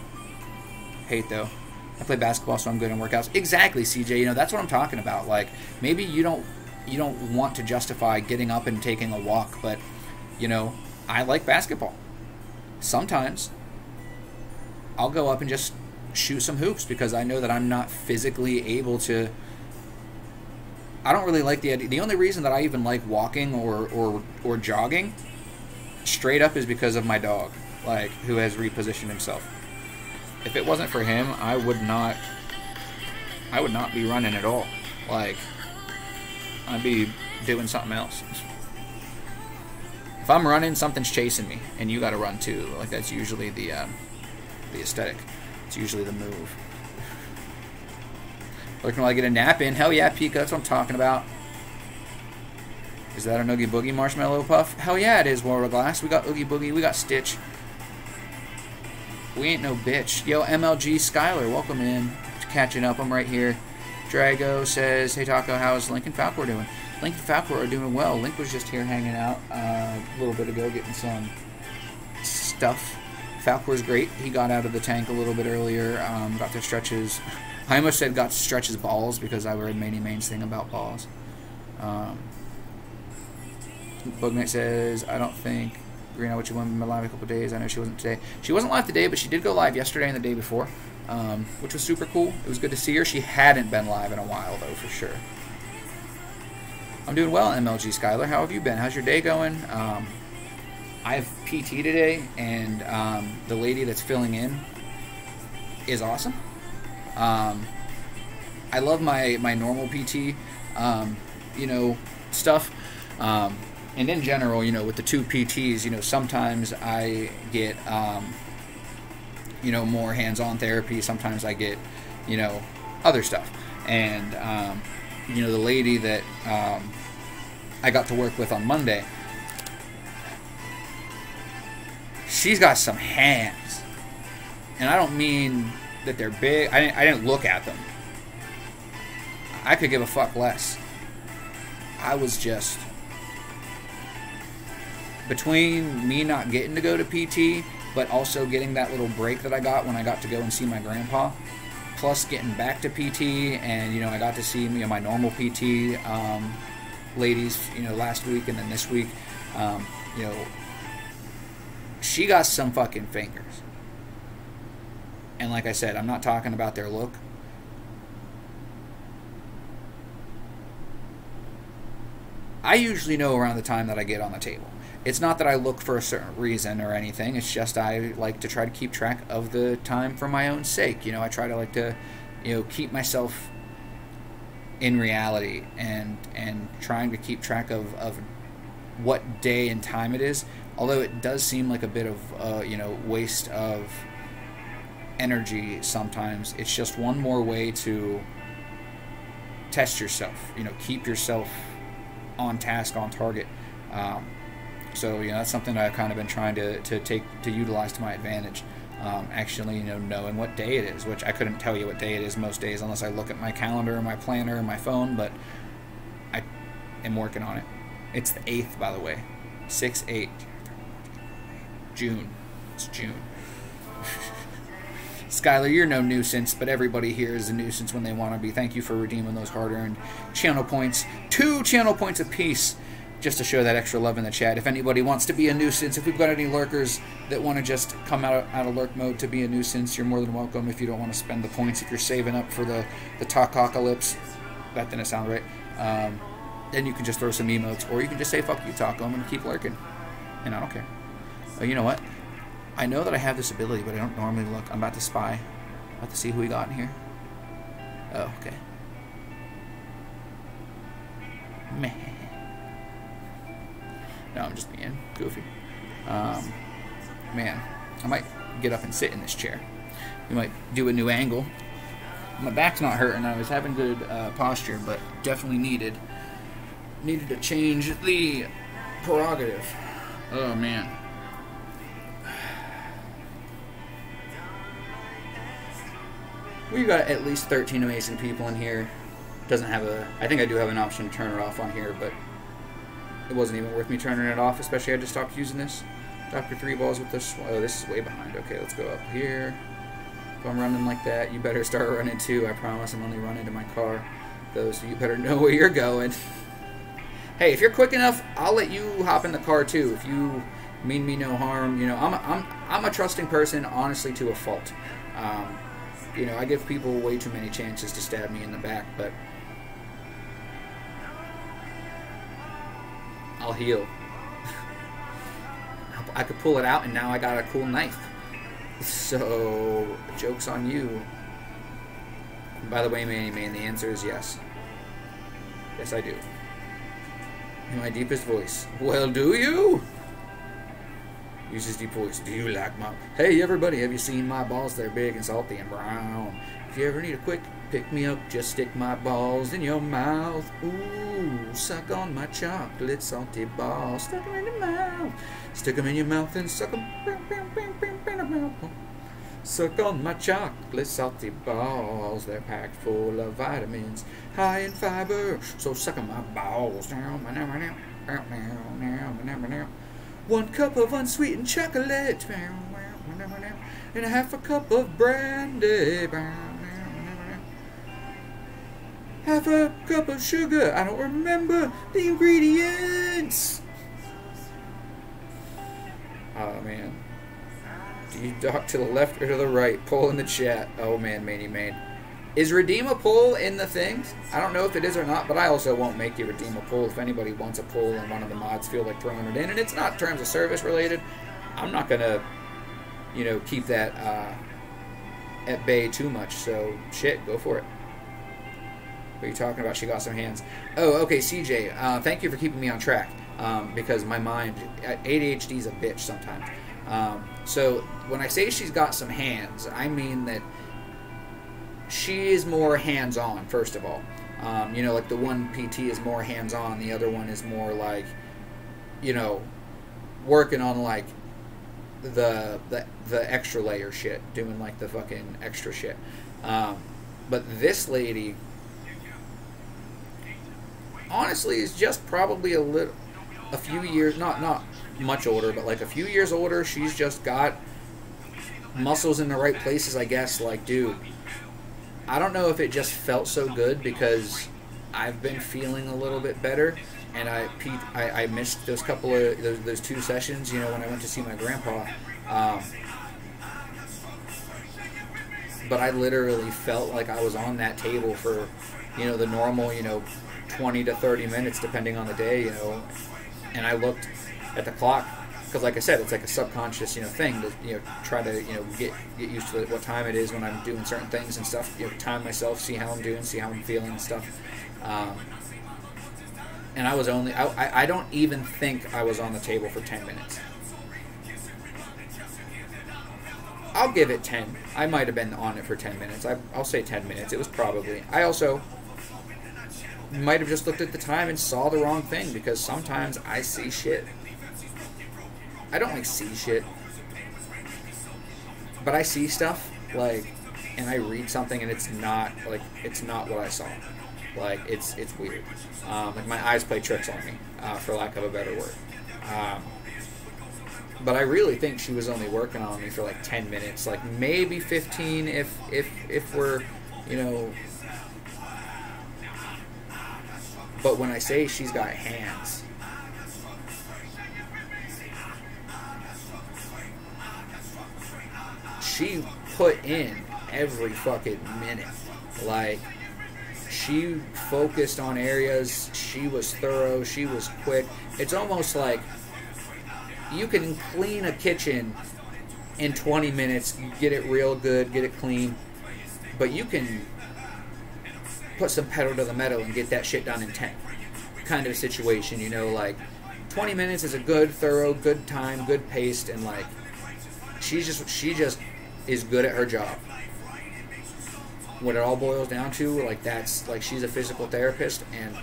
hate though. I play basketball, so I'm good in workouts. Exactly, CJ. You know, that's what I'm talking about. Like, maybe you don't want to justify getting up and taking a walk, but, you know, I like basketball. Sometimes I'll go up and just shoot some hoops because I know that I'm not physically able to. I don't really like the idea. The only reason that I even like walking or jogging straight up is because of my dog, like, who has repositioned himself. If it wasn't for him, I would not be running at all. Like, I'd be doing something else. If I'm running, something's chasing me, and you got to run too. Like, that's usually the aesthetic. It's usually the move. Looking while I get a nap in. Hell yeah, Pika. That's what I'm talking about. Is that an Oogie Boogie Marshmallow Puff? Hell yeah, it is, World of Glass. We got Oogie Boogie. We got Stitch. We ain't no bitch. Yo, MLG Skyler, welcome in. Catching up. I'm right here. Drago says, hey, Taco, how's Link and Falcor doing? Link and Falcor are doing well. Link was just here hanging out a little bit ago, getting some stuff. Falcor's great. He got out of the tank a little bit earlier. Got to stretch his... I almost said got to stretch his balls because I read Manny Main's thing about balls. Bugnight says, I don't think Green Witchy Woman went live a couple days. I know she wasn't today. She wasn't live today, but she did go live yesterday and the day before, which was super cool. It was good to see her. She hadn't been live in a while, though, for sure. I'm doing well, MLG Skyler. How have you been? How's your day going? I have PT today, and the lady that's filling in is awesome. I love my normal PT, you know, stuff. And in general, you know, with the 2 PTs, you know, sometimes I get, you know, more hands-on therapy. Sometimes I get, you know, other stuff. And, you know, the lady that I got to work with on Monday, she's got some hands. And I don't mean that they're big. I didn't look at them. I could give a fuck less. I was just... Between me not getting to go to PT, but also getting that little break that I got when I got to go and see my grandpa, plus getting back to PT, and, you know, I got to see, you know, my normal PT ladies, you know, last week and then this week, you know, she got some fucking fingers. And like I said, I'm not talking about their look. I usually know around the time that I get on the table. It's not that I look for a certain reason or anything. It's just I like to try to keep track of the time for my own sake. You know, I try to like to, you know, keep myself in reality and trying to keep track of what day and time it is. Although it does seem like a bit of, you know, waste of energy sometimes. It's just one more way to test yourself. You know, keep yourself on task, on target. So, you know, that's something I've kind of been trying to utilize to my advantage. Actually, you know, knowing what day it is, which I couldn't tell you what day it is most days unless I look at my calendar or my planner or my phone, but I am working on it. It's the 8th, by the way. 6/8. June. It's June. Skylar, you're no nuisance, but everybody here is a nuisance when they want to be. Thank you for redeeming those hard-earned channel points. 2 channel points apiece, just to show that extra love in the chat. If anybody wants to be a nuisance, if we've got any lurkers that want to just come out of lurk mode to be a nuisance, you're more than welcome. If you don't want to spend the points, if you're saving up for the Talkocalypse, that didn't sound right, then you can just throw some emotes, or you can just say, fuck you, Taco, I'm going to keep lurking. And I don't care. Oh, you know what? I know that I have this ability, but I don't normally look. I'm about to spy. About to see who we got in here. Oh, okay. Meh. No, I'm just being goofy. Man, I might get up and sit in this chair. We might do a new angle. My back's not hurting. I was having good posture, but definitely needed to change the prerogative. Oh, man. We've got at least 13 amazing people in here. Doesn't have a... I think I do have an option to turn it off on here, but it wasn't even worth me turning it off, especially I just stopped using this. Dr. 3 balls with this... Oh, this is way behind. Okay, let's go up here. If I'm running like that, you better start running too. I promise I'm only running to my car, though, so you better know where you're going. Hey, if you're quick enough, I'll let you hop in the car too. If you mean me no harm, you know, I'm a trusting person, honestly, to a fault. You know, I give people way too many chances to stab me in the back, but I'll heal. I could pull it out, and now I got a cool knife. So, joke's on you. By the way, Manny Man, the answer is yes. Yes, I do. In my deepest voice. Well, do you? Uses deep voice. Do you like my... Hey, everybody, have you seen my balls? They're big and salty and brown. If you ever need a quick pick-me-up, just stick my balls in your mouth. Ooh, suck on my chocolate salty balls. Stuck them in your mouth. Stick them in your mouth and suck them. Suck on my chocolate salty balls. They're packed full of vitamins, high in fiber. So suck on my balls. 1 cup of unsweetened chocolate, and a half a cup of brandy, half a cup of sugar. I don't remember the ingredients. Oh man, do you dock to the left or to the right? Poll in the chat. Oh man, Manny Man. Is redeem a poll in the things? I don't know if it is or not, but I also won't make you redeem a poll. If anybody wants a poll and one of the mods feel like throwing it in, and it's not terms of service related, I'm not going to, you know, keep that at bay too much. So, shit, go for it. What are you talking about? She got some hands. Oh, okay, CJ. Thank you for keeping me on track. Because my mind, ADHD is a bitch sometimes. So when I say she's got some hands, I mean that she is more hands-on, first of all. You know, like the one PT is more hands-on, the other one is more like, you know, working on like the extra layer shit, doing like the fucking extra shit. But this lady, honestly, is just probably a few years, not much older, but like a few years older. She's just got muscles in the right places, I guess. Like, dude, I don't know if it just felt so good because I've been feeling a little bit better, and I missed those couple of those 2 sessions, you know, when I went to see my grandpa. But I literally felt like I was on that table for, you know, the normal, you know, 20 to 30 minutes depending on the day, you know. And I looked at the clock because, like I said, it's like a subconscious, you know, thing to, you know, try to, you know, get used to what time it is when I'm doing certain things and stuff. You know, time myself, see how I'm doing, see how I'm feeling and stuff. And I was only, I don't even think I was on the table for 10 minutes. I'll give it 10. I might have been on it for 10 minutes. I'll say 10 minutes. It was probably. I also might have just looked at the time and saw the wrong thing, because sometimes I see shit. I don't like see shit, but I see stuff, like, and I read something and it's not what I saw. Like, it's weird. Like, my eyes play tricks on me, for lack of a better word. But I really think she was only working on me for like 10 minutes, like maybe 15 if we're, you know. But when I say she's got hands, she put in every fucking minute. Like, she focused on areas, she was thorough, she was quick. It's almost like you can clean a kitchen in 20 minutes, get it real good, get it clean, but you can put some pedal to the metal and get that shit done in 10. Kind of a situation, you know, like 20 minutes is a good, thorough, good time, good paced, and like she just is good at her job. What it all boils down to, like, that's like, she's a physical therapist, and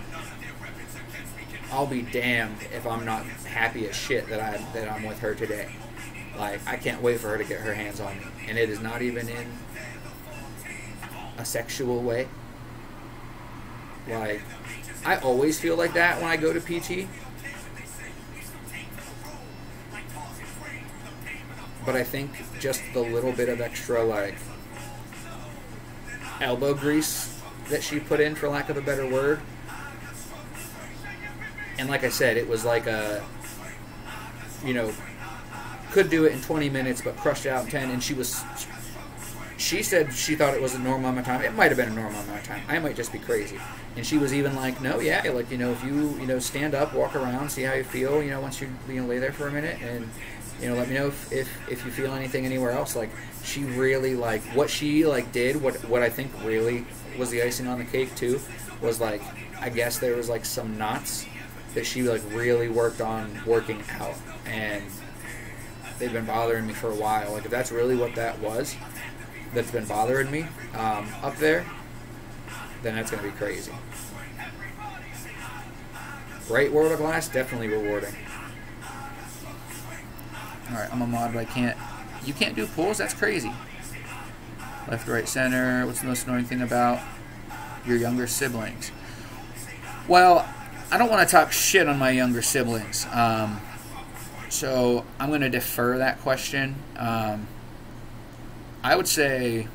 I'll be damned if I'm not happy as shit that I'm with her today. Like, I can't wait for her to get her hands on me, and it is not even in a sexual way. Like, I always feel like that when I go to PT, but I think just the little bit of extra, like, elbow grease that she put in, for lack of a better word. And like I said, it was like a, you know, could do it in 20 minutes, but crushed it out in 10. And she said she thought it was a normal amount of time. It might have been a normal amount of time. I might just be crazy. And she was even like, no, yeah, like, you know, if you know, stand up, walk around, see how you feel, you know, once you know, lay there for a minute, and, you know, let me know if you feel anything anywhere else. Like, she really, like, what she, like, did, what I think really was the icing on the cake, too, was, like, I guess there was, like, some knots that she, like, really worked on working out, and they've been bothering me for a while. Like, if that's really what that was that's been bothering me up there, then that's going to be crazy. Right World of Glass, definitely rewarding. Alright, I'm a mod, but you can't do pulls? That's crazy. Left, right, center. What's the most annoying thing about your younger siblings? Well, I don't want to talk shit on my younger siblings. So I'm going to defer that question. I would say,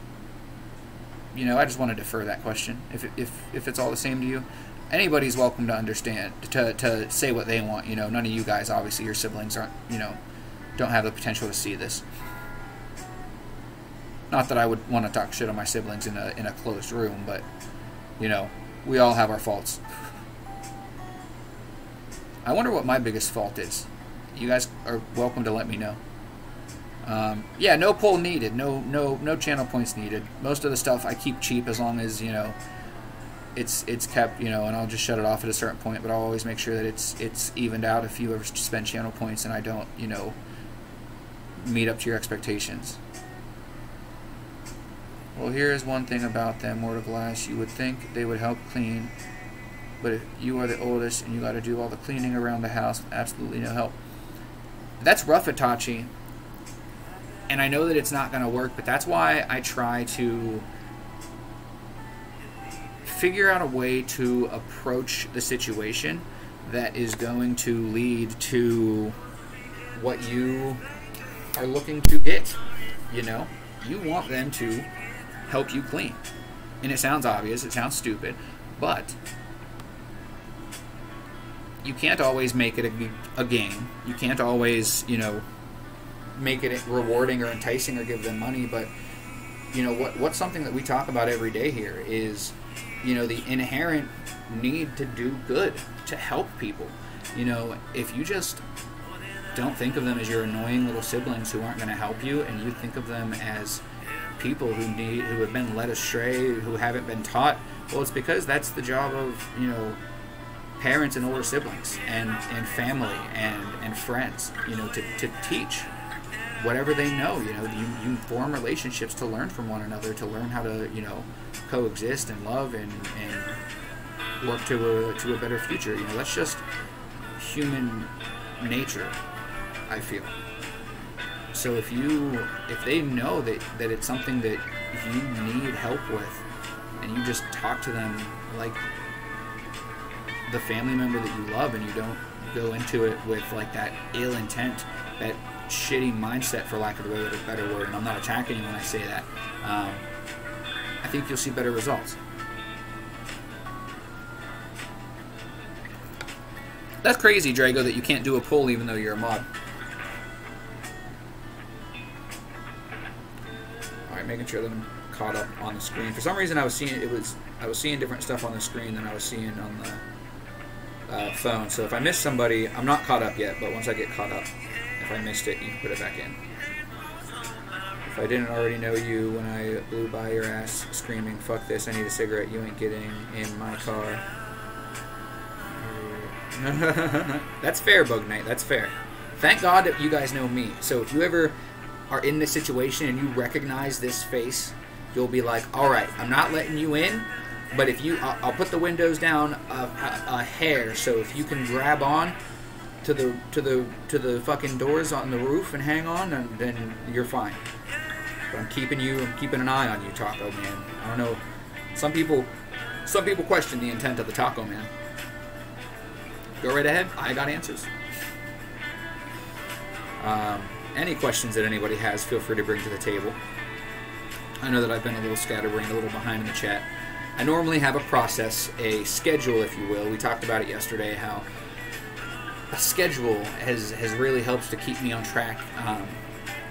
you know, I just want to defer that question. If it's all the same to you, anybody's welcome to understand, to say what they want. You know, none of you guys, obviously, your siblings aren't, you know, don't have the potential to see this. Not that I would want to talk shit on my siblings in a closed room, but, you know, we all have our faults. I wonder what my biggest fault is. You guys are welcome to let me know. Yeah, no pull needed. No channel points needed. Most of the stuff I keep cheap as long as, you know, it's kept, you know, and I'll just shut it off at a certain point, but I'll always make sure that it's evened out if you ever spend channel points and I don't, you know, meet up to your expectations. Well, here is one thing about them, Mortal Glass. You would think they would help clean, but if you are the oldest and you got to do all the cleaning around the house with absolutely no help. That's rough, Itachi. And I know that it's not going to work, but that's why I try to figure out a way to approach the situation that is going to lead to what you are looking to get. You know, you want them to help you clean. And it sounds obvious, it sounds stupid, but you can't always make it a game. You can't always, you know, make it rewarding or enticing or give them money. But, you know, what's something that we talk about every day here is, you know, the inherent need to do good, to help people. You know, if you just don't think of them as your annoying little siblings who aren't going to help you, and you think of them as people who have been led astray, who haven't been taught, well, it's because that's the job of, you know, parents and older siblings and family and friends, you know, to teach whatever they know. You know, you form relationships to learn from one another, to learn how to, you know, coexist and love and work to a better future. You know, that's just human nature, I feel. So if they know that it's something that you need help with, and you just talk to them like the family member that you love, and you don't go into it with like that ill intent, that shitty mindset, for lack of a better word, and I'm not attacking you when I say that, I think you'll see better results. That's crazy, Drago, that you can't do a pull even though you're a mod. Alright, making sure that I'm caught up on the screen. For some reason I was seeing different stuff on the screen than I was seeing on the phone. So if I missed somebody, I'm not caught up yet, but once I get caught up, if I missed it, you can put it back in. If I didn't already know you when I blew by your ass screaming, "Fuck this, I need a cigarette, you ain't getting in my car." That's fair, Bug Knight, that's fair. Thank God that you guys know me. So if you ever are in this situation and you recognize this face, you'll be like, alright, I'm not letting you in, but if you, I'll put the windows down a hair, so if you can grab on to the fucking doors on the roof and hang on, then you're fine. But I'm keeping an eye on you, Taco Man. I don't know, some people question the intent of the Taco Man. Go right ahead, I got answers. Any questions that anybody has, feel free to bring to the table. I know that I've been a little scatterbrained, a little behind in the chat. I normally have a process, a schedule, if you will. We talked about it yesterday, how a schedule has really helped to keep me on track.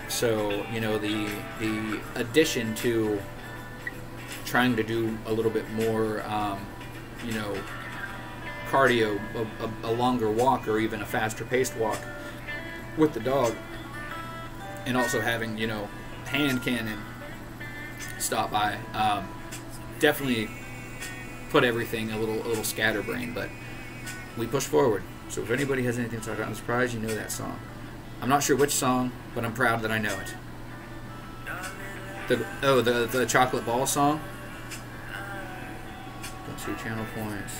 So, you know, the addition to trying to do a little bit more, you know, cardio, a longer walk, or even a faster paced walk with the dog, and also having, you know, hand cannon stop by, definitely put everything a little scatterbrained, but we push forward. So if anybody has anything to talk about, I'm surprised you know that song. I'm not sure which song, but I'm proud that I know it. The Chocolate Ball song. Don't see channel points.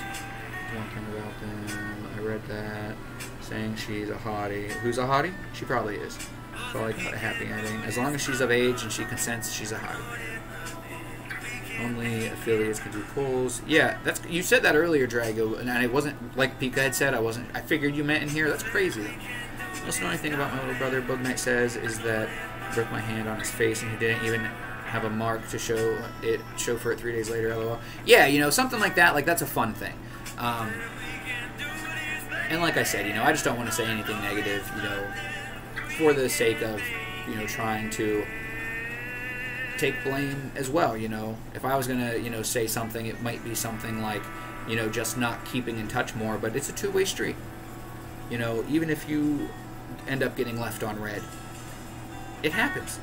One thing about them, I read that, saying she's a hottie. Who's a hottie? She probably is. Probably got a happy ending. As long as she's of age and she consents, she's a hottie. Only affiliates can do pulls. Yeah, that's, you said that earlier, Drago, and it wasn't like Pika had said. I figured you meant in here. That's crazy. I also know anything about my little brother. Bug Knight says is that I broke my hand on his face and he didn't even have a mark to show for it 3 days later. LOL. Yeah, you know, something like that. Like, that's a fun thing. And like I said, you know, I just don't want to say anything negative, you know, for the sake of, you know, trying to take blame as well. You know, if I was gonna, you know, say something, it might be something like, you know, just not keeping in touch more, but it's a two-way street. You know, even if you end up getting left on red, it happens.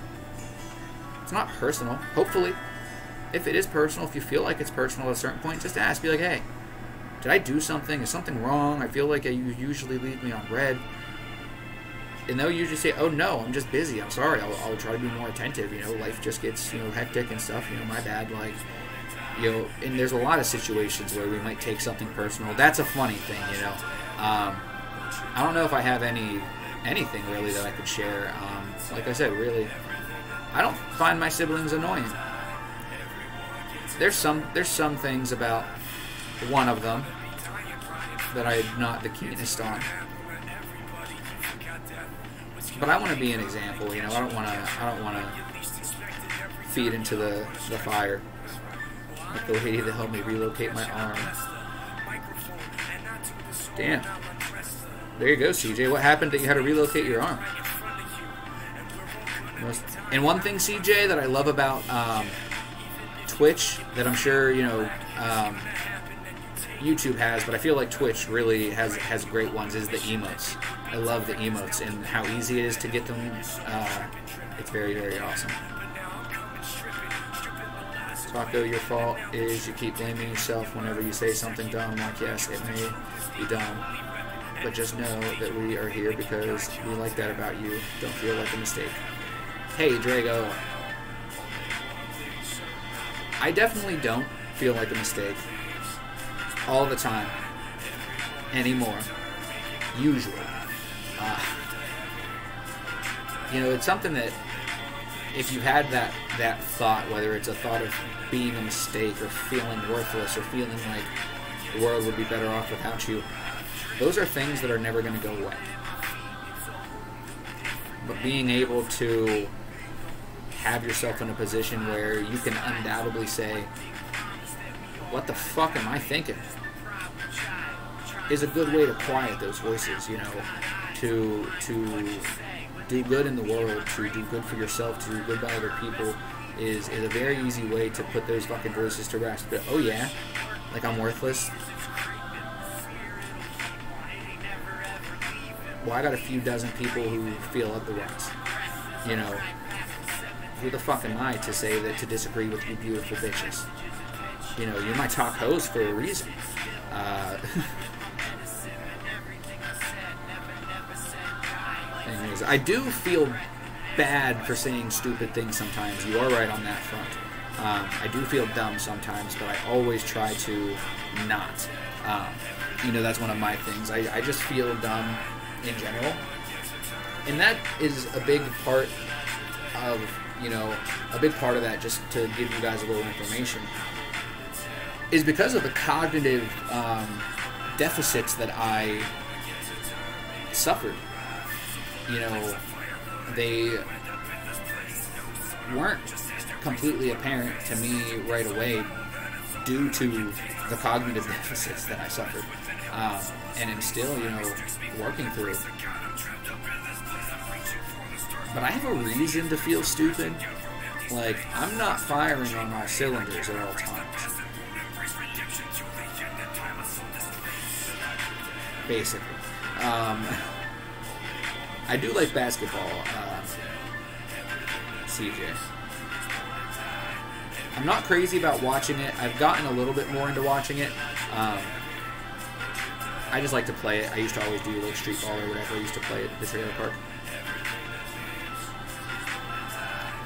It's not personal, hopefully. if it is personal, if you feel like it's personal at a certain point, just ask. Be like, hey, did I do something? Is something wrong? I feel like you usually leave me on red. And they'll usually say, oh, no, I'm just busy. I'm sorry. I'll try to be more attentive. You know, life just gets, you know, hectic and stuff. You know, my bad. Like, you know, and there's a lot of situations where we might take something personal. That's a funny thing, you know. I don't know if I have anything really that I could share. Like I said, really, I don't find my siblings annoying. There's some things about one of them that I'm not the keenest on. But I want to be an example, you know. I don't want to feed into the fire. Like the lady that helped me relocate my arm. Damn. There you go, CJ. What happened that you had to relocate your arm? And one thing, CJ, that I love about Twitch, that I'm sure, you know, YouTube has, but I feel like Twitch really has great ones, is the emotes. I love the emotes and how easy it is to get them. It's very, very awesome. Taco, your fault is you keep blaming yourself whenever you say something dumb. Like, yes, it may be dumb, but just know that we are here because we like that about you. Don't feel like a mistake. Hey, Drago. I definitely don't feel like a mistake all the time anymore. Usually. You know, it's something that if you had that thought, whether it's a thought of being a mistake or feeling worthless or feeling like the world would be better off without you, those are things that are never going to go away. But being able to have yourself in a position where you can undoubtedly say, what the fuck am I thinking? Is a good way to quiet those voices, you know, to do good in the world, to do good for yourself, to do good by other people, is a very easy way to put those fucking voices to rest. But, oh yeah, like I'm worthless. Well, I got a few dozen people who feel otherwise. You know, who the fuck am I to say that, to disagree with you beautiful bitches? You know, you're my top host for a reason. Anyways, I do feel bad for saying stupid things sometimes. You are right on that front. I do feel dumb sometimes, but I always try to not. You know, that's one of my things. I just feel dumb in general. And that is a big part of, you know, a big part of that, just to give you guys a little information, is because of the cognitive deficits that I suffered. You know, they weren't completely apparent to me right away due to the cognitive deficits that I suffered. And I'm still, you know, working through. But I have a reason to feel stupid. Like, I'm not firing on all cylinders at all times. Basically. I do like basketball, CJ. I'm not crazy about watching it. I've gotten a little bit more into watching it. I just like to play it. I used to always do like street ball or whatever. I used to play at the trailer park.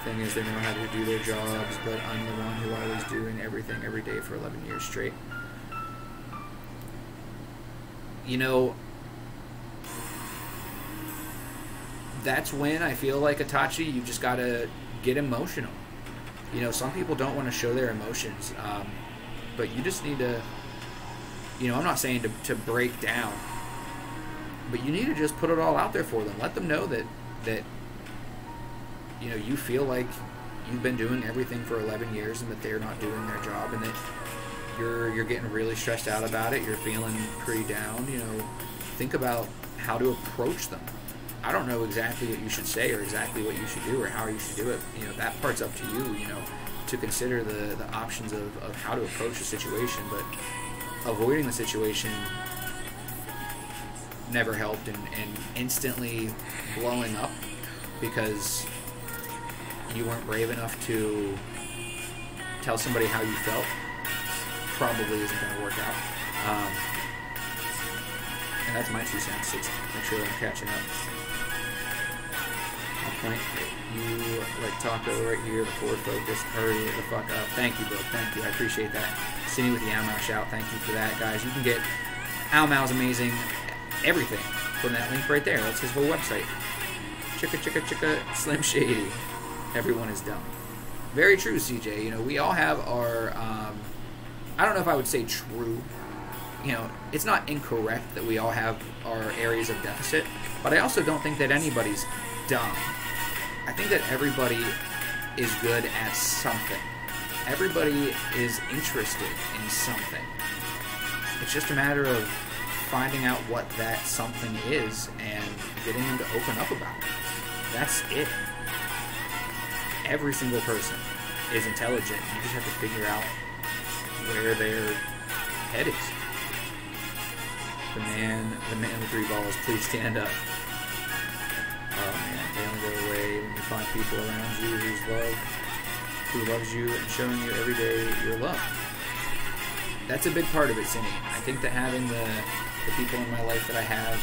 Thing is, they know how to do their jobs, but I'm the one who always doing everything every day for 11 years straight. You know, that's when I feel like, Itachi, you just gotta get emotional. You know, some people don't want to show their emotions, but you just need to, you know, I'm not saying to break down, but you need to just put it all out there for them. Let them know that you know, you feel like you've been doing everything for 11 years and that they're not doing their job, and that you're getting really stressed out about it. You're feeling pretty down. You know, think about how to approach them. I don't know exactly what you should say or exactly what you should do or how you should do it. You know, that part's up to you, you know, to consider the options of how to approach a situation. But avoiding the situation never helped, and instantly blowing up because you weren't brave enough to tell somebody how you felt probably isn't going to work out. And that's my 2 cents. It's make sure that I'm catching up. I'll point at you like Taco right here, the forward focus. Hurry the fuck up. Thank you, bro. Thank you. I appreciate that. Sydney with the Ow Mau shout. Thank you for that, guys. You can get Ow Mau's amazing everything from that link right there. That's his whole website. Chicka, chicka, chicka, Slim Shady. Everyone is dumb. Very true, CJ. You know, we all have our, I don't know if I would say true. You know, it's not incorrect that we all have our areas of deficit, but I also don't think that anybody's dumb. I think that everybody is good at something. Everybody is interested in something. It's just a matter of finding out what that something is and getting them to open up about it. That's it. Every single person is intelligent. You just have to figure out where their head is. The man with 3 balls, please stand up. Oh man, they only go away when you find people around you who loves you and showing you every day your love. That's a big part of it, Cindy. I think that having the people in my life that I have,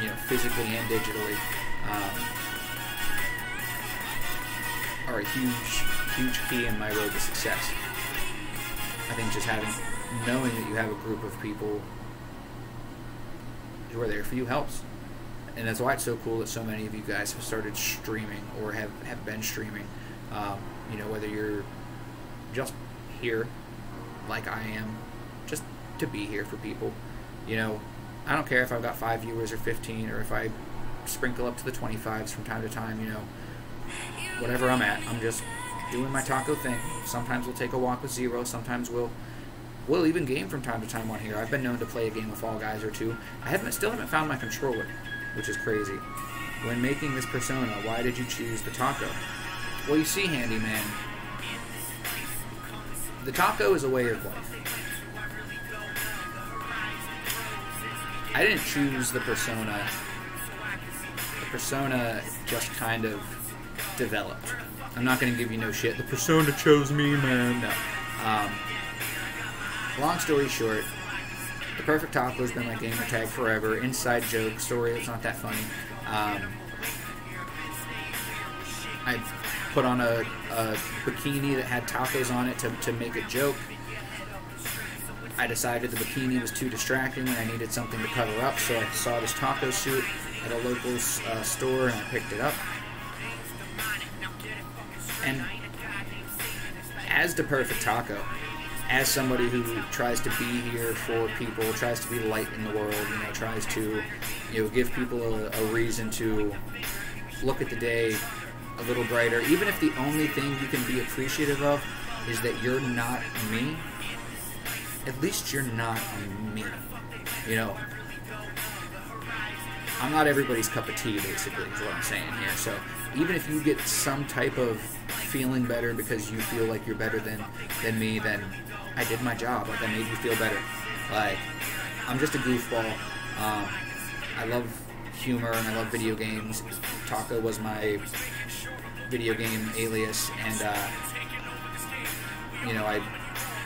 you know, physically and digitally, are a huge key in my road to success. I think just knowing that you have a group of people who are there for you helps. And that's why it's so cool that so many of you guys have started streaming or have been streaming. You know, whether you're just here like I am, just to be here for people. You know, I don't care if I've got 5 viewers or 15, or if I sprinkle up to the 25s from time to time, you know. Whatever I'm at, I'm just doing my taco thing. Sometimes we'll take a walk with Zero. Sometimes we'll even game from time to time on here. I've been known to play a game of Fall Guys or 2. I still haven't found my controller, which is crazy. When making this persona, why did you choose the taco? Well, you see, Handyman, the taco is a way of life. I didn't choose the persona. The persona just kind of developed. I'm not going to give you no shit. The persona chose me, man. No. Long story short, the Perfect Taco has been my gamer tag forever. Inside joke, story that's not that funny. I put on a bikini that had tacos on it to make a joke. I decided the bikini was too distracting and I needed something to cover up, so I saw this taco suit at a local store and I picked it up. And as the Perfect Taco, as somebody who tries to be here for people, tries to be light in the world, you know, tries to, you know, give people a reason to look at the day a little brighter, even if the only thing you can be appreciative of is that you're not me, at least you're not me. You know, I'm not everybody's cup of tea, basically, is what I'm saying here. So even if you get some type of feeling better because you feel like you're better than me, then I did my job. Like, I made you feel better. Like, I'm just a goofball. I love humor and I love video games. Taco was my video game alias, and you know, I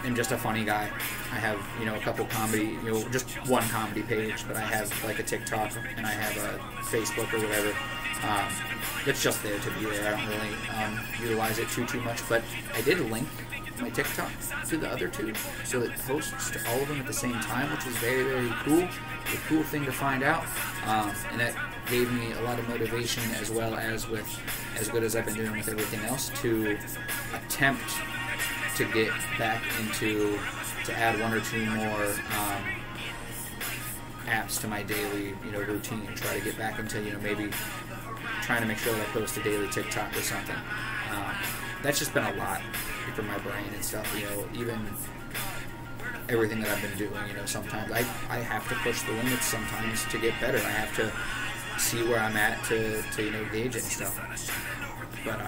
am just a funny guy. I have, you know, a couple comedy, you know, just one comedy page, but I have like a TikTok and I have a Facebook or whatever. It's just there to be there. I don't really utilize it too much, but I did link my TikTok to the other two, so it posts to all of them at the same time, which was very, very cool. A cool thing to find out, and that gave me a lot of motivation, as well as with as good as I've been doing with everything else, to attempt to get back into, to add 1 or 2 more apps to my daily, you know, routine. Try to get back into, you know, maybe trying to make sure that I post a daily TikTok or something. That's just been a lot for my brain and stuff, you know, even everything that I've been doing, you know, sometimes I have to push the limits sometimes to get better. I have to see where I'm at to you know, gauge it and stuff. But,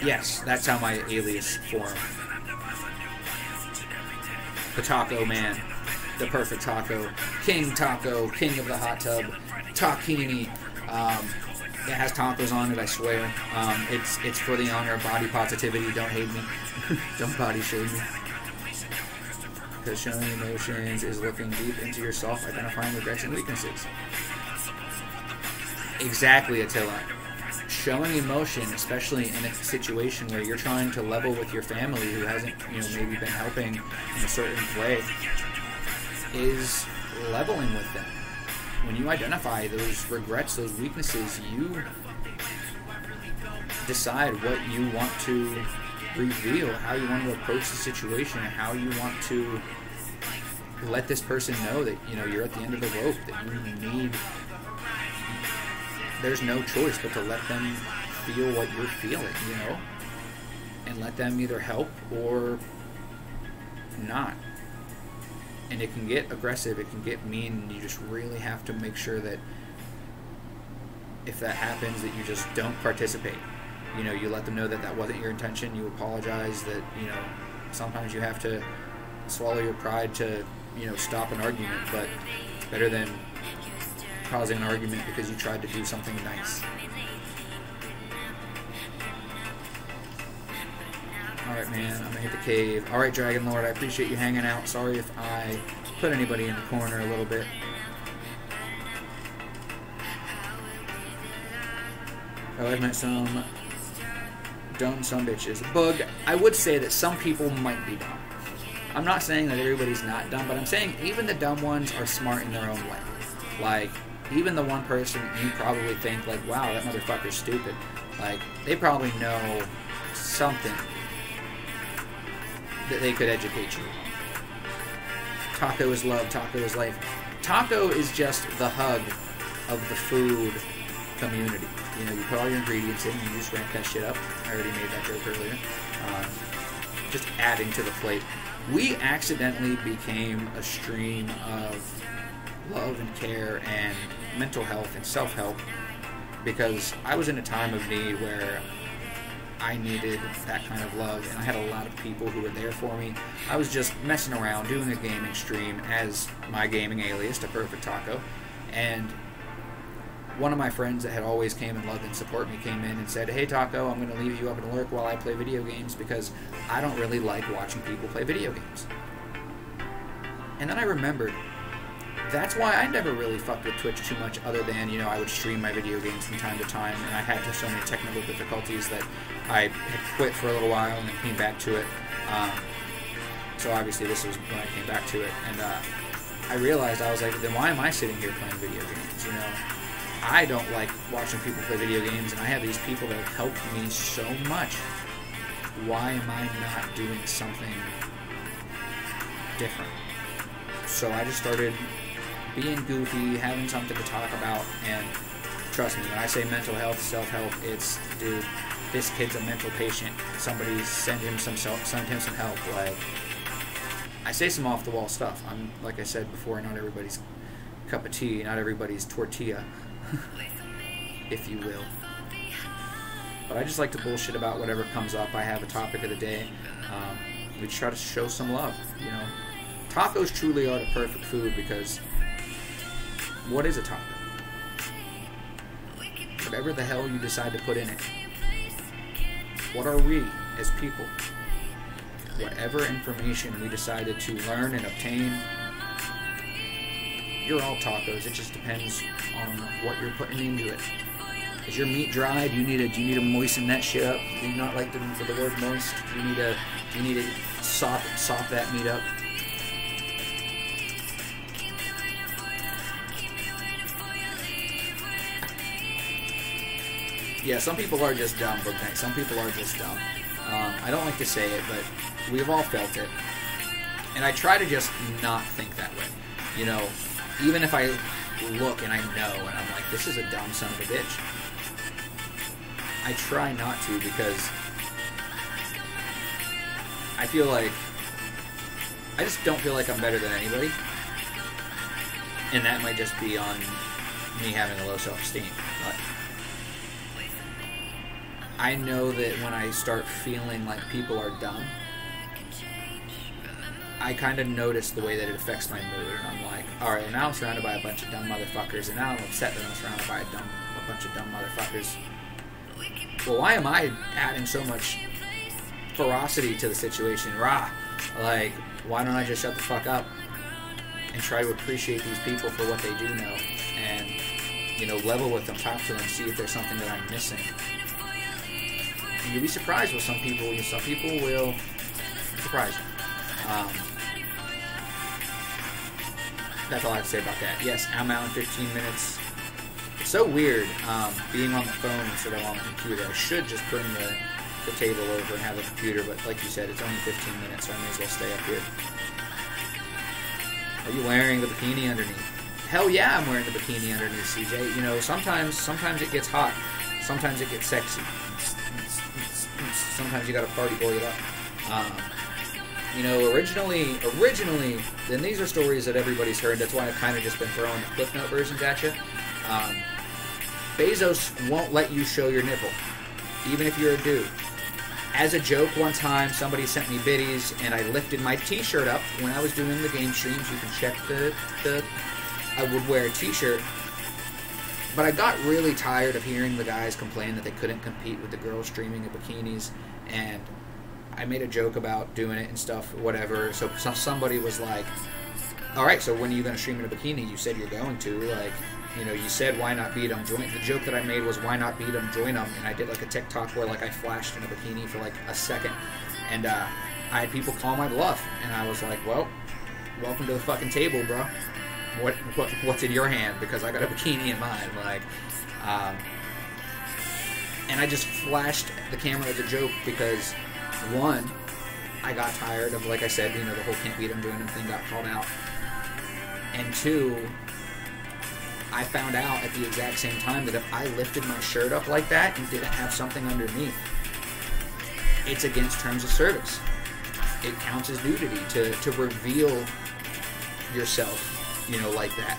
yes, that's how my alias formed. The Taco Man, the Perfect Taco, King Taco, King of the Hot Tub, Takini. It has tacos on it, I swear. It's for the honor of body positivity. Don't hate me. Don't body shame me. Because showing emotions is looking deep into yourself, identifying regrets and weaknesses. Exactly, Attila. Showing emotion, especially in a situation where you're trying to level with your family who hasn't, maybe been helping in a certain way, is leveling with them. When you identify those regrets, those weaknesses, you decide what you want to reveal, how you want to approach the situation, and how you want to let this person know that, you're at the end of the rope, that there's no choice but to let them feel what you're feeling, and let them either help or not. And it can get aggressive, it can get mean, and you just really have to make sure that if that happens, that you just don't participate. You let them know that that wasn't your intention, you apologize, that, sometimes you have to swallow your pride to, stop an argument, but it's better than causing an argument because you tried to do something nice. Alright, man, I'm gonna hit the cave. Alright, Dragon Lord, I appreciate you hanging out. Sorry if I put anybody in the corner a little bit. Oh, I've met some dumb bitches. Bug, I would say that some people might be dumb. I'm not saying that everybody's not dumb, but I'm saying even the dumb ones are smart in their own way. Like, even the one person you probably think, like, wow, that motherfucker's stupid. Like, they probably know something that they could educate you. Taco is love, taco is life. Taco is just the hug of the food community. You put all your ingredients in, you just ramp that shit up. I already made that joke earlier. Just adding to the plate. We accidentally became a stream of love and care and mental health and self-help because I was in a time of need where I needed that kind of love, and I had a lot of people who were there for me. I was just messing around, doing a gaming stream as my gaming alias, The Perfect Taco, and one of my friends that had always came and loved and support me came in and said, hey Taco, I'm going to leave you up and lurk while I play video games because I don't really like watching people play video games. And then I remembered, that's why I never really fucked with Twitch too much other than, I would stream my video games from time to time, and I had just so many technical difficulties that I had quit for a little while and then came back to it. So obviously this was when I came back to it, and I realized, I was like, then why am I sitting here playing video games, I don't like watching people play video games, and I have these people that have helped me so much. Why am I not doing something different? So I just started being goofy, having something to talk about, and trust me, when I say mental health, self-help, it's, dude, this kid's a mental patient. Somebody send him some help. Like, I say some off-the-wall stuff. I'm, like I said before, not everybody's cup of tea, not everybody's tortilla, if you will. But I just like to bullshit about whatever comes up. I have a topic of the day. We try to show some love, Tacos truly are the perfect food because what is a taco? Whatever the hell you decide to put in it. What are we as people? Whatever information we decided to learn and obtain, you're all tacos. It just depends on what you're putting into it. Is your meat dried? Do you need to moisten that shit up? Do you not like the word moist? Do you need to sop that meat up? Yeah, some people are just dumb, but some people are just dumb. I don't like to say it, but we've all felt it. And I try to just not think that way. Even if I look and I know, and I'm like, this is a dumb son of a bitch. I try not to because I feel like, I just don't feel like I'm better than anybody. And that might just be on me having a low self-esteem. But I know that when I start feeling like people are dumb, I kind of notice the way that it affects my mood, and I'm like, alright, now I'm surrounded by a bunch of dumb motherfuckers, and now I'm upset that I'm surrounded by a bunch of dumb motherfuckers. Well, why am I adding so much ferocity to the situation? Rah! Like, why don't I just shut the fuck up and try to appreciate these people for what they do know, and, you know, level with them, talk to them, see if there's something that I'm missing. And you'll be surprised with some people. Some people will surprise you. That's all I have to say about that. Yes, I'm out in 15 minutes. It's so weird being on the phone instead of on the computer. I should just bring the table over and have a computer, but like you said, it's only 15 minutes, so I may as well stay up here. Are you wearing the bikini underneath? Hell yeah, I'm wearing the bikini underneath, CJ. You know, sometimes it gets hot. Sometimes it gets sexy. Sometimes you gotta party boy it up. You know, originally, and these are stories that everybody's heard, that's why I've kind of just been throwing the Cliff Note versions at you. Bezos won't let you show your nipple, even if you're a dude. As a joke, one time, somebody sent me biddies, and I lifted my t-shirt up when I was doing the game streams. You can check I would wear a t-shirt. But I got really tired of hearing the guys complain that they couldn't compete with the girls streaming in bikinis, and I made a joke about doing it and stuff, whatever. So somebody was like, all right, so when are you going to stream in a bikini? You said you're going to. Like, you know, you said, why not beat them? The joke that I made was, why not beat them? Join them. And I did, like, a TikTok where, like, I flashed in a bikini for, like, a second. And I had people call my bluff. And I was like, well, welcome to the fucking table, bro. What's in your hand? Because I got a bikini in mine. Like, and I just flashed the camera as a joke because, one, I got tired of, like I said, you know, the whole can't beat them, join them thing got called out. And two, I found out at the exact same time that if I lifted my shirt up like that and didn't have something underneath, it's against terms of service. It counts as nudity to reveal yourself, you know, like that.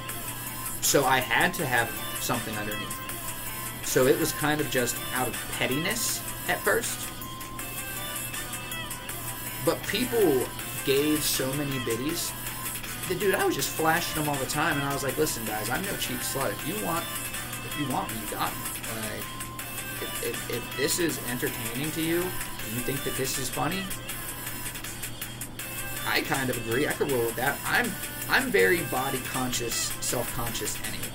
So I had to have something underneath. So it was kind of just out of pettiness at first. But people gave so many biddies. Dude, I was just flashing them all the time, and I was like, listen, guys, I'm no cheap slut. If you want me, you got me. Like, if this is entertaining to you, and you think that this is funny, I kind of agree. I could roll with that. I'm very body conscious, self-conscious anyway.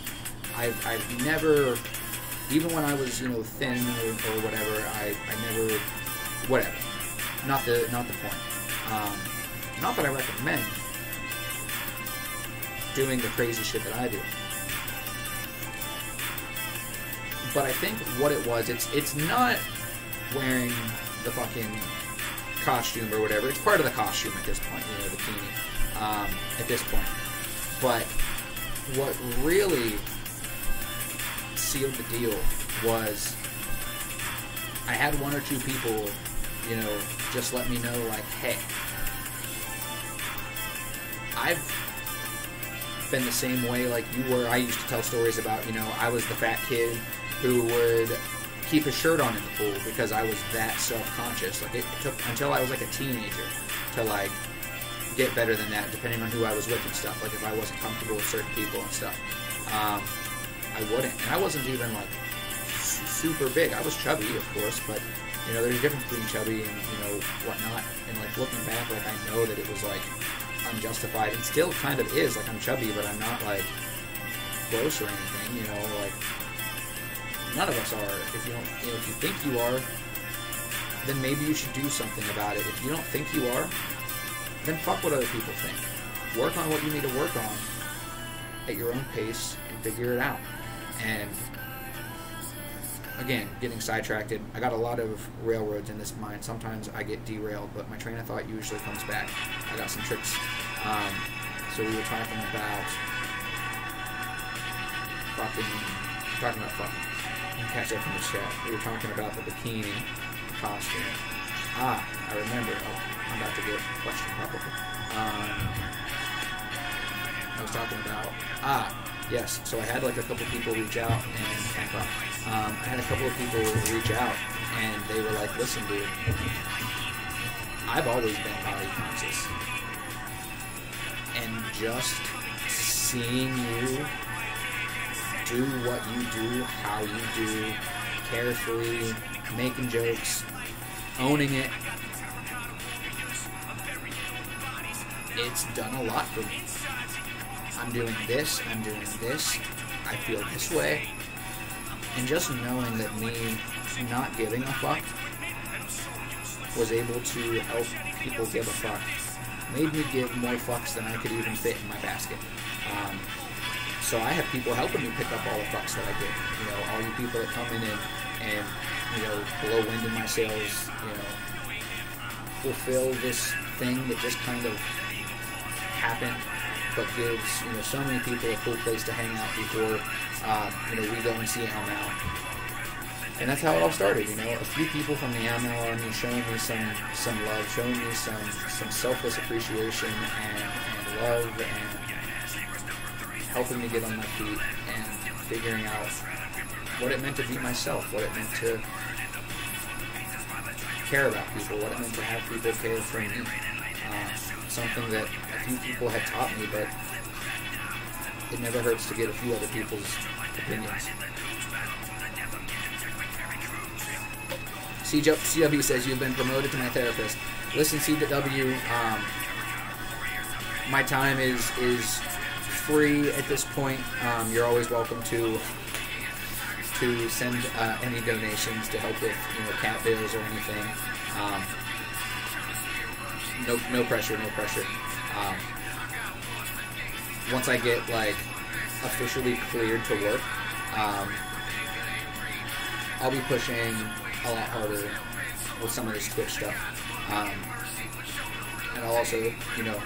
I've never, even when I was, you know, thin or whatever, I never, whatever. Not the point. Not that I recommend doing the crazy shit that I do. But I think what it was, it's not wearing the fucking costume or whatever. It's part of the costume at this point, you know, the bikini, at this point. But what really sealed the deal was I had one or two people, you know, just let me know, like, hey, I've been the same way like you were. I used to tell stories about, you know, I was the fat kid who would keep his shirt on in the pool because I was that self-conscious. Like, it took until I was like a teenager to, like, get better than that, depending on who I was with and stuff. Like, if I wasn't comfortable with certain people and stuff, I wouldn't. And I wasn't even, like, super big. I was chubby, of course, but, you know, there's a difference between chubby and, you know, whatnot. And, like, looking back, like, I know that it was, like, unjustified, and still kind of is. Like, I'm chubby, but I'm not, like, gross or anything, you know. Like, none of us are. If you don't, you know, if you think you are, then maybe you should do something about it. If you don't think you are, then fuck what other people think. Work on what you need to work on at your own pace and figure it out. And again, getting sidetracked. I got a lot of railroads in this mind. Sometimes I get derailed, but my train of thought usually comes back. I got some tricks. So we were talking about fucking. Catch up in the chat. We were talking about the bikini costume. I remember. Oh, I'm about to get a question probably. I was talking about. Yes. So I had like a couple people reach out and I had a couple of people reach out and they were like, "Listen, dude, I've always been body conscious, and just seeing you do what you do, how you do, carefree, making jokes, owning it. It's done a lot for me. I'm doing this, I feel this way. And just knowing that me not giving a fuck was able to help people give a fuck made me give more fucks than I could even fit in my basket. So I have people helping me pick up all the fucks that I give. You know, all you people that come in and you know, blow wind in my sails, you know, fulfill this thing that just kind of happened, but gives, you know, so many people a cool place to hang out before, you know, we go and see Al Mal. And that's how it all started, you know, a few people from the Al Mal Army showing me some love, showing me some selfless appreciation and love, and helping me get on my feet and figuring out what it meant to be myself, what it meant to care about people, what it meant to have people care for me. Something that a few people had taught me, but it never hurts to get a few other people's opinions. CW says, you've been promoted to my therapist. Listen, CW, my time is free at this point. You're always welcome to send any donations to help with, you know, cat bills or anything. No pressure. Once I get, like, officially cleared to work, I'll be pushing a lot harder with some of this Twitch stuff. And I'll also, you know,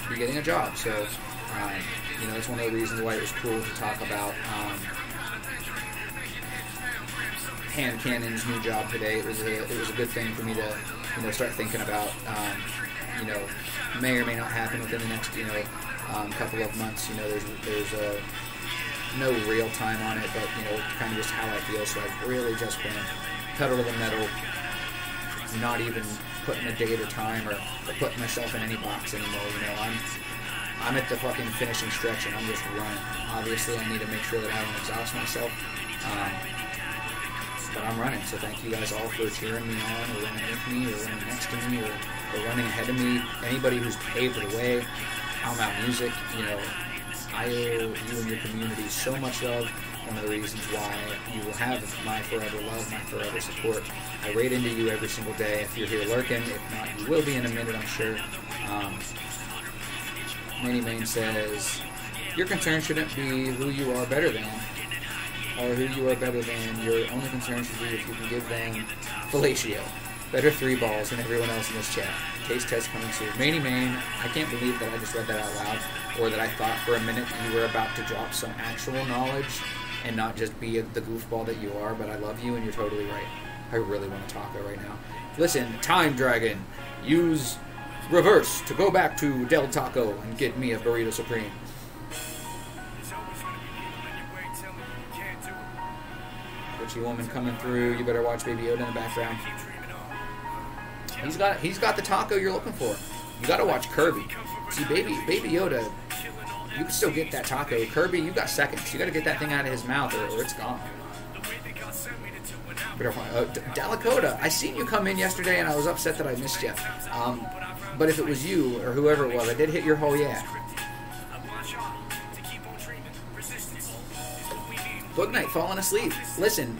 be getting a job. So, you know, it's one of the reasons why it was cool to talk about Hand Cannon's new job today. It was a good thing for me to, you know, start thinking about. You know, may or may not happen within the next, you know, couple of months. You know, there's no real time on it, but, you know, kind of just how I feel. So I've really just been pedal to the metal, not even putting a date or time or putting myself in any box anymore. You know, I'm at the fucking finishing stretch and I'm just running. Obviously, I need to make sure that I don't exhaust myself. But I'm running, so thank you guys all for cheering me on, or running with me, or running next to me, or running ahead of me. Anybody who's paved the way, Al Mal Music, you know, I owe you and your community so much love. One of the reasons why you will have my forever love, my forever support. I raid into you every single day if you're here lurking. If not, you will be in a minute, I'm sure. Manny Main says, your concern shouldn't be who you are better than, or who you are better than. Your only concern should be if you can give them fellatio. Better 3 balls than everyone else in this chat. Taste test coming soon. Manny Main, I can't believe that I just read that out loud, or that I thought for a minute you were about to drop some actual knowledge and not just be the goofball that you are, but I love you and you're totally right. I really want to taco right now. Listen, Time Dragon, use reverse to go back to Del Taco and get me a Burrito Supreme. Richie Woman coming through. You better watch Baby Yoda in the background. He's got the taco you're looking for. You gotta watch Kirby. See, Baby Yoda, you can still get that taco. Kirby, you got seconds. You gotta get that thing out of his mouth or it's gone. Dalakota, I seen you come in yesterday and I was upset that I missed you. But if it was you or whoever it was, I did hit your whole yeah. Book Night falling asleep. Listen,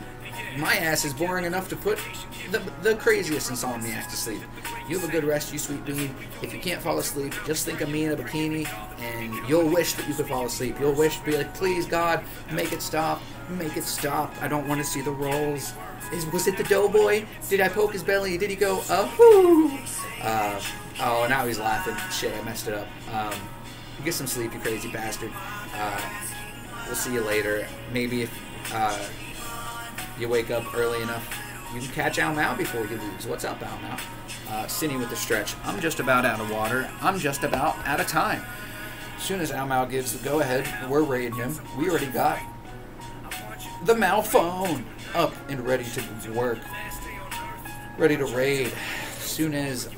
my ass is boring enough to put the craziest insomniacs to sleep. You have a good rest, you sweet bean. If you can't fall asleep, just think of me in a bikini, and you'll wish that you could fall asleep. You'll wish, be like, please, God, make it stop. Make it stop. I don't want to see the rolls. Was it the doughboy? Did I poke his belly? Did he go, oh, oh, now he's laughing. Shit, I messed it up. Get some sleep, you crazy bastard. We'll see you later. Maybe if you wake up early enough, you can catch Al Mal before you lose. What's up, Al Mal? Cindy with the stretch. I'm just about out of water. I'm just about out of time. As soon as Al Mal gives the go-ahead, we're raiding him. We already got the Mal phone up and ready to work. Ready to raid. As soon as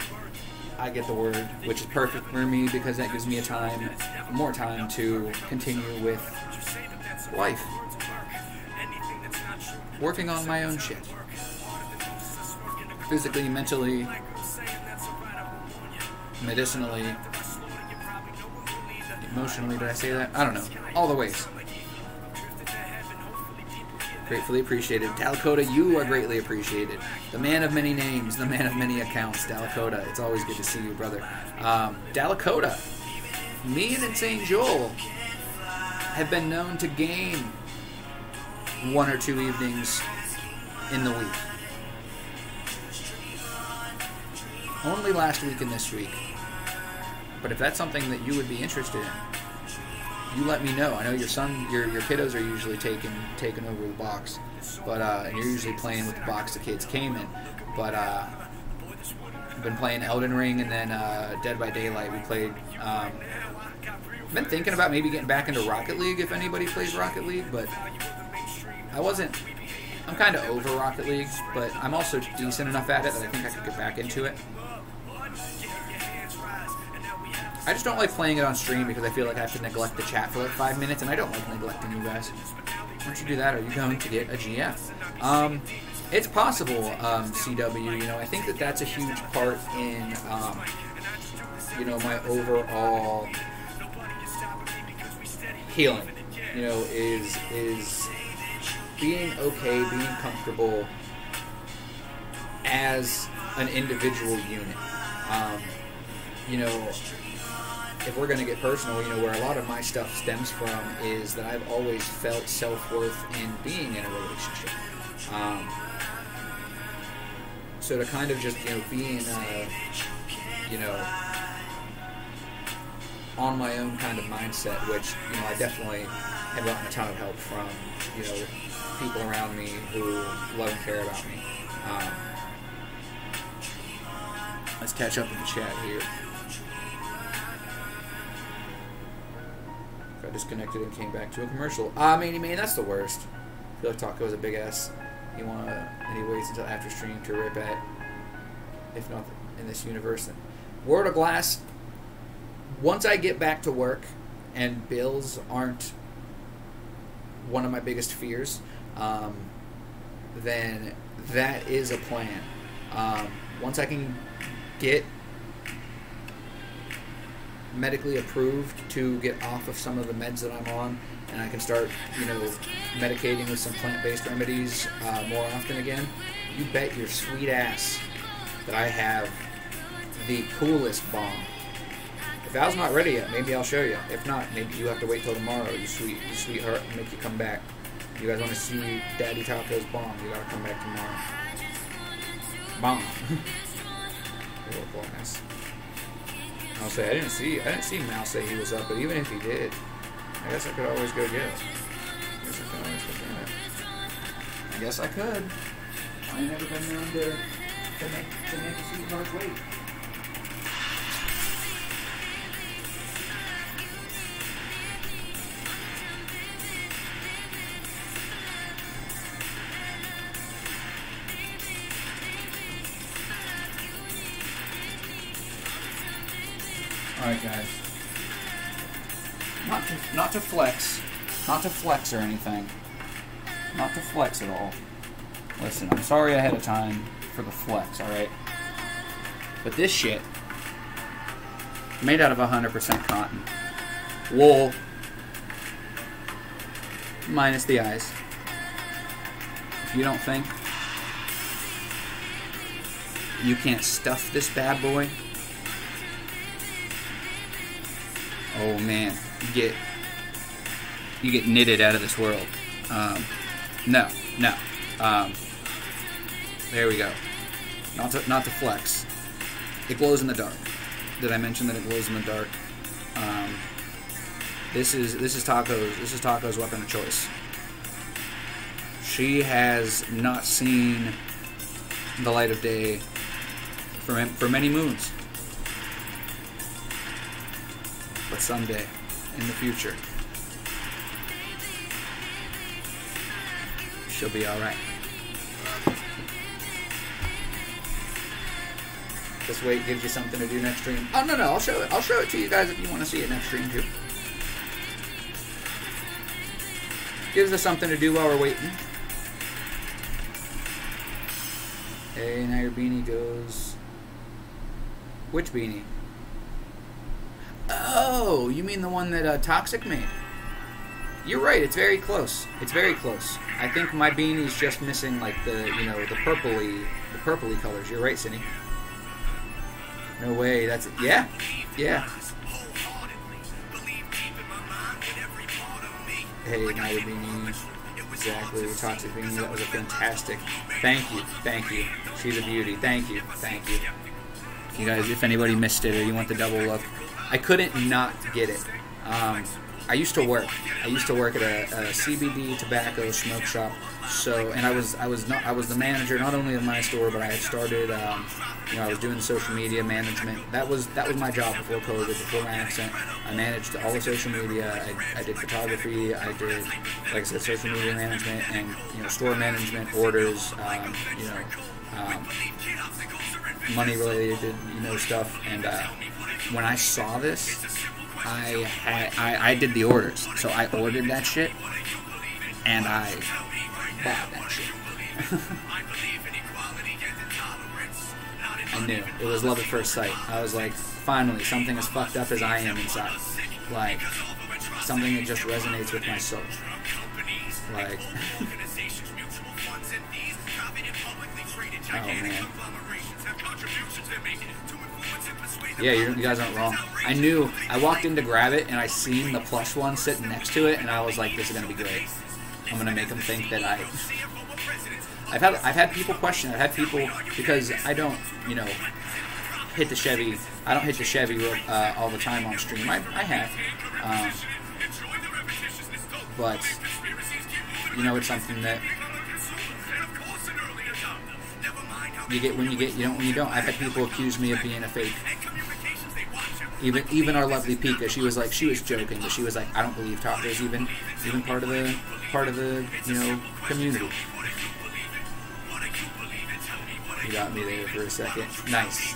I get the word, which is perfect for me because that gives me more time to continue with life. working on my own shit. Physically, mentally, medicinally, emotionally, did I say that? I don't know. All the ways. Gratefully appreciated. Dalakota, you are greatly appreciated. The man of many names, the man of many accounts. Dalakota, it's always good to see you, brother. Dalakota, me and Insane Joel have been known to game 1 or 2 evenings in the week. Only last week and this week. But if that's something that you would be interested in, you let me know. I know your kiddos are usually taking over the box, but and you're usually playing with the box the kids came in. But I've been playing Elden Ring and then Dead by Daylight. We played. Been thinking about maybe getting back into Rocket League if anybody plays Rocket League, but I'm kind of over Rocket League, but I'm also decent enough at it that I think I could get back into it. I just don't like playing it on stream because I feel like I have to neglect the chat for like 5 minutes, and I don't like neglecting you guys. Once you do that, are you going to get a GF? It's possible, CW. You know, I think that that's a huge part in, you know, my overall healing. You know, is being okay, being comfortable as an individual unit. You know, if we're going to get personal, you know, where a lot of my stuff stems from is that I've always felt self-worth in being in a relationship. So to kind of just, you know, being, you know, on my own kind of mindset, which, you know, I definitely have gotten a ton of help from, you know, people around me who love and care about me. Let's catch up in the chat here. I disconnected and came back to a commercial. Manny Man, that's the worst. I feel like Taco is a big ass. And he waits until after stream to rip at, if not in this universe. And World of Glass, once I get back to work and bills aren't one of my biggest fears, then that is a plan. Once I can get medically approved to get off of some of the meds that I'm on, and I can start, you know, medicating with some plant-based remedies more often again, you bet your sweet ass that I have the coolest bomb. If Al's not ready yet, maybe I'll show you. If not, maybe you have to wait till tomorrow, you sweetheart, and make you come back. You guys want to see Daddy Taco's bomb, you gotta come back tomorrow. Bomb. I'll say I didn't see Mal say he was up, but even if he did, I guess I could always go get it. I guess I could. I've never been known to make a sweetheart wait. Alright, guys. Not to flex or anything. Not to flex at all. Listen, I'm sorry ahead of time for the flex, alright? But this shit, made out of 100% cotton. Wool, minus the eyes. If you don't think you can't stuff this bad boy, oh man, you get knitted out of this world. No. There we go. Not to flex. It glows in the dark. Did I mention that it glows in the dark? This is Taco's weapon of choice. She has not seen the light of day for many moons. But someday, in the future, she'll be alright. This way it gives you something to do next stream. Oh, no, I'll show it to you guys if you want to see it next stream too. Gives us something to do while we're waiting. Hey, now your beanie goes. Which beanie? Oh, you mean the one that Toxic made? You're right. It's very close. It's very close. I think my beanie's just missing like the the purpley colors. You're right, Cindy. No way. That's it. Yeah. Hey, now your beanie. Exactly, the Toxic beanie. That was a fantastic. Thank you. She's a beauty. Thank you. You guys, if anybody missed it or you want the double look, I couldn't not get it. I used to work at a CBD tobacco smoke shop. So, and I was the manager not only of my store, but I had started. I was doing social media management. That was my job before COVID, before my accident. I managed all the social media. I did photography. I did, like I said, social media management and store management, orders. Money related, stuff. And when I saw this, I did the orders. So I ordered that shit, and I bought that shit. I knew. It was love at first sight. I was like, finally, something as fucked up as I am inside. Like, something that just resonates with my soul. Like, oh man. Yeah, you guys aren't wrong. I knew. I walked in to grab it, and I seen the plush one sitting next to it, and I was like, this is going to be great. I'm going to make them think that I've had people question. I've had people, because I don't, hit the Chevy. I don't hit the Chevy all the time on stream. I have. But, it's something that you get when you get, you don't when you don't. I've had people accuse me of being a fake. Even our lovely Pika, she was joking, but she was like, I don't believe Taco's even part of the community. You got me there for a second. Nice.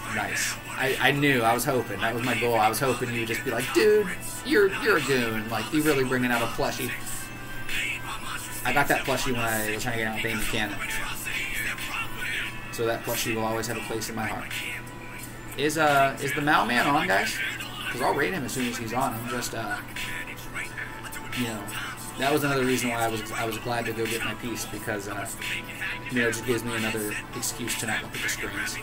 I knew. I was hoping. That was my goal. I was hoping you would just be like, dude, you're a goon. Like, you really bringing out a plushie. I got that plushie when I was hanging out with Amy Cannon. So that plushie will always have a place in my heart. Is the Mal Man on, guys? Because I'll rate him as soon as he's on. I'm just, that was another reason why I was glad to go get my piece, because, it just gives me another excuse to not look at the screens.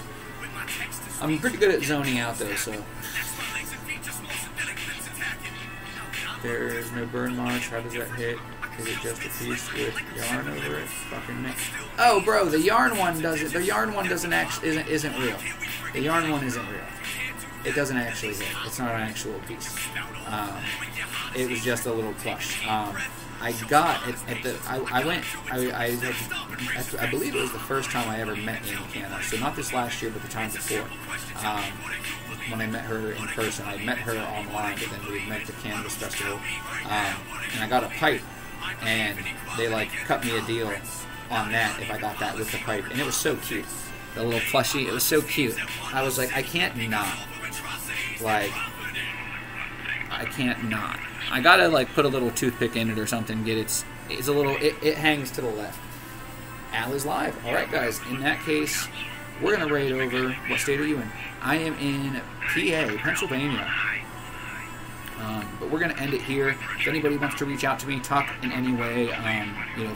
I'm pretty good at zoning out, though, so. There's no burn marks. How does that hit? Is it just a piece with yarn over it? Fucking mixed. Oh, bro, the yarn one doesn't. The yarn one isn't real. The yarn one isn't real. It doesn't actually hit. It's not an actual piece. It was just a little plush. I got it at the. I believe it was the first time I ever met Amy Canna. So not this last year, but the time before. When I met her in person, I met her online, but then we met at the Cannabis Festival, and I got a pipe. And they cut me a deal on that if I got that with the pipe, and it was so cute. The little plushie, it was so cute. I was like, I can't not. I can't not. I gotta put a little toothpick in it or something. It's a little. It hangs to the left. Al is live. All right, guys. In that case, we're gonna raid over. What state are you in? I am in PA, Pennsylvania. But we're going to end it here. If anybody wants to reach out to me, talk in any way,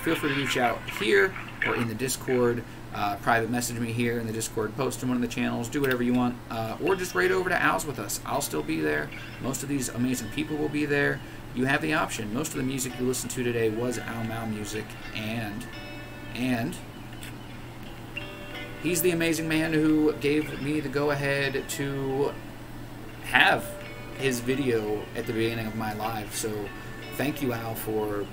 feel free to reach out here or in the Discord. Private message me here in the Discord, post in one of the channels, do whatever you want. Or just raid over to Al's with us. I'll still be there. Most of these amazing people will be there. You have the option. Most of the music you listened to today was Al Mal music, and he's the amazing man who gave me the go-ahead to have his video at the beginning of my live. So thank you, Al, for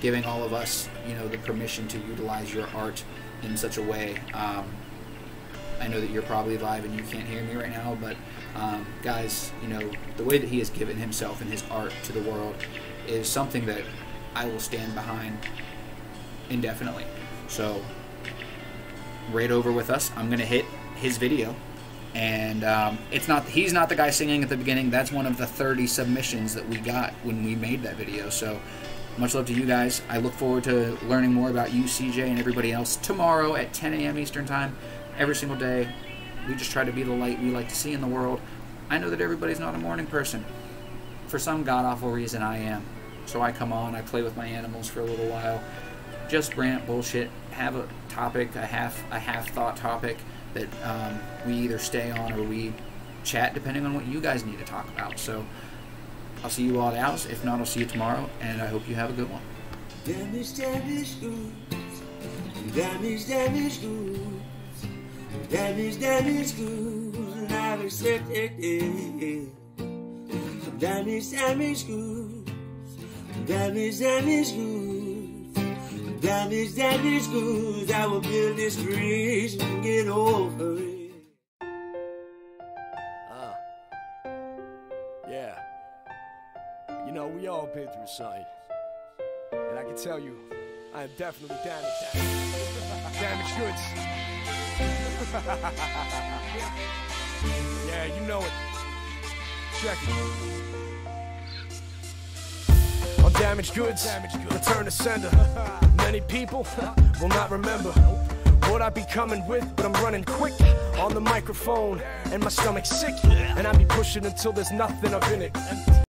giving all of us, the permission to utilize your art in such a way. I know that you're probably live and you can't hear me right now, but guys, the way that he has given himself and his art to the world is something that I will stand behind indefinitely. So raid over with us. I'm gonna hit his video. And he's not the guy singing at the beginning. That's one of the 30 submissions that we got when we made that video. So Much love to you guys. I look forward to learning more about you, CJ, and everybody else tomorrow at 10 a.m. Eastern Time. Every single day, we just try to be the light we like to see in the world. I know that everybody's not a morning person. For some god-awful reason, I am. So I come on, I play with my animals for a little while, just rant, bullshit, have a topic, a half-thought topic that we either stay on or we chat, depending on what you guys need to talk about. So I'll see you all at Al's. If not, I'll see you tomorrow, and I hope you have a good one. Damage, damage, goods. Damage, damage, goods. Damage, damage, goods. I've accepted it. Damage, damage, goods. Damage, damage, goods. Damage, damage, goods. I will build this bridge and get over it. Yeah. You know, we all been through something. And I can tell you, I am definitely damaged. Damaged goods. Yeah, you know it. Check it. On damaged goods, return to sender. Many people will not remember what I be coming with, but I'm running quick on the microphone, and my stomach's sick, and I be pushing until there's nothing up in it.